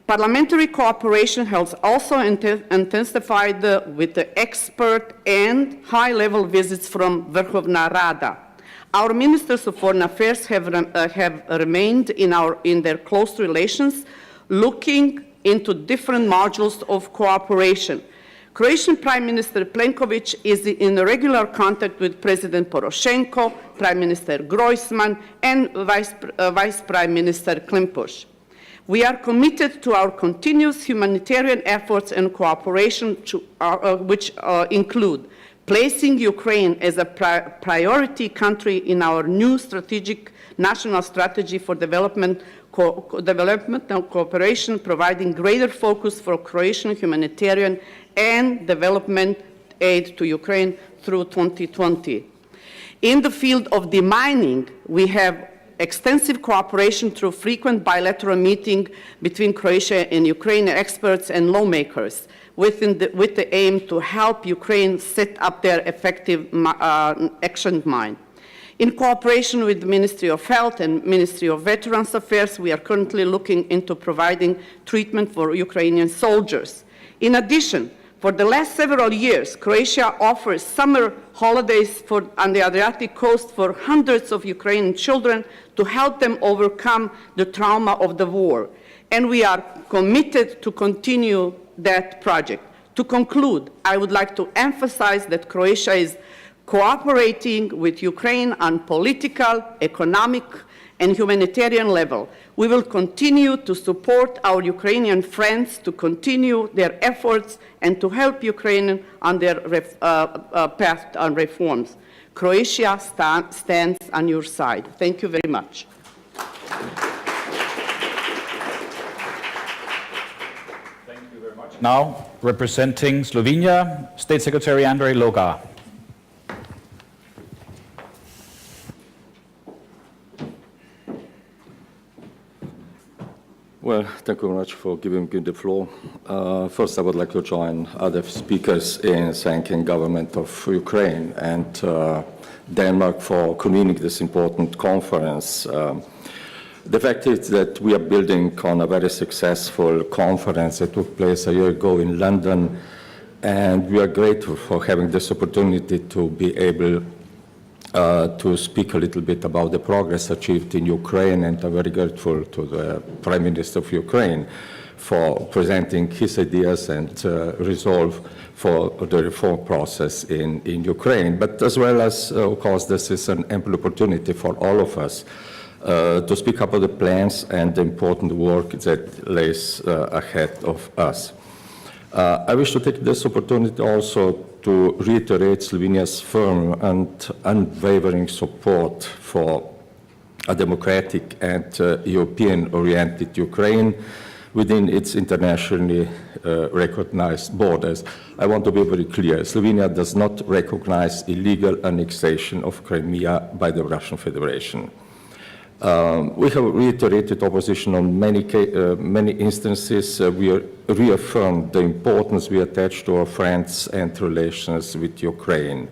Parliamentary cooperation has also intensified with the expert and high-level visits from Verkhovna Rada. Our ministers of foreign affairs have remained in their close relations, looking into different modules of cooperation. Croatian Prime Minister Plenković is in regular contact with President Poroshenko, Prime Minister Groisman, and Vice Prime Minister Klimpuš. We are committed to our continuous humanitarian efforts and cooperation, which include placing Ukraine as a priority country in our new strategic national strategy for development and cooperation, providing greater focus for Croatian humanitarian and development aid to Ukraine through 2020. In the field of demining, we have extensive cooperation through frequent bilateral meetings between Croatia and Ukraine experts and lawmakers with the aim to help Ukraine set up their effective action mind. In cooperation with the Ministry of Health and Ministry of Veterans Affairs, we are currently looking into providing treatment for Ukrainian soldiers. In addition, for the last several years, Croatia offers summer holidays on the Adriatic coast for hundreds of Ukrainian children to help them overcome the trauma of the war. And we are committed to continue that project. To conclude, I would like to emphasize that Croatia is cooperating with Ukraine on political, economic, and humanitarian level. We will continue to support our Ukrainian friends to continue their efforts and to help Ukraine on their path on reforms. Croatia stands on your side. Thank you very much. Thank you very much. Now, representing Slovenia, State Secretary Andrej Logar. Well, thank you very much for giving me the floor. First, I would like to join other speakers in thanking government of Ukraine and Denmark for convening this important conference. The fact is that we are building on a very successful conference that took place a year ago in London, and we are grateful for having this opportunity to be able to speak a little bit about the progress achieved in Ukraine, and I'm very grateful to the Prime Minister of Ukraine for presenting his ideas and resolve for the reform process in Ukraine. But as well as, of course, this is an ample opportunity for all of us to speak about the plans and the important work that lays ahead of us. I wish to take this opportunity also to reiterate Slovenia's firm and unwavering support for a democratic and European-oriented Ukraine within its internationally recognized borders. I want to be very clear. Slovenia does not recognize illegal annexation of Crimea by the Russian Federation. We have reiterated opposition on many instances. We reaffirmed the importance we attach to our friends and relations with Ukraine.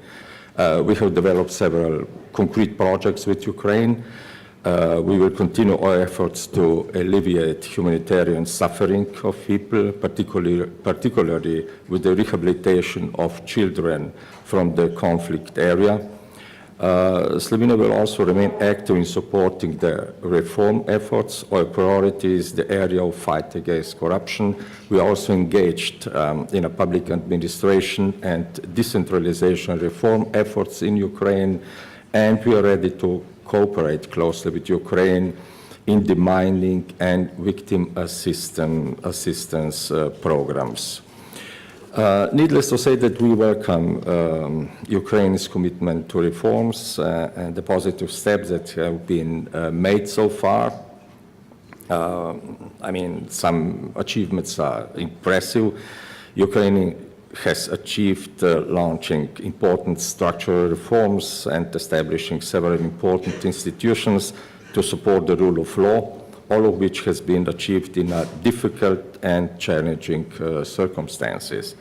We have developed several concrete projects with Ukraine. We will continue our efforts to alleviate humanitarian suffering of people, particularly with the rehabilitation of children from the conflict area. Slovenia will also remain active in supporting the reform efforts. Our priority is the area of fight against corruption. We are also engaged in a public administration and decentralization reform efforts in Ukraine, and we are ready to cooperate closely with Ukraine in demining and victim assistance programs. Needless to say that we welcome Ukraine's commitment to reforms and the positive steps that have been made so far. I mean, some achievements are impressive. Ukraine has achieved launching important structural reforms and establishing several important institutions to support the rule of law, all of which has been achieved in difficult and challenging circumstances.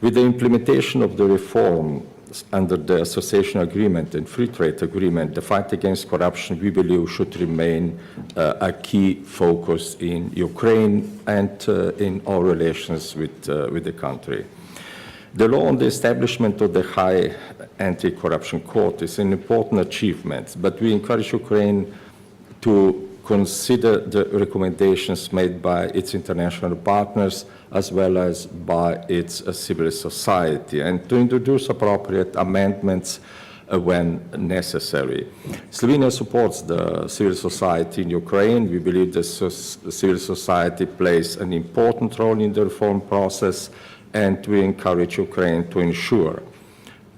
With the implementation of the reforms under the Association Agreement and Free Trade Agreement, the fight against corruption, we believe, should remain a key focus in Ukraine and in our relations with the country. The law on the establishment of the High Anti-Corruption Court is an important achievement, but we encourage Ukraine to consider the recommendations made by its international partners as well as by its civil society, and to introduce appropriate amendments when necessary. Slovenia supports the civil society in Ukraine. We believe the civil society plays an important role in the reform process, and we encourage Ukraine to ensure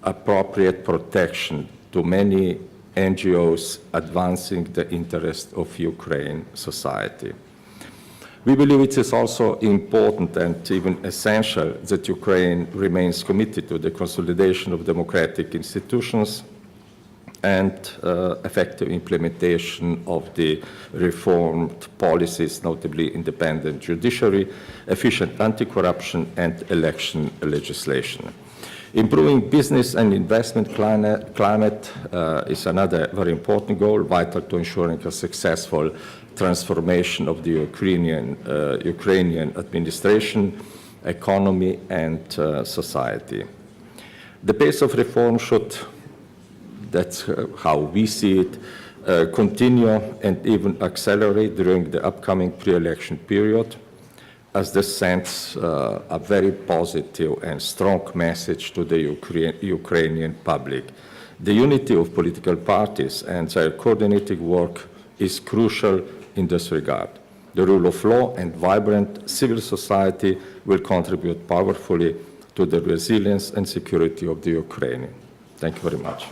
appropriate protection to many NGOs advancing the interest of Ukraine society. We believe it is also important and even essential that Ukraine remains committed to the consolidation of democratic institutions and effective implementation of the reformed policies, notably independent judiciary, efficient anti-corruption and election legislation. Improving business and investment climate is another very important goal, vital to ensuring a successful transformation of the Ukrainian administration, economy, and society. The pace of reform should, that's how we see it, continue and even accelerate during the upcoming pre-election period, as this sends a very positive and strong message to the Ukrainian public. The unity of political parties and their coordinated work is crucial in this regard. The rule of law and vibrant civil society will contribute powerfully to the resilience and security of the Ukraine. Thank you very much.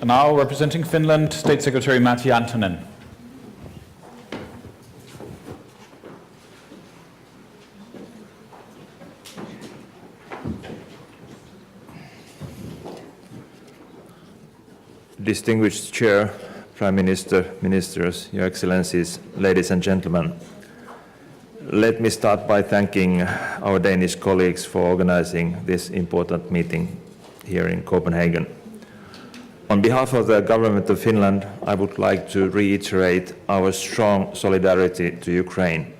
And now, representing Finland, State Secretary Matti Antonen. Distinguished Chair, Prime Minister, Ministers, Your Excellencies, ladies and gentlemen. Let me start by thanking our Danish colleagues for organizing this important meeting here in Copenhagen. On behalf of the Government of Finland, I would like to reiterate our strong solidarity to Ukraine.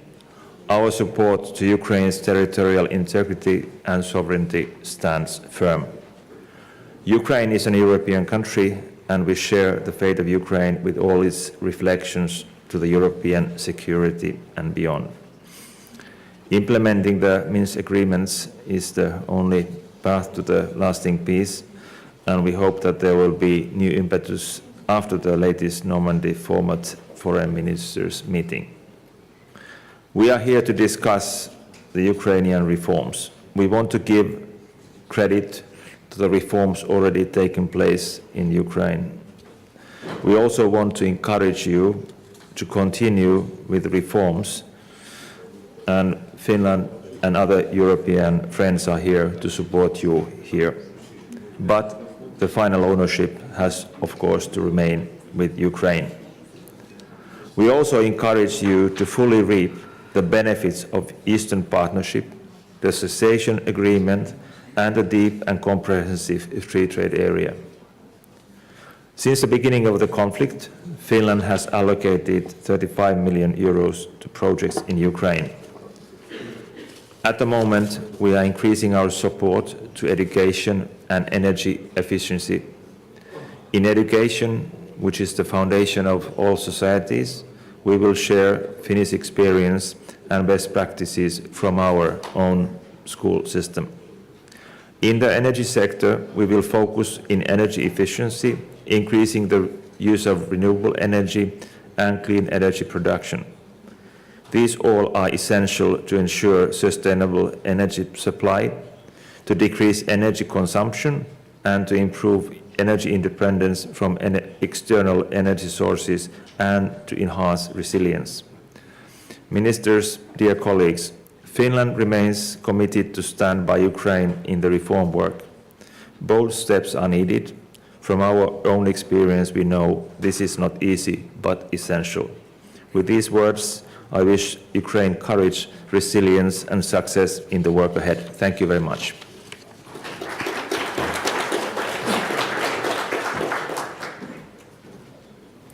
Our support to Ukraine's territorial integrity and sovereignty stands firm. Ukraine is an European country, and we share the fate of Ukraine with all its reflections to the European security and beyond. Implementing the Minsk agreements is the only path to the lasting peace, and we hope that there will be new impetus after the latest Normandy format foreign ministers meeting. We are here to discuss the Ukrainian reforms. We want to give credit to the reforms already taking place in Ukraine. We also want to encourage you to continue with reforms, and Finland and other European friends are here to support you here. But the final ownership has, of course, to remain with Ukraine. We also encourage you to fully reap the benefits of Eastern Partnership, the Association Agreement, and a deep and comprehensive free trade area. Since the beginning of the conflict, Finland has allocated 35 million euros to projects in Ukraine. At the moment, we are increasing our support to education and energy efficiency. In education, which is the foundation of all societies, we will share Finnish experience and best practices from our own school system. In the energy sector, we will focus in energy efficiency, increasing the use of renewable energy and clean energy production. These all are essential to ensure sustainable energy supply, to decrease energy consumption, and to improve energy independence from external energy sources and to enhance resilience. Ministers, dear colleagues, Finland remains committed to stand by Ukraine in the reform work. Bold steps are needed. From our own experience, we know this is not easy, but essential. With these words, I wish Ukraine courage, resilience, and success in the work ahead. Thank you very much.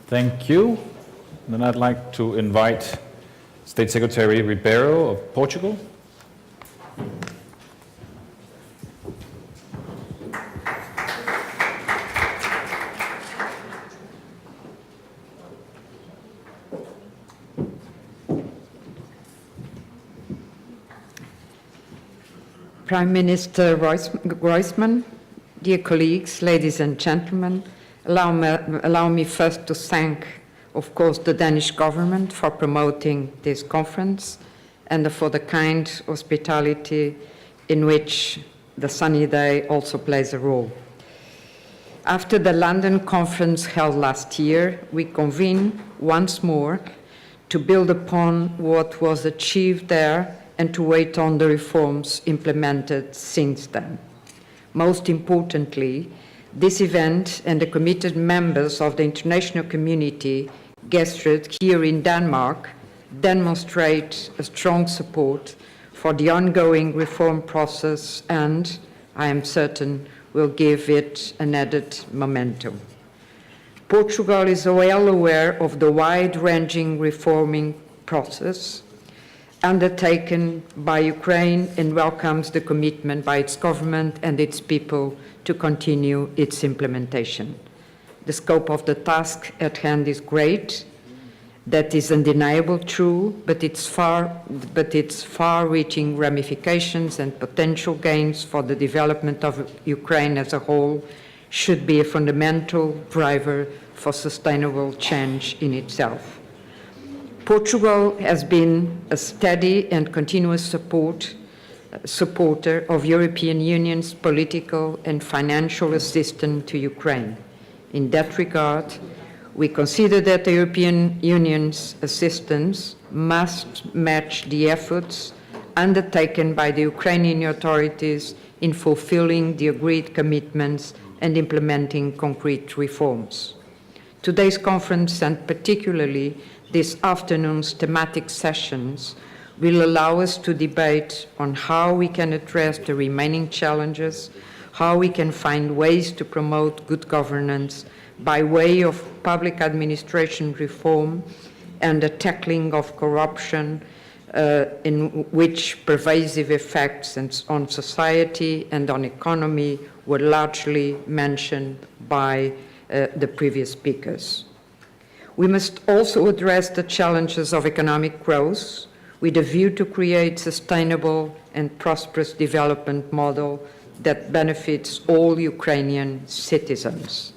Thank you. Then I'd like to invite State Secretary Ribeiro of Portugal. Prime Minister Groysman, dear colleagues, ladies and gentlemen, allow me first to thank, of course, the Danish government for promoting this conference and for the kind hospitality in which the sunny day also plays a role. After the London conference held last year, we convene once more to build upon what was achieved there and to wait on the reforms implemented since then. Most importantly, this event and the committed members of the international community gathered here in Denmark demonstrate a strong support for the ongoing reform process and, I am certain, will give it an added momentum. Portugal is well aware of the wide-ranging reforming process undertaken by Ukraine and welcomes the commitment by its government and its people to continue its implementation. The scope of the task at hand is great. That is undeniable true, but its far-reaching ramifications and potential gains for the development of Ukraine as a whole should be a fundamental driver for sustainable change in itself. Portugal has been a steady and continuous supporter of European Union's political and financial assistance to Ukraine. In that regard, we consider that the European Union's assistance must match the efforts undertaken by the Ukrainian authorities in fulfilling the agreed commitments and implementing concrete reforms. Today's conference, and particularly this afternoon's thematic sessions, will allow us to debate on how we can address the remaining challenges, how we can find ways to promote good governance by way of public administration reform and the tackling of corruption, in which pervasive effects on society and on economy were largely mentioned by the previous speakers. We must also address the challenges of economic growth with a view to create sustainable and prosperous development model that benefits all Ukrainian citizens.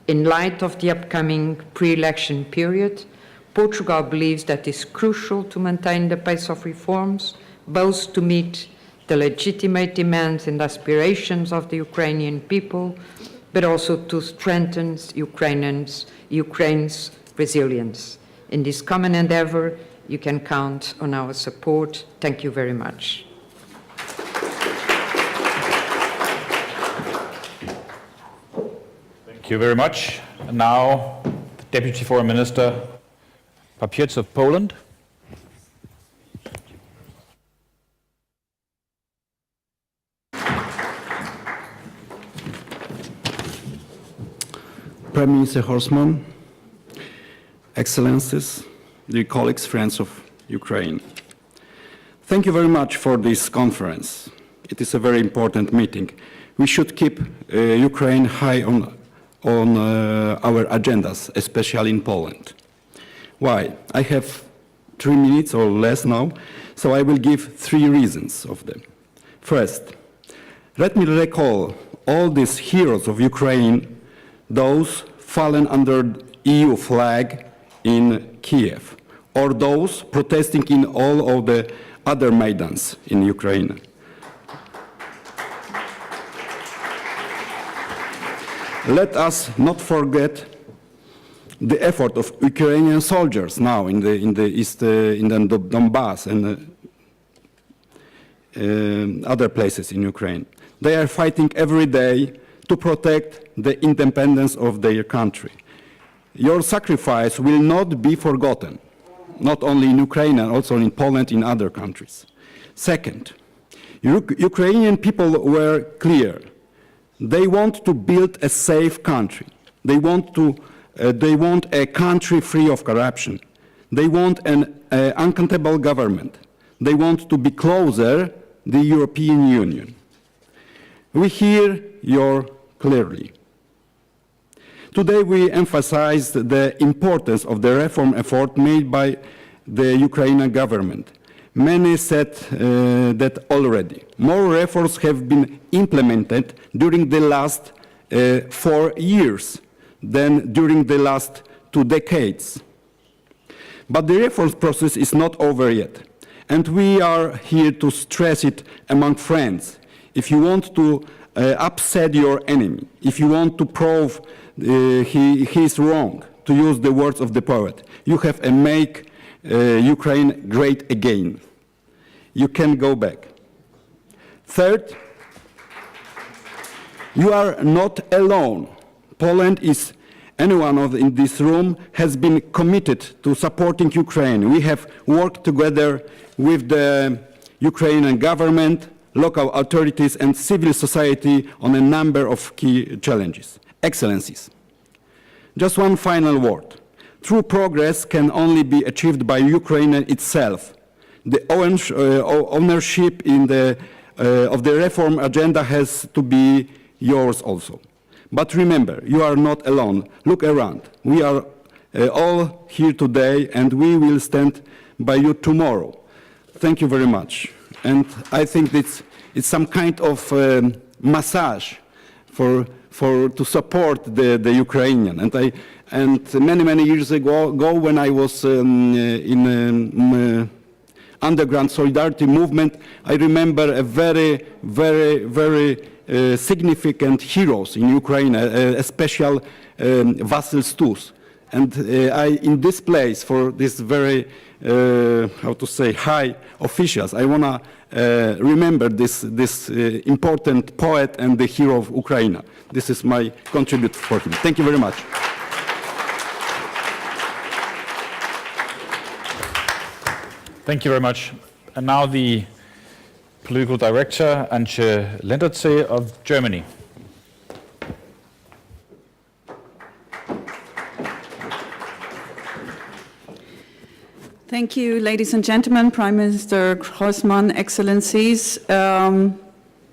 In light of the upcoming pre-election period, Portugal believes that it is crucial to maintain the pace of reforms, both to meet the legitimate demands and aspirations of the Ukrainian people, but also to strengthen Ukraine's resilience. In this common endeavor, you can count on our support. Thank you very much. Thank you very much. And now, the Deputy Foreign Minister Papiec of Poland. Prime Minister Horstman, Excellencies, dear colleagues, friends of Ukraine. Thank you very much for this conference. It is a very important meeting. We should keep Ukraine high on our agendas, especially in Poland. Why? I have 3 minutes or less now, so I will give 3 reasons of them. First, let me recall all these heroes of Ukraine, those fallen under EU flag in Kiev, or those protesting in all of the other Maidans in Ukraine. Let us not forget the effort of Ukrainian soldiers now in the east, in the Donbass and other places in Ukraine. They are fighting every day to protect the independence of their country. Your sacrifice will not be forgotten, not only in Ukraine, also in Poland, in other countries. Second, Ukrainian people were clear. They want to build a safe country. They want a country free of corruption. They want an accountable government. They want to be closer to the European Union. We hear you clearly. Today we emphasized the importance of the reform effort made by the Ukrainian government. Many said that already. More reforms have been implemented during the last 4 years than during the last 2 decades. But the reforms process is not over yet, and we are here to stress it among friends. If you want to upset your enemy, if you want to prove he is wrong, to use the words of the poet, you have to make Ukraine great again. You can go back. Third, you are not alone. Poland is, anyone in this room has been committed to supporting Ukraine. We have worked together with the Ukrainian government, local authorities and civil society on a number of key challenges. Excellencies, just one final word. True progress can only be achieved by Ukraine itself. The ownership of the reform agenda has to be yours also. But remember, you are not alone. Look around. We are all here today, and we will stand by you tomorrow. Thank you very much. And I think it's some kind of massage to support the Ukrainian. And many years ago, when I was in underground solidarity movement, I remember a very significant heroes in Ukraine, especially Vasyl Stus. And in this place, for this very, high officials, I want to remember this important poet and the hero of Ukraine. This is my contribution for him. Thank you very much. Thank you very much. And now the Political Director, Antje Lendertse of Germany. Thank you, ladies and gentlemen, Prime Minister Grossman, Excellencies.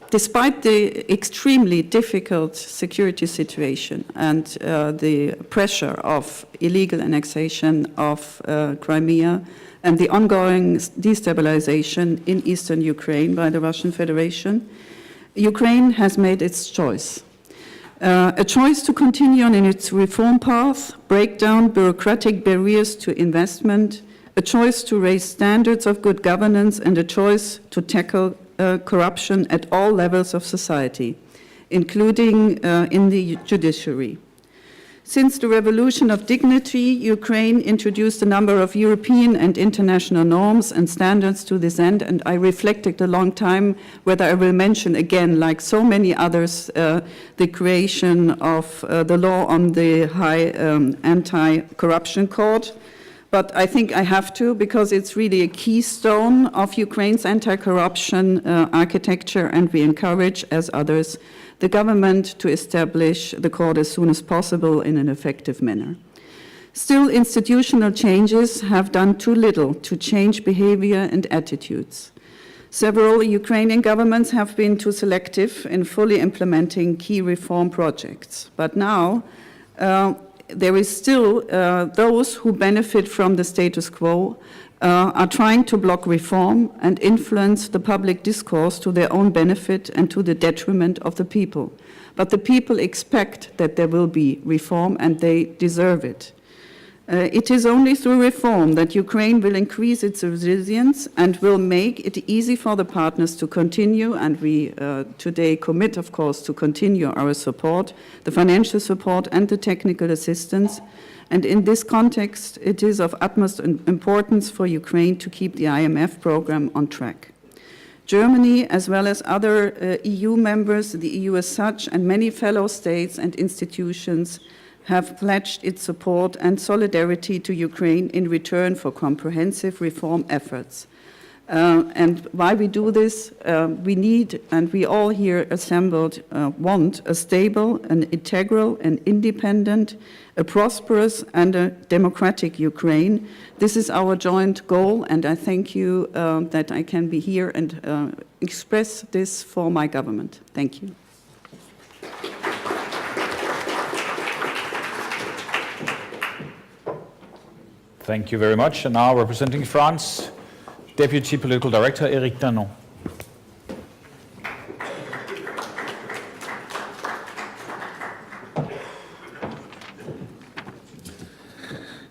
Despite the extremely difficult security situation and the pressure of illegal annexation of Crimea and the ongoing destabilization in eastern Ukraine by the Russian Federation, Ukraine has made its choice. A choice to continue on in its reform path, break down bureaucratic barriers to investment, a choice to raise standards of good governance, and a choice to tackle corruption at all levels of society, including in the judiciary. Since the Revolution of Dignity, Ukraine introduced a number of European and international norms and standards to this end, and I reflected a long time whether I will mention again, like so many others, the creation of the law on the High Anti-Corruption Court. But I think I have to, because it's really a keystone of Ukraine's anti-corruption architecture, and we encourage, as others, the government to establish the court as soon as possible in an effective manner. Still, institutional changes have done too little to change behavior and attitudes. Several Ukrainian governments have been too selective in fully implementing key reform projects. But now there is still those who benefit from the status quo are trying to block reform and influence the public discourse to their own benefit and to the detriment of the people. But the people expect that there will be reform and they deserve it. It is only through reform that Ukraine will increase its resilience and will make it easy for the partners to continue, and we today commit, of course, to continue our support, the financial support and the technical assistance. And in this context, it is of utmost importance for Ukraine to keep the IMF program on track. Germany, as well as other EU members, the EU as such, and many fellow states and institutions have pledged its support and solidarity to Ukraine in return for comprehensive reform efforts. And why we do this, we need, and we all here assembled want, a stable, an integral, an independent, a prosperous and a democratic Ukraine. This is our joint goal, and I thank you that I can be here and express this for my government. Thank you. Thank you very much. And now representing France, Deputy Political Director Eric Danon.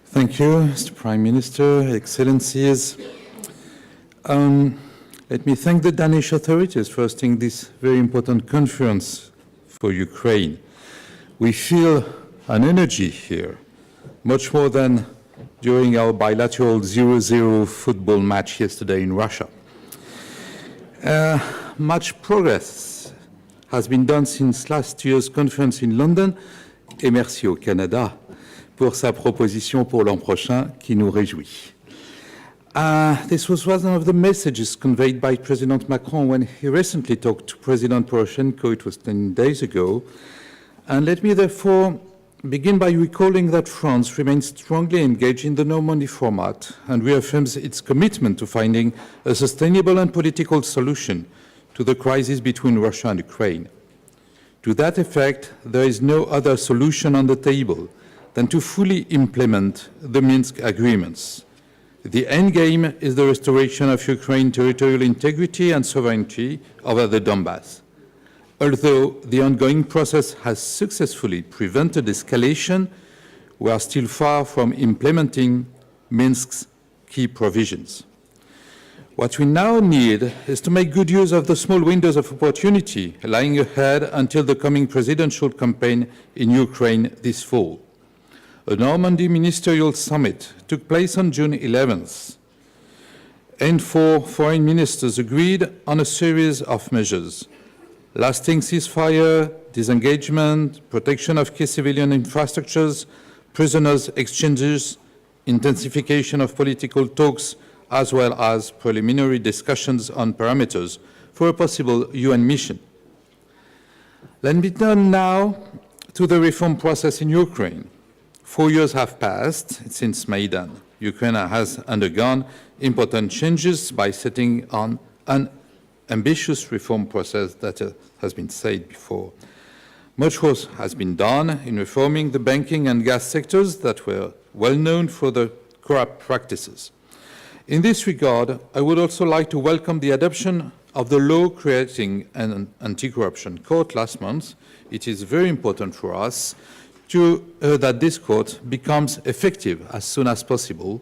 Thank you, Mr. Prime Minister, Excellencies. Let me thank the Danish authorities for hosting this very important conference for Ukraine. We feel an energy here, much more than during our bilateral 0-0 football match yesterday in Russia. Much progress has been done since last year's conference in London, et merci au Canada pour sa proposition pour l'an prochain qui nous réjouit. This was one of the messages conveyed by President Macron when he recently talked to President Poroshenko, it was 10 days ago. And let me therefore begin by recalling that France remains strongly engaged in the Normandy format and reaffirms its commitment to finding a sustainable and political solution to the crisis between Russia and Ukraine. To that effect, there is no other solution on the table than to fully implement the Minsk agreements. The end game is the restoration of Ukraine's territorial integrity and sovereignty over the Donbass. Although the ongoing process has successfully prevented escalation, we are still far from implementing Minsk's key provisions. What we now need is to make good use of the small windows of opportunity lying ahead until the coming presidential campaign in Ukraine this fall. A Normandy ministerial summit took place on June 11th, and four foreign ministers agreed on a series of measures: lasting ceasefire, disengagement, protection of key civilian infrastructures, prisoners' exchanges, intensification of political talks, as well as preliminary discussions on parameters for a possible UN mission. Let me turn now to the reform process in Ukraine. 4 years have passed since Maidan. Ukraine has undergone important changes by setting on an ambitious reform process that has been said before. Much has been done in reforming the banking and gas sectors that were well known for the corrupt practices. In this regard, I would also like to welcome the adoption of the law creating an anti-corruption court last month. It is very important for us that this court becomes effective as soon as possible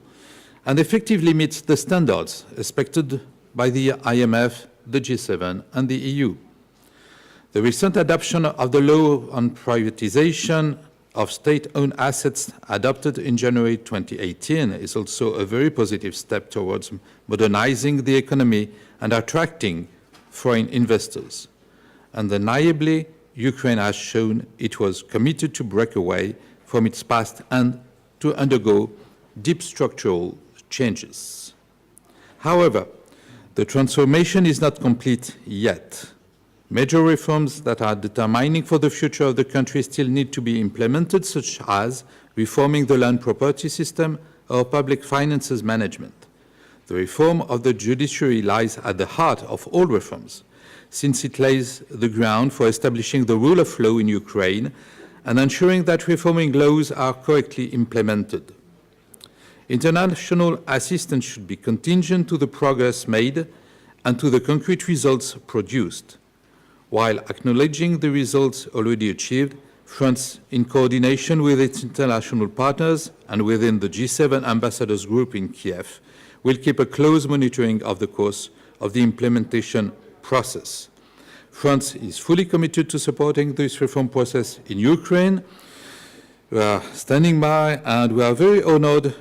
and effectively meets the standards expected by the IMF, the G7 and the EU. The recent adoption of the law on privatization of state-owned assets adopted in January 2018 is also a very positive step towards modernizing the economy and attracting foreign investors. Undeniably, Ukraine has shown it was committed to break away from its past and to undergo deep structural changes. However, the transformation is not complete yet. Major reforms that are determining for the future of the country still need to be implemented, such as reforming the land property system or public finances management. The reform of the judiciary lies at the heart of all reforms, since it lays the ground for establishing the rule of law in Ukraine and ensuring that reforming laws are correctly implemented. International assistance should be contingent to the progress made and to the concrete results produced. While acknowledging the results already achieved, France, in coordination with its international partners and within the G7 ambassadors group in Kiev, will keep a close monitoring of the course of the implementation process. France is fully committed to supporting this reform process in Ukraine. We are standing by, and we are very honored,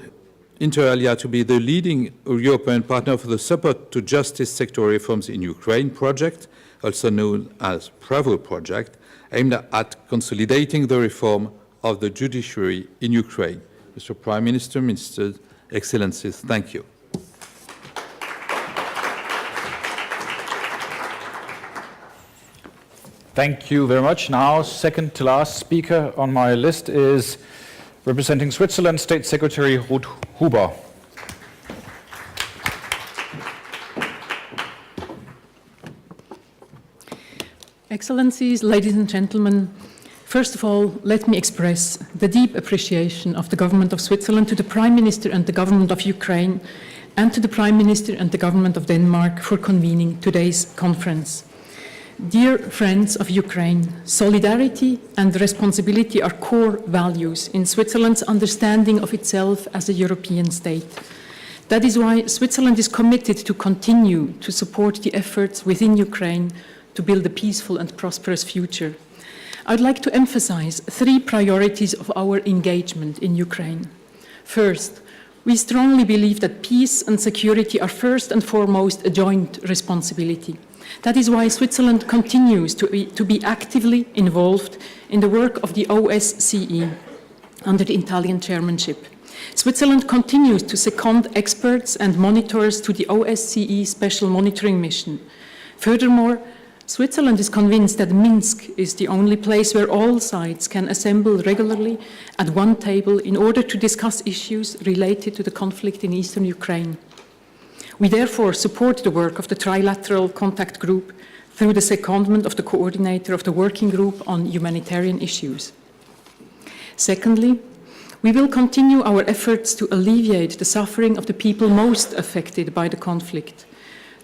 inter alia, to be the leading European partner for the Support to Justice sector reforms in Ukraine project, also known as PRAVO project, aimed at consolidating the reform of the judiciary in Ukraine. Mr. Prime Minister, Ministers, Excellencies, thank you. Thank you very much. Now, second to last speaker on my list is representing Switzerland, State Secretary Ruth Huber. Excellencies, ladies and gentlemen, first of all, let me express the deep appreciation of the Government of Switzerland to the Prime Minister and the Government of Ukraine, and to the Prime Minister and the Government of Denmark for convening today's conference. Dear friends of Ukraine, solidarity and responsibility are core values in Switzerland's understanding of itself as a European state. That is why Switzerland is committed to continue to support the efforts within Ukraine to build a peaceful and prosperous future. I'd like to emphasize 3 priorities of our engagement in Ukraine. First, we strongly believe that peace and security are first and foremost a joint responsibility. That is why Switzerland continues to be actively involved in the work of the OSCE under the Italian chairmanship. Switzerland continues to second experts and monitors to the OSCE Special Monitoring Mission. Furthermore, Switzerland is convinced that Minsk is the only place where all sides can assemble regularly at one table in order to discuss issues related to the conflict in eastern Ukraine. We therefore support the work of the Trilateral Contact Group through the secondment of the coordinator of the Working Group on Humanitarian Issues. Secondly, we will continue our efforts to alleviate the suffering of the people most affected by the conflict.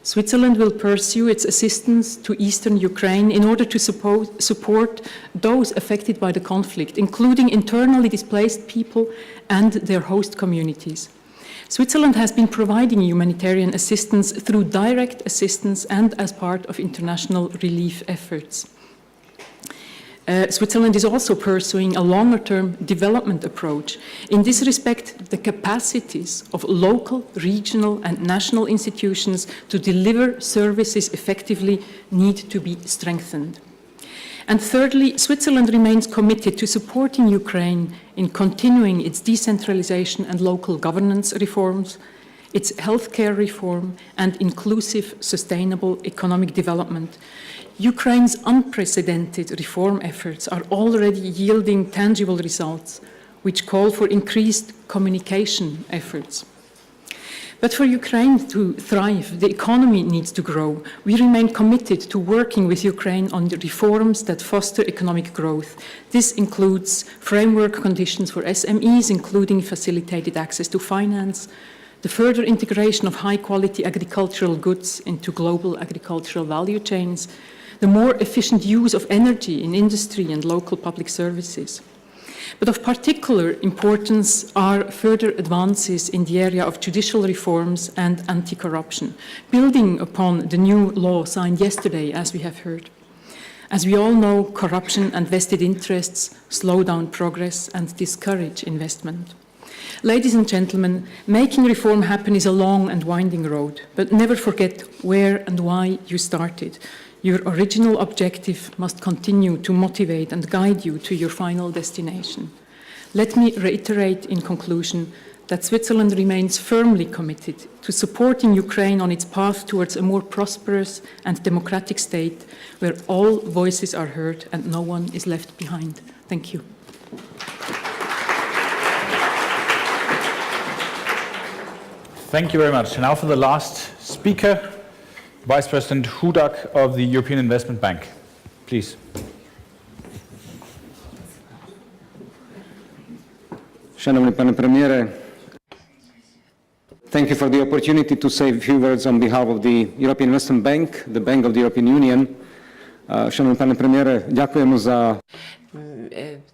Switzerland will pursue its assistance to eastern Ukraine in order to support those affected by the conflict, including internally displaced people and their host communities. Switzerland has been providing humanitarian assistance through direct assistance and as part of international relief efforts. Switzerland is also pursuing a longer-term development approach. In this respect, the capacities of local, regional, and national institutions to deliver services effectively need to be strengthened. And thirdly, Switzerland remains committed to supporting Ukraine in continuing its decentralization and local governance reforms, its healthcare reform, and inclusive, sustainable economic development. Ukraine's unprecedented reform efforts are already yielding tangible results, which call for increased communication efforts. But for Ukraine to thrive, the economy needs to grow. We remain committed to working with Ukraine on the reforms that foster economic growth. This includes framework conditions for SMEs, including facilitated access to finance, the further integration of high-quality agricultural goods into global agricultural value chains, the more efficient use of energy in industry and local public services. But of particular importance are further advances in the area of judicial reforms and anti-corruption, building upon the new law signed yesterday, as we have heard. As we all know, corruption and vested interests slow down progress and discourage investment. Ladies and gentlemen, making reform happen is a long and winding road, but never forget where and why you started. Your original objective must continue to motivate and guide you to your final destination. Let me reiterate in conclusion that Switzerland remains firmly committed to supporting Ukraine on its path towards a more prosperous and democratic state where all voices are heard and no one is left behind. Thank you. Thank you very much. And now for the last speaker, Vice President Hudak of the European Investment Bank. Please. Szanowny Panie Premierze, thank you for the opportunity to say a few words on behalf of the European Investment Bank, the Bank of the European Union. Szanowny Panie Premierze, dziękujemy za...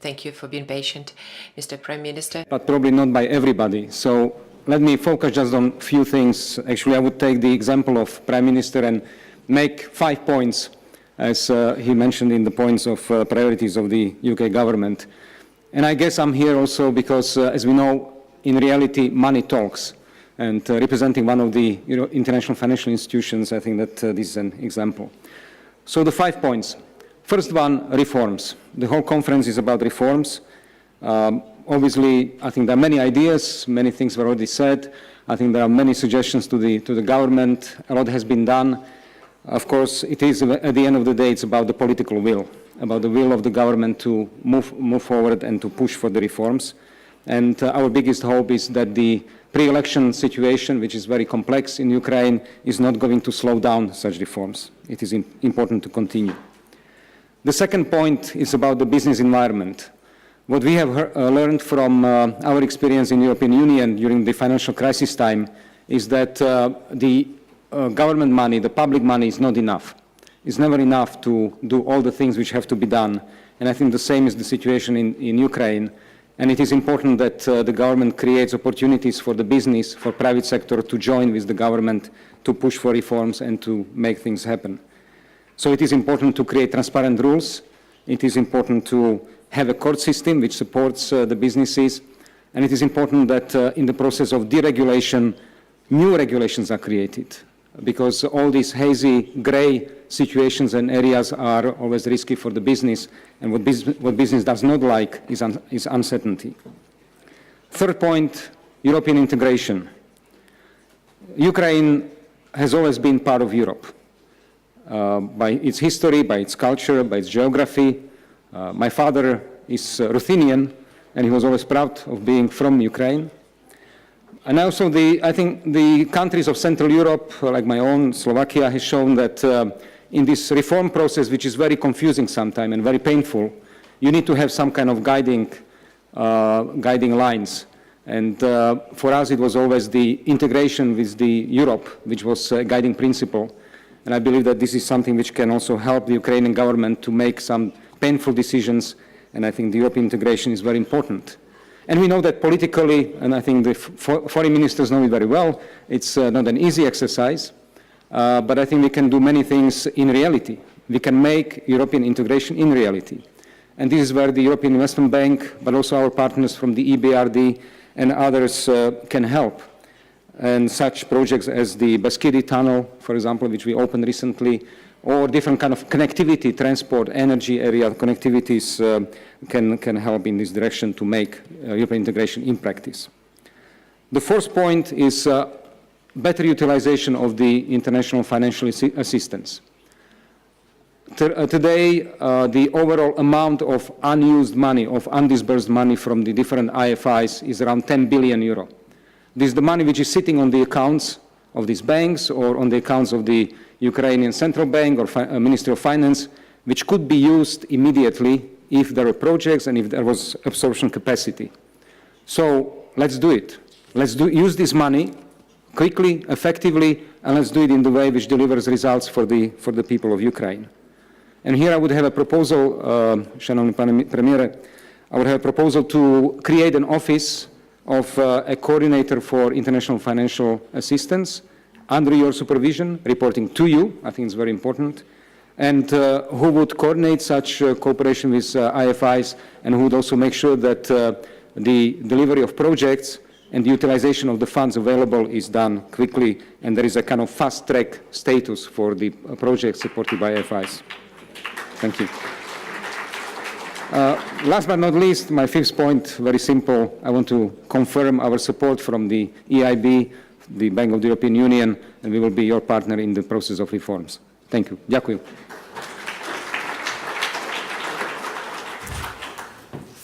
Thank you for being patient, Mr. Prime Minister. But probably not by everybody. So let me focus just on a few things. Actually, I would take the example of Prime Minister and make 5 points, as he mentioned in the points of priorities of the UK government. And I guess I'm here also because, as we know, in reality, money talks. And representing one of the international financial institutions, I think that this is an example. So the 5 points. First one, reforms. The whole conference is about reforms. Obviously, I think there are many ideas, many things were already said. I think there are many suggestions to the government. A lot has been done. Of course, it is, at the end of the day, it's about the political will, about the will of the government to move forward and to push for the reforms. And our biggest hope is that the pre-election situation, which is very complex in Ukraine, is not going to slow down such reforms. It is important to continue. The second point is about the business environment. What we have learned from our experience in the European Union during the financial crisis time is that the government money, the public money, is not enough. It's never enough to do all the things which have to be done. And I think the same is the situation in Ukraine. And it is important that the government creates opportunities for the business, for private sector to join with the government to push for reforms and to make things happen. So it is important to create transparent rules. It is important to have a court system which supports the businesses. And it is important that in the process of deregulation, new regulations are created, because all these hazy, gray situations and areas are always risky for the business. And what business does not like is uncertainty. Third point, European integration. Ukraine has always been part of Europe. By its history, by its culture, by its geography. My father is Ruthenian, and he was always proud of being from Ukraine. And also, I think the countries of Central Europe, like my own, Slovakia, has shown that in this reform process, which is very confusing sometimes and very painful, you need to have some kind of guiding lines. And for us, it was always the integration with the Europe, which was a guiding principle. And I believe that this is something which can also help the Ukrainian government to make some painful decisions, and I think the European integration is very important. And we know that politically, and I think the foreign ministers know it very well, it's not an easy exercise, but I think we can do many things in reality. We can make European integration in reality. And this is where the European Investment Bank, but also our partners from the EBRD and others can help. And such projects as the Beskidi Tunnel, for example, which we opened recently, or different kind of connectivity, transport, energy area connectivities can help in this direction to make European integration in practice. The fourth point is better utilization of the international financial assistance. Today, the overall amount of unused money, of undisbursed money from the different IFIs is around 10 billion euro. This is the money which is sitting on the accounts of these banks or on the accounts of the Ukrainian Central Bank or Ministry of Finance, which could be used immediately if there are projects and if there was absorption capacity. So let's do it. Let's use this money quickly, effectively, and let's do it in the way which delivers results for the people of Ukraine. And here I would have a proposal, Szanowny Panie Premierze, I would have a proposal to create an office of a coordinator for international financial assistance under your supervision, reporting to you. I think it's very important. And who would coordinate such cooperation with IFIs, and who would also make sure that the delivery of projects and the utilization of the funds available is done quickly, and there is a kind of fast-track status for the projects supported by IFIs. Thank you. Last but not least, my fifth point, very simple. I want to confirm our support from the EIB, the Bank of the European Union, and we will be your partner in the process of reforms. Thank you. Ďakujem.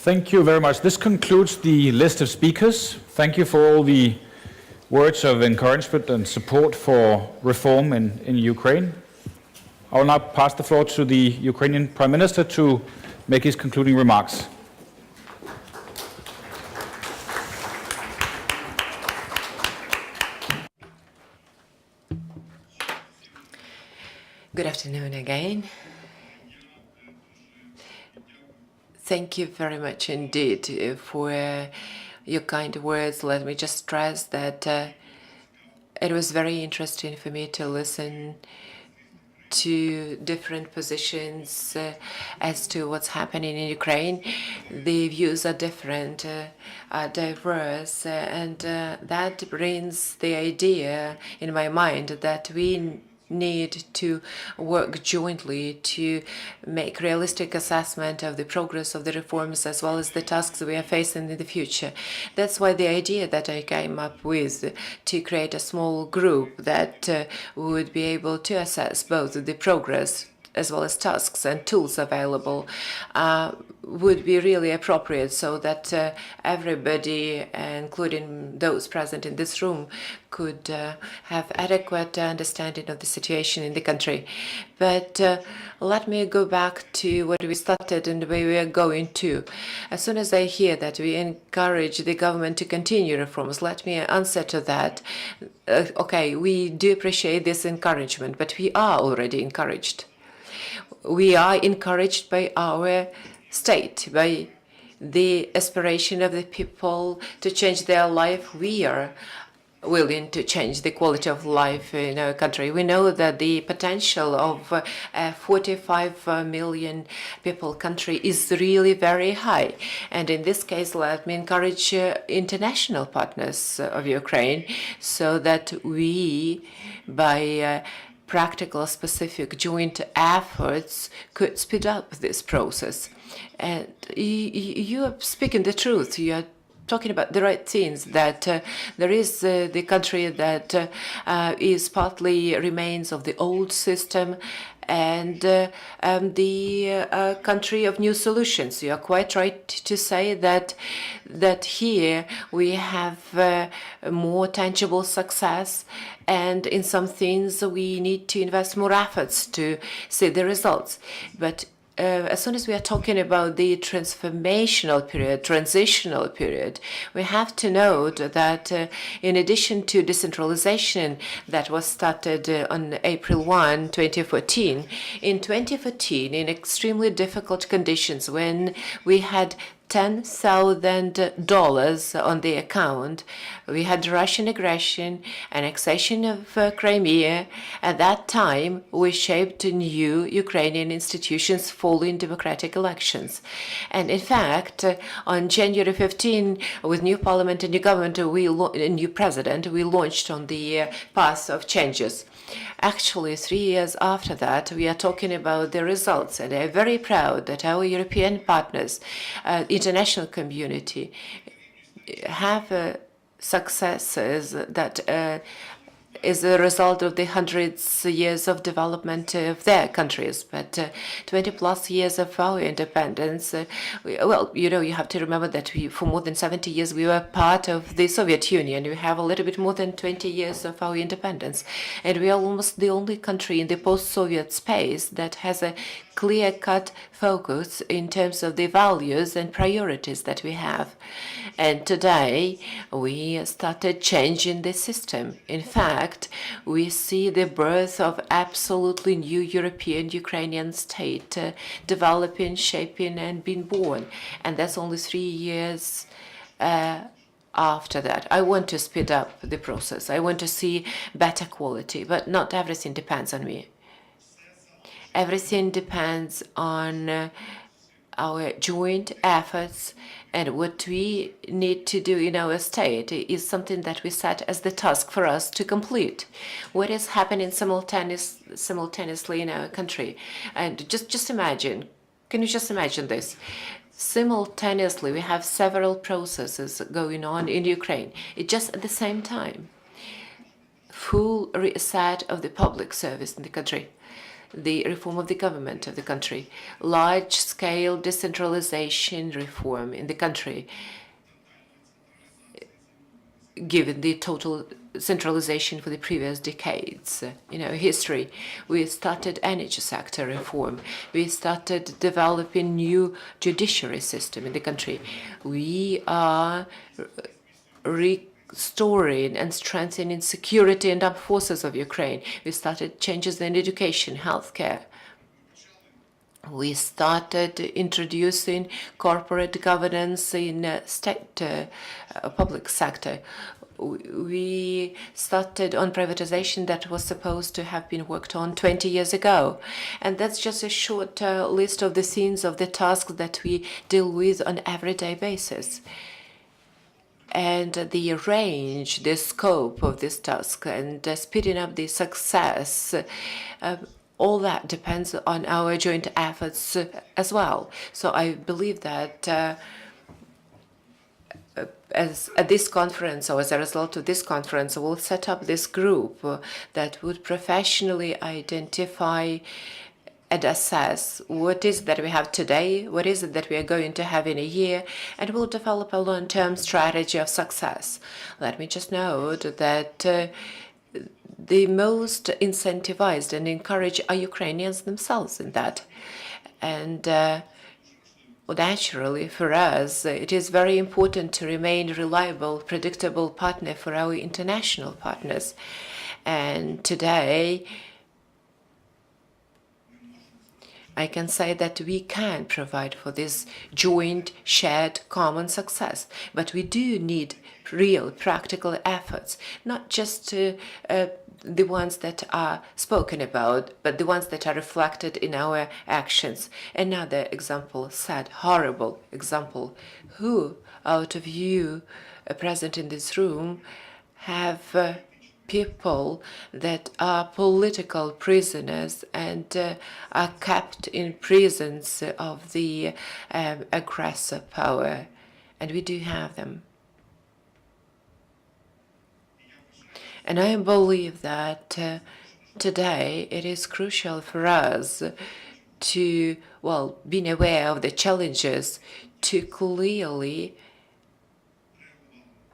Thank you very much. This concludes the list of speakers. Thank you for all the words of encouragement and support for reform in Ukraine. I will now pass the floor to the Ukrainian Prime Minister to make his concluding remarks. Good afternoon again. Thank you very much indeed for your kind words. Let me just stress that it was very interesting for me to listen to different positions as to what's happening in Ukraine. The views are different, are diverse, and that brings the idea in my mind that we need to work jointly to make realistic assessment of the progress of the reforms as well as the tasks we are facing in the future. That's why the idea that I came up with to create a small group that would be able to assess both the progress as well as tasks and tools available would be really appropriate, so that everybody, including those present in this room, could have adequate understanding of the situation in the country. But let me go back to what we started and where we are going to. As soon as I hear that we encourage the government to continue reforms, let me answer to that. Okay, we do appreciate this encouragement, but we are already encouraged. We are encouraged by our state, by the aspiration of the people to change their life. We are willing to change the quality of life in our country. We know that the potential of a 45 million people country is really very high. And in this case, let me encourage international partners of Ukraine so that we, by practical, specific joint efforts, could speed up this process. And you are speaking the truth. You are talking about the right things, that there is the country that is partly remains of the old system and the country of new solutions. You are quite right to say that here we have more tangible success, and in some things we need to invest more efforts to see the results. But as soon as we are talking about the transformational period, transitional period, we have to note that in addition to decentralization that was started on April 1, 2014, in 2014, in extremely difficult conditions when we had $10,000 on the account. We had Russian aggression, annexation of Crimea. At that time, we shaped new Ukrainian institutions following democratic elections. And in fact, on January 15, with new parliament and new government, a new president, we launched on the path of changes. Actually, 3 years after that, we are talking about the results, and I'm very proud that our European partners, international community, have successes that is a result of the hundreds of years of development of their countries. But 20 plus years of our independence, well, you know, you have to remember that for more than 70 years we were part of the Soviet Union. We have a little bit more than 20 years of our independence. And we are almost the only country in the post-Soviet space that has a clear-cut focus in terms of the values and priorities that we have. And today, we started changing the system. In fact, we see the birth of absolutely new European Ukrainian state developing, shaping, and being born. And that's only 3 years after that. I want to speed up the process. I want to see better quality, but not everything depends on me. Everything depends on our joint efforts, and what we need to do in our state is something that we set as the task for us to complete. What is happening simultaneously in our country? And just imagine, can you just imagine this? Simultaneously, we have several processes going on in Ukraine. It's just at the same time. Full reset of the public service in the country, the reform of the government of the country, large-scale decentralization reform in the country, given the total centralization for the previous decades. History. We started energy sector reform. We started developing new judiciary system in the country. We are restoring and strengthening security and armed forces of Ukraine. We started changes in education, healthcare. We started introducing corporate governance in state public sector. We started on privatization that was supposed to have been worked on 20 years ago. And that's just a short list of the scenes of the tasks that we deal with on an everyday basis. And the range, the scope of this task and speeding up the success, all that depends on our joint efforts as well. So I believe that at this conference, or as a result of this conference, we'll set up this group that would professionally identify and assess what is it that we have today, what is it that we are going to have in a year, and we'll develop a long-term strategy of success. Let me just note that the most incentivized and encouraged are Ukrainians themselves in that. And naturally, for us, it is very important to remain a reliable, predictable partner for our international partners. And today, I can say that we can provide for this joint, shared, common success. But we do need real, practical efforts, not just the ones that are spoken about, but the ones that are reflected in our actions. Another example, sad, horrible example. Who out of you present in this room have people that are political prisoners and are kept in prisons of the aggressor power? And we do have them. And I believe that today it is crucial for us to, being aware of the challenges, to clearly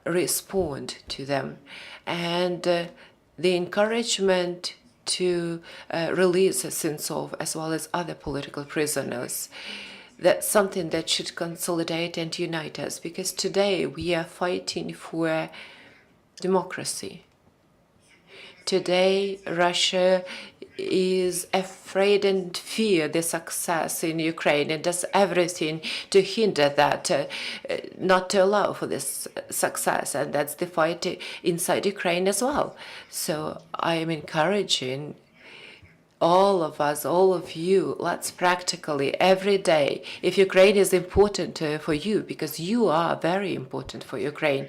respond to them. And the encouragement to release Sentsov as well as other political prisoners, that's something that should consolidate and unite us, because today we are fighting for democracy. Today, Russia is afraid and fear the success in Ukraine and does everything to hinder that, not to allow for this success. And that's the fight inside Ukraine as well. So I am encouraging all of us, all of you, let's practically every day, if Ukraine is important for you, because you are very important for Ukraine,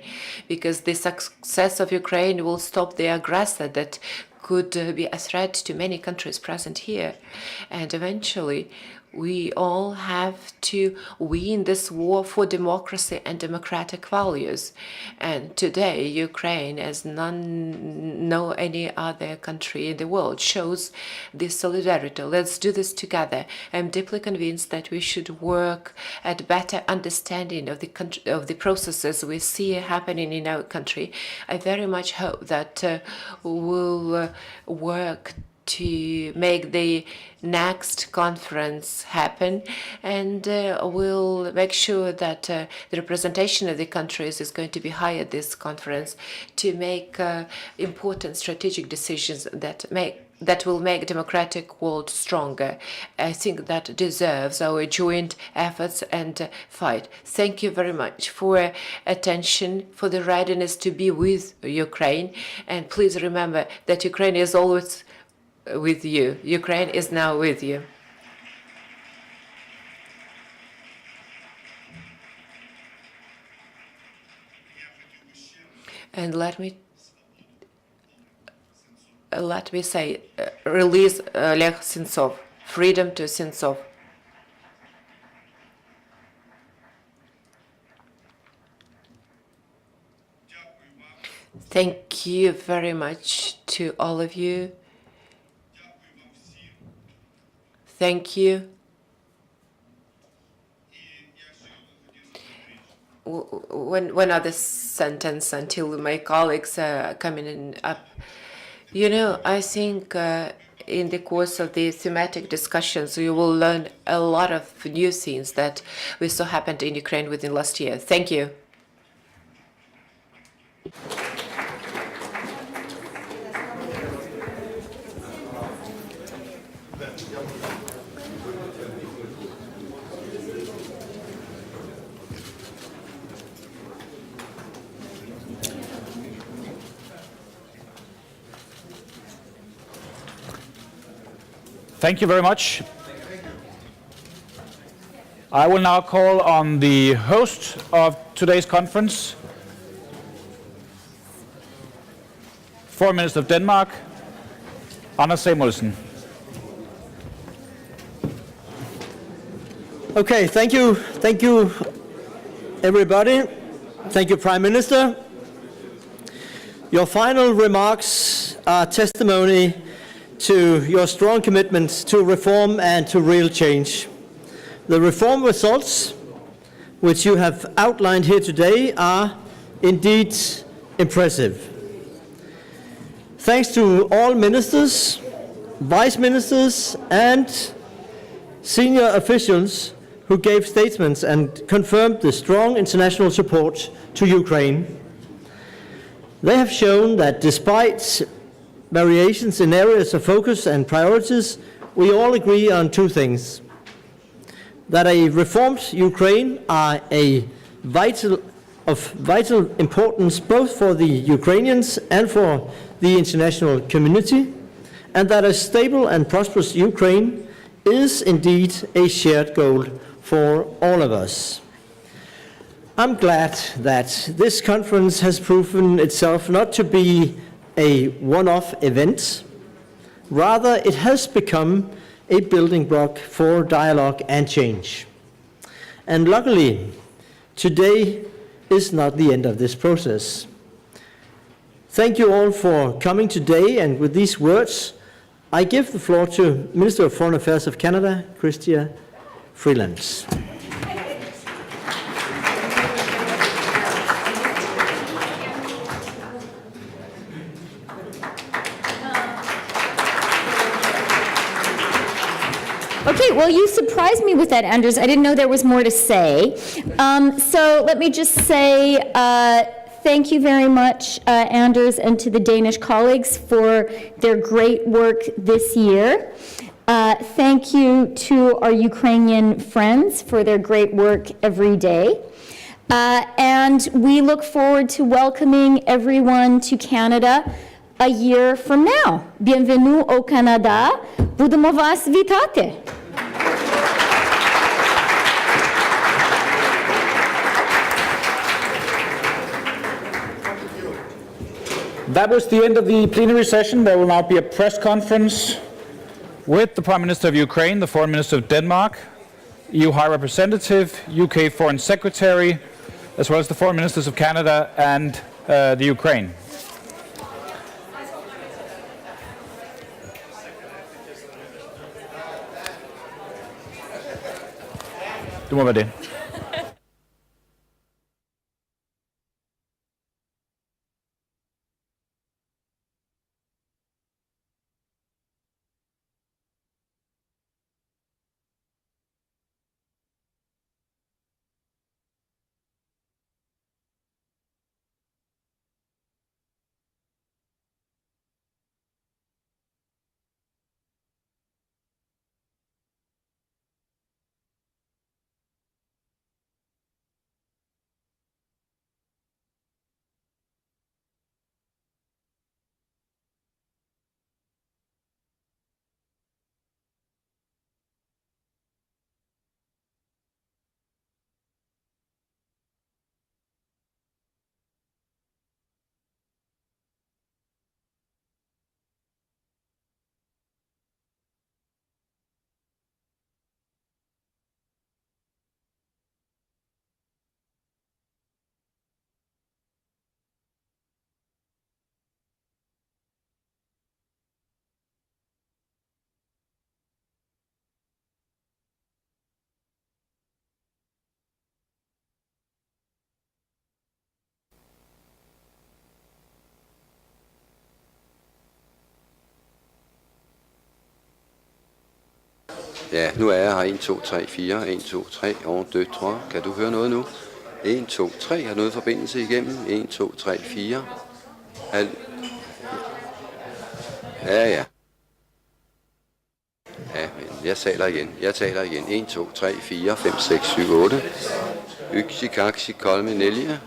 because the success of Ukraine will stop the aggressor that could be a threat to many countries present here. And eventually, we all have to win this war for democracy and democratic values. And today, Ukraine, as no any other country in the world, shows this solidarity. Let's do this together. I'm deeply convinced that we should work at better understanding of the processes we see happening in our country. I very much hope that we'll work to make the next conference happen, and we'll make sure that the representation of the countries is going to be high at this conference to make important strategic decisions that will make democratic world stronger. I think that deserves our joint efforts and fight. Thank you very much for attention, for the readiness to be with Ukraine, and please remember that Ukraine is always with you. Ukraine is now with you. And let me say, release Oleg Sentsov, freedom to Sentsov. Thank you very much to all of you. Thank you. one other sentence until my colleagues are coming in up. You know, I think in the course of the thematic discussions, you will learn a lot of new things that we saw happened in Ukraine within last year. Thank you. Thank you very much. I will now call on the host of today's conference, Foreign Minister of Denmark, Anders Samuelsen. Okay, thank you. Thank you, everybody. Thank you, Prime Minister. Your final remarks are testimony to your strong commitment to reform and to real change. The reform results, which you have outlined here today, are indeed impressive. Thanks to all ministers, vice ministers, and senior officials who gave statements and confirmed the strong international support to Ukraine. They have shown that despite variations in areas of focus and priorities, we all agree on two things: that a reformed Ukraine are of vital importance both for the Ukrainians and for the international community, and that a stable and prosperous Ukraine is indeed a shared goal for all of us. I'm glad that this conference has proven itself not to be a one-off event. Rather, it has become a building block for dialogue and change. And luckily, today is not the end of this process. Thank you all for coming today, and with these words, I give the floor to Minister of Foreign Affairs of Canada, Chrystia Freeland. Okay, well, you surprised me with that, Anders. I didn't know there was more to say. So let me just say thank you very much, Anders, and to the Danish colleagues for their great work this year. Thank you to our Ukrainian friends for their great work every day. And we look forward to welcoming everyone to Canada a year from now. Bienvenue au Canada. Будемо вас вітати. That was the end of the plenary session. There will now be a press conference with the Prime Minister of Ukraine, the Foreign Minister of Denmark, EU High Representative, UK Foreign Secretary, as well as the Foreign Ministers of Canada and the Ukraine. Du må være det. Ja, nu er jeg her. 1, 2, 3, 4. 1, 2, 3. 1, 2, 3. Kan du høre noget nu? 1, 2, 3. Har noget forbindelse igennem? 1, 2, 3, 4. Ja, ja. Ja, men jeg taler igen. 1, 2, 3, 4, 5, 6, 7, 8. Yksi, kaksi, kolme, nælge.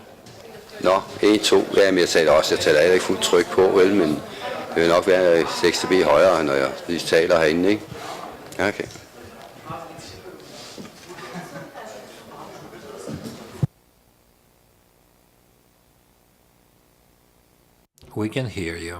Nå, 1, 2. Ja, men jeg taler ikke fuldt tryk på, vel, men det vil nok være 6 dB højere, når jeg lige taler herinde, ikke? Okay. We can hear you.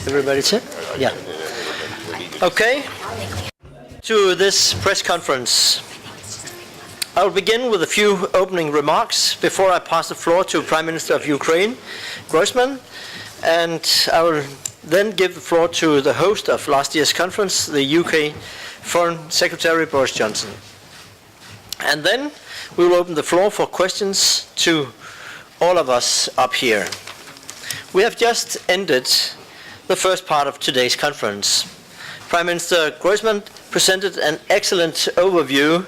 Everybody set? Yeah. Okay. To this press conference. I will begin with a few opening remarks before I pass the floor to Prime Minister of Ukraine, Groysman, and I will then give the floor to the host of last year's conference, the UK Foreign Secretary Boris Johnson. And then we will open the floor for questions to all of us up here. We have just ended the first part of today's conference. Prime Minister Groysman presented an excellent overview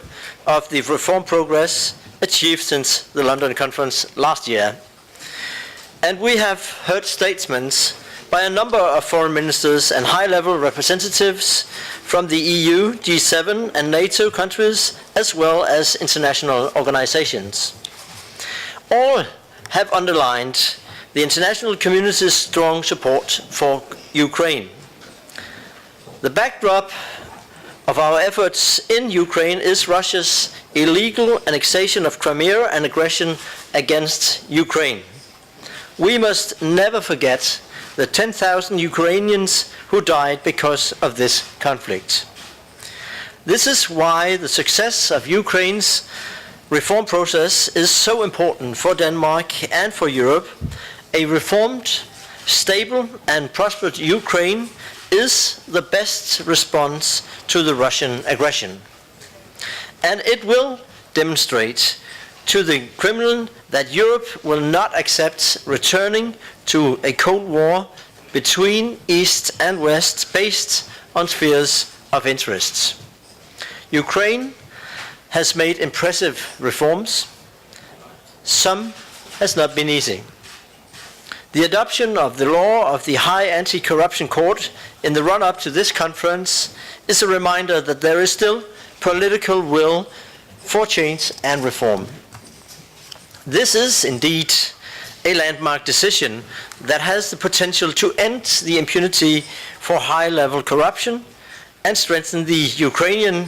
of the reform progress achieved since the London conference last year. And we have heard statements by a number of foreign ministers and high-level representatives from the EU, G7 and NATO countries, as well as international organizations. All have underlined the international community's strong support for Ukraine. The backdrop of our efforts in Ukraine is Russia's illegal annexation of Crimea and aggression against Ukraine. We must never forget the 10,000 Ukrainians who died because of this conflict. This is why the success of Ukraine's reform process is so important for Denmark and for Europe. A reformed, stable and prosperous Ukraine is the best response to the Russian aggression. And it will demonstrate to the criminal that Europe will not accept returning to a Cold War between East and West based on spheres of interests. Ukraine has made impressive reforms. Some has not been easy. The adoption of the law of the High Anti-Corruption Court in the run-up to this conference is a reminder that there is still political will for change and reform. This is indeed a landmark decision that has the potential to end the impunity for high-level corruption and strengthen the Ukrainian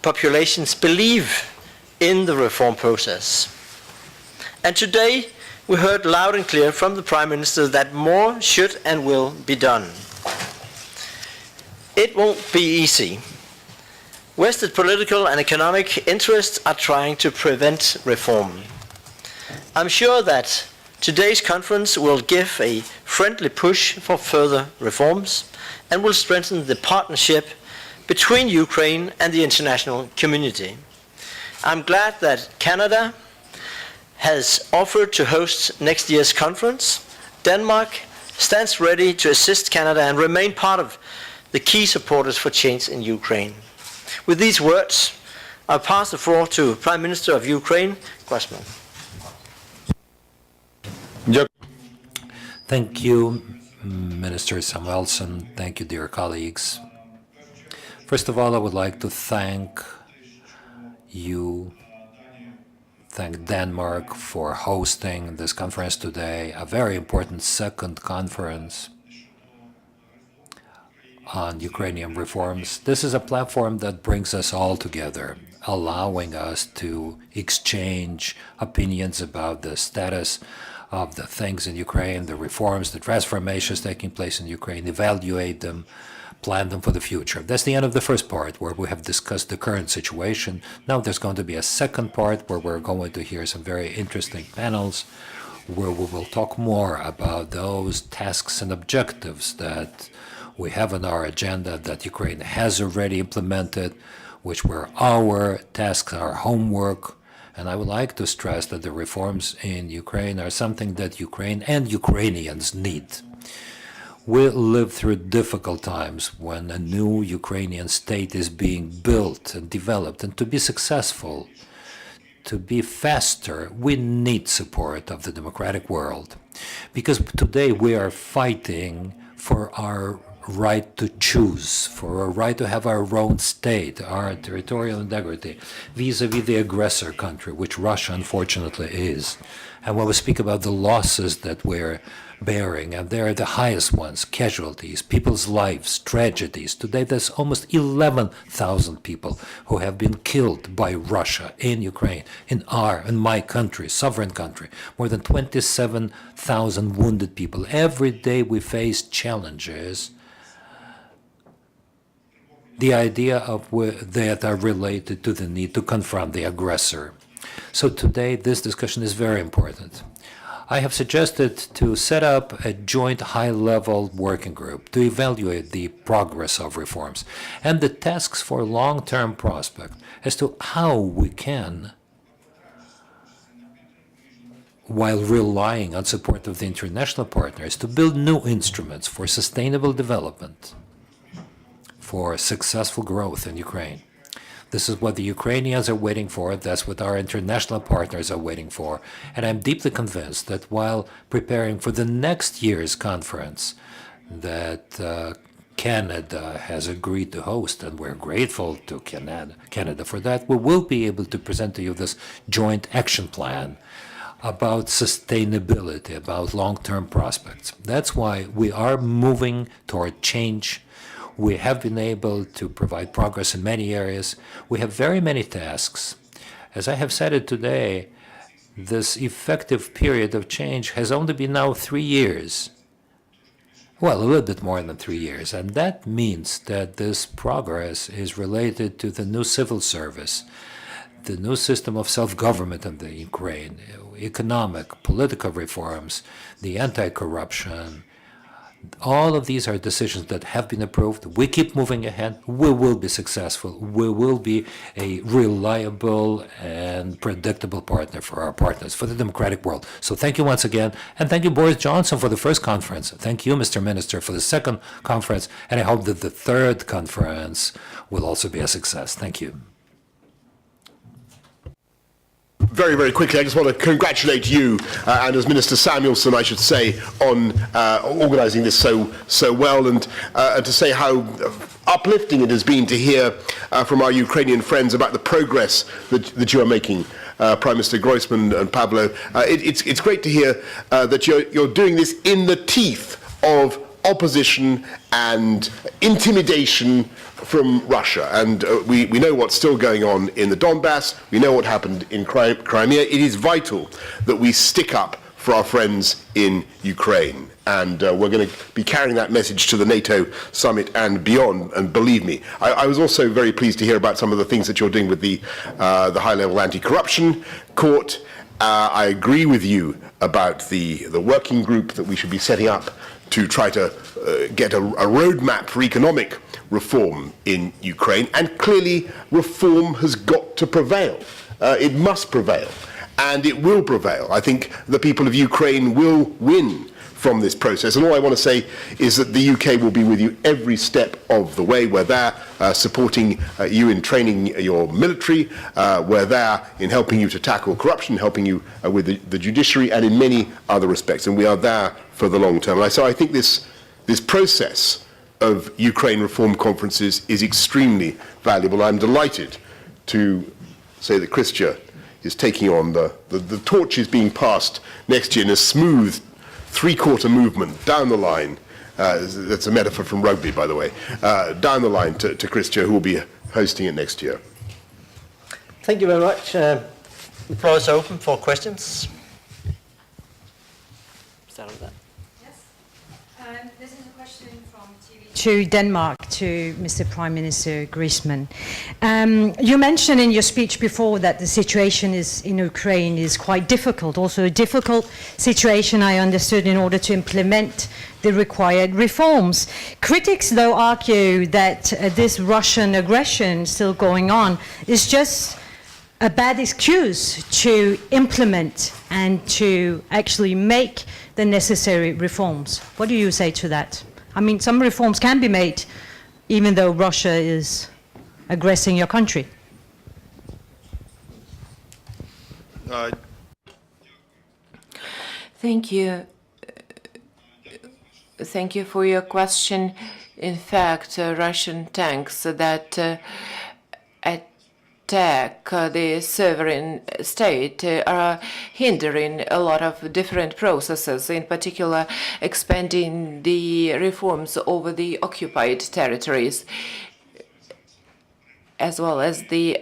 population's belief in the reform process. And today, we heard loud and clear from the Prime Minister that more should and will be done. It won't be easy. Western political and economic interests are trying to prevent reform. I'm sure that today's conference will give a friendly push for further reforms and will strengthen the partnership between Ukraine and the international community. I'm glad that Canada has offered to host next year's conference. Denmark stands ready to assist Canada and remain part of the key supporters for change in Ukraine. With these words, I'll pass the floor to Prime Minister of Ukraine, Grossman. Thank you, Minister Samuelson. Thank you, dear colleagues. First of all, I would like to thank you, thank Denmark for hosting this conference today, a very important second conference on Ukrainian reforms. This is a platform that brings us all together, allowing us to exchange opinions about the status of the things in Ukraine, the reforms, the transformations taking place in Ukraine, evaluate them, plan them for the future. That's the end of the first part, where we have discussed the current situation. Now there's going to be a second part where we're going to hear some very interesting panels, where we will talk more about those tasks and objectives that we have on our agenda that Ukraine has already implemented, which were our tasks, our homework. And I would like to stress that the reforms in Ukraine are something that Ukraine and Ukrainians need. We live through difficult times when a new Ukrainian state is being built and developed, and to be successful, to be faster, we need support of the democratic world. Because today we are fighting for our right to choose, for a right to have our own state, our territorial integrity, vis-a-vis the aggressor country, which Russia unfortunately is. And when we speak about the losses that we're bearing, and they're the highest ones, casualties, people's lives, tragedies. Today there's almost 11,000 people who have been killed by Russia in Ukraine, in my country, sovereign country. More than 27,000 wounded people. Every day we face challenges, the idea of that are related to the need to confront the aggressor. So today this discussion is very important. I have suggested to set up a joint high-level working group to evaluate the progress of reforms and the tasks for long-term prospect as to how we can, while relying on support of the international partners, to build new instruments for sustainable development, for successful growth in Ukraine. This is what the Ukrainians are waiting for. That's what our international partners are waiting for. And I'm deeply convinced that while preparing for the next year's conference that Canada has agreed to host, and we're grateful to Canada for that, we will be able to present to you this joint action plan about sustainability, about long-term prospects. That's why we are moving toward change. We have been able to provide progress in many areas. We have very many tasks. As I have said it today, this effective period of change has only been now 3 years. Well, a little bit more than 3 years. And that means that this progress is related to the new civil service, the new system of self-government in the Ukraine, economic, political reforms, the anti-corruption. All of these are decisions that have been approved. We keep moving ahead. We will be successful. We will be a reliable and predictable partner for our partners, for the democratic world. So thank you once again. And thank you, Boris Johnson, for the first conference. Thank you, Mr. Minister, for the second conference. And I hope that the third conference will also be a success. Thank you. Very, very quickly, I just want to congratulate you and as Minister Samuelson, I should say, on organising this so well, and to say how uplifting it has been to hear from our Ukrainian friends about the progress that you are making, Prime Minister Groysman and Pavlo. It's great to hear that you're doing this in the teeth of opposition and intimidation from Russia. And we know what's still going on in the Donbass. We know what happened in Crimea. It is vital that we stick up for our friends in Ukraine. And we're going to be carrying that message to the NATO summit and beyond. And believe me, I was also very pleased to hear about some of the things that you're doing with the high-level anti-corruption court. I agree with you about the working group that we should be setting up to try to get a roadmap for economic reform in Ukraine, and clearly reform has got to prevail. It must prevail, and it will prevail. I think the people of Ukraine will win from this process, and all I want to say is that the UK will be with you every step of the way. We're there supporting you in training your military, we're there in helping you to tackle corruption, helping you with the judiciary, and in many other respects, and we are there for the long term. So I think this process of Ukraine reform conferences is extremely valuable. I'm delighted to say that Christia is taking on the torch is being passed next year in a smooth three-quarter movement down the line. That's a metaphor from rugby, by the way. Down the line to Christia, who will be hosting it next year. Thank you very much. The floor is open for questions. Start with that. This is a question from TV to Denmark to Mr. Prime Minister Griezmann. You mentioned in your speech before that the situation in Ukraine is quite difficult, also a difficult situation, I understood, in order to implement the required reforms. Critics, though, argue that this Russian aggression still going on is just a bad excuse to implement and to actually make the necessary reforms. What do you say to that? I mean, some reforms can be made even though Russia is aggressing your country. Thank you. Thank you for your question. In fact, Russian tanks that attack the sovereign state are hindering a lot of different processes, in particular expanding the reforms over the occupied territories, as well as the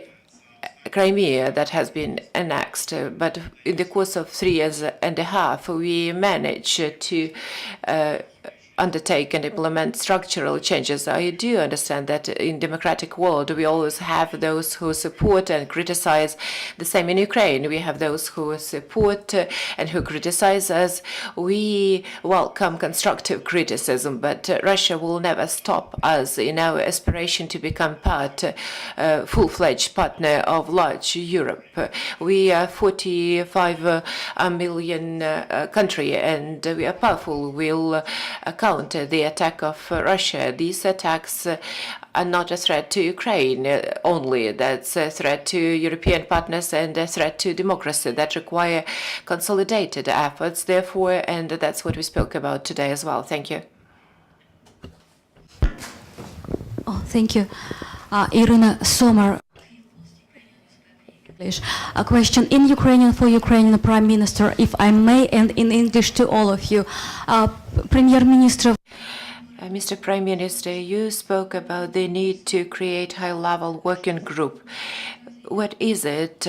Crimea that has been annexed. But in the course of 3 years and a half, we managed to undertake and implement structural changes. I do understand that in democratic world we always have those who support and criticize. The same in Ukraine. We have those who support and who criticize us. We welcome constructive criticism, but Russia will never stop us in our aspiration to become full-fledged partner of large Europe. We are 45 million country, and we are powerful. We'll counter the attack of Russia. These attacks are not a threat to Ukraine only. That's a threat to European partners and a threat to democracy that require consolidated efforts, therefore, and that's what we spoke about today as well. Thank you. Oh, thank you. Irina Sommer. A question in Ukrainian for Ukrainian Prime Minister, if I may, and in English to all of you. Premier Minister. Mr. Prime Minister, you spoke about the need to create high-level working group. What is it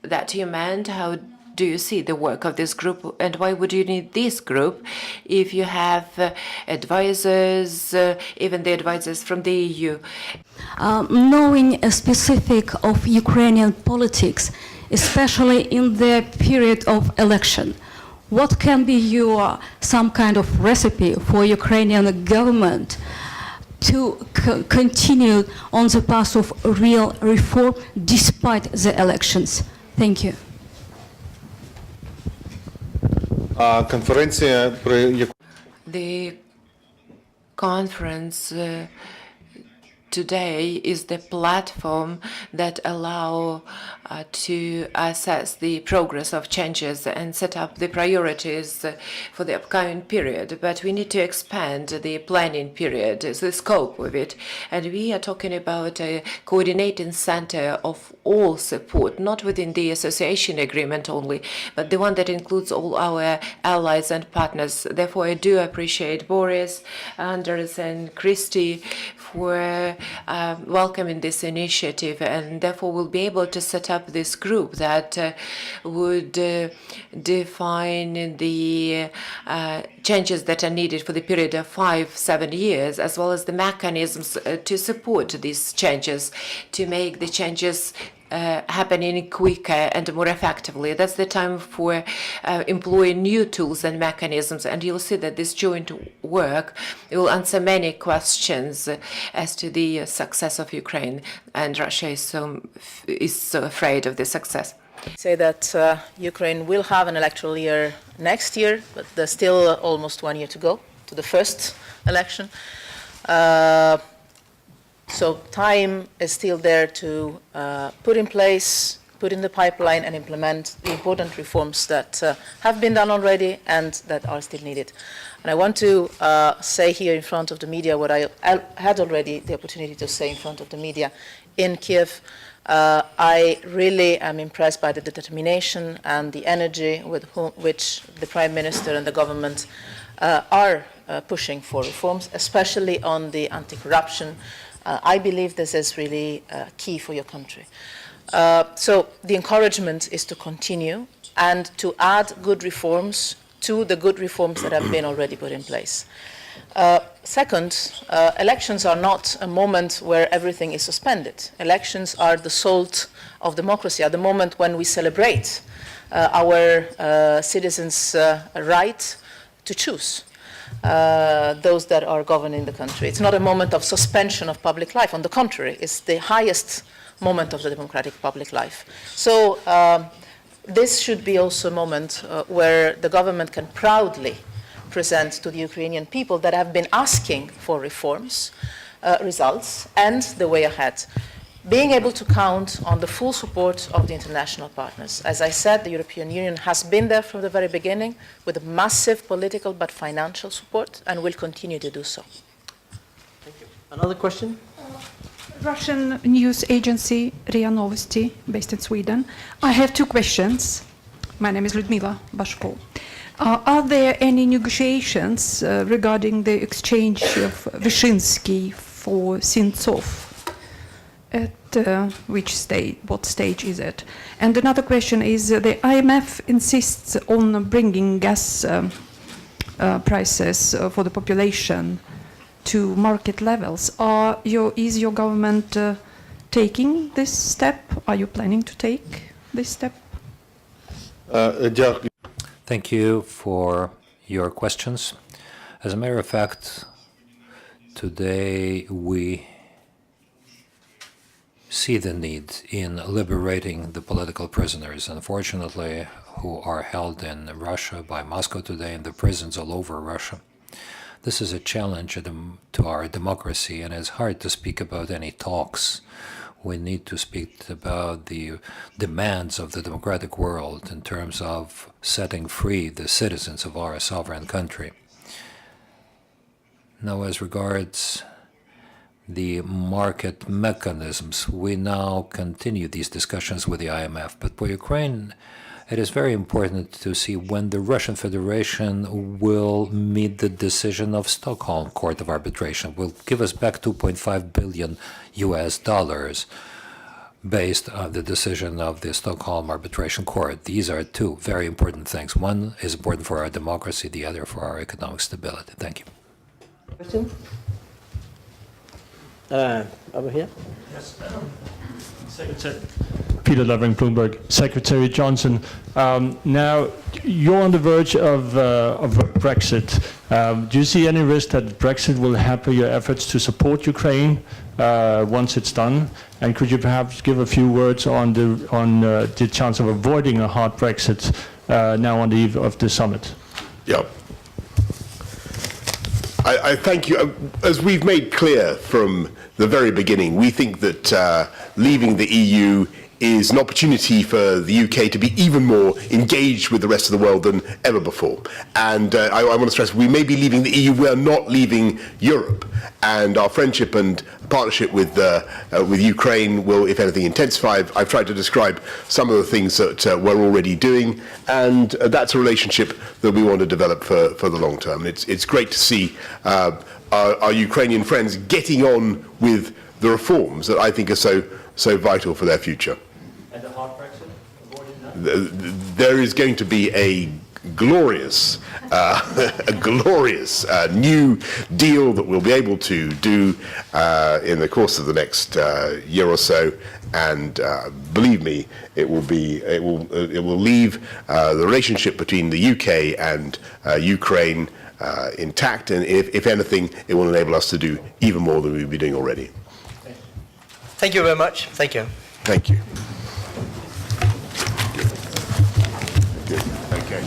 that you meant? How do you see the work of this group, and why would you need this group if you have advisors, even the advisors from the EU? Knowing a specific of Ukrainian politics, especially in the period of election, what can be your some kind of recipe for Ukrainian government to continue on the path of real reform despite the elections? Thank you. The conference today is the platform that allow to assess the progress of changes and set up the priorities for the upcoming period. But we need to expand the planning period, the scope of it. And we are talking about a coordinating center of all support, not within the association agreement only, but the one that includes all our allies and partners. Therefore, I do appreciate Boris, Anders, and Christy for welcoming this initiative, and therefore we'll be able to set up this group that would define the changes that are needed for the period of 5-7 years, as well as the mechanisms to support these changes, to make the changes happening quicker and more effectively. That's the time for employing new tools and mechanisms, and you'll see that this joint work will answer many questions as to the success of Ukraine, and Russia is so afraid of the success. Say that Ukraine will have an electoral year next year, but there's still almost 1 year to go to the first election. So time is still there to put in place, put in the pipeline and implement the important reforms that have been done already and that are still needed. And I want to say here in front of the media what I had already the opportunity to say in front of the media in Kiev. I really am impressed by the determination and the energy with which the Prime Minister and the government are pushing for reforms, especially on the anti-corruption. I believe this is really key for your country. So the encouragement is to continue and to add good reforms to the good reforms that have been already put in place. Second, elections are not a moment where everything is suspended. Elections are the salt of democracy, at the moment when we celebrate our citizens' right to choose those that are governing the country. It's not a moment of suspension of public life. On the contrary, it's the highest moment of the democratic public life. So this should be also a moment where the government can proudly present to the Ukrainian people that have been asking for reforms, results, and the way ahead. Being able to count on the full support of the international partners. As I said, the European Union has been there from the very beginning with massive political but financial support and will continue to do so. Thank you. Another question? Russian news agency RIA Novosti, based in Sweden. I have two questions. My name is Ludmila Bashko. Are there any negotiations regarding the exchange of Vyshinsky for Sintsov? At which stage, what stage is it? And another question is, the IMF insists on bringing gas prices for the population to market levels. Is your government taking this step? Are you planning to take this step? Thank you for your questions. As a matter of fact, today we see the need in liberating the political prisoners, unfortunately, who are held in Russia by Moscow today in the prisons all over Russia. This is a challenge to our democracy, and it's hard to speak about any talks. We need to speak about the demands of the democratic world in terms of setting free the citizens of our sovereign country. Now, as regards the market mechanisms, we now continue these discussions with the IMF. But for Ukraine, it is very important to see when the Russian Federation will meet the decision of Stockholm Court of Arbitration, will give us back $2.5 billion based on the decision of the Stockholm Arbitration Court. These are two very important things. One is important for our democracy, the other for our economic stability. Thank you. Question? Over here. Yes. Secretary Peter Lovering, Bloomberg. Secretary Johnson, now you're on the verge of Brexit. Do you see any risk that Brexit will hamper your efforts to support Ukraine once it's done? And could you perhaps give a few words on the chance of avoiding a hard Brexit now on the eve of the summit? Yeah. I thank you. As we've made clear from the very beginning, we think that leaving the EU is an opportunity for the UK to be even more engaged with the rest of the world than ever before. And I want to stress, we may be leaving the EU, we are not leaving Europe. And our friendship and partnership with Ukraine will, if anything, intensify. I've tried to describe some of the things that we're already doing, and that's a relationship that we want to develop for the long term. It's great to see our Ukrainian friends getting on with the reforms that I think are so vital for their future. And the hard Brexit? Avoiding that? There is going to be glorious, new deal that we'll be able to do in the course of the next year or so. And believe me, it will leave the relationship between the UK and Ukraine intact, and if anything, it will enable us to do even more than we've been doing already. Thank you very much. Thank you. Thank you. Good. Okay.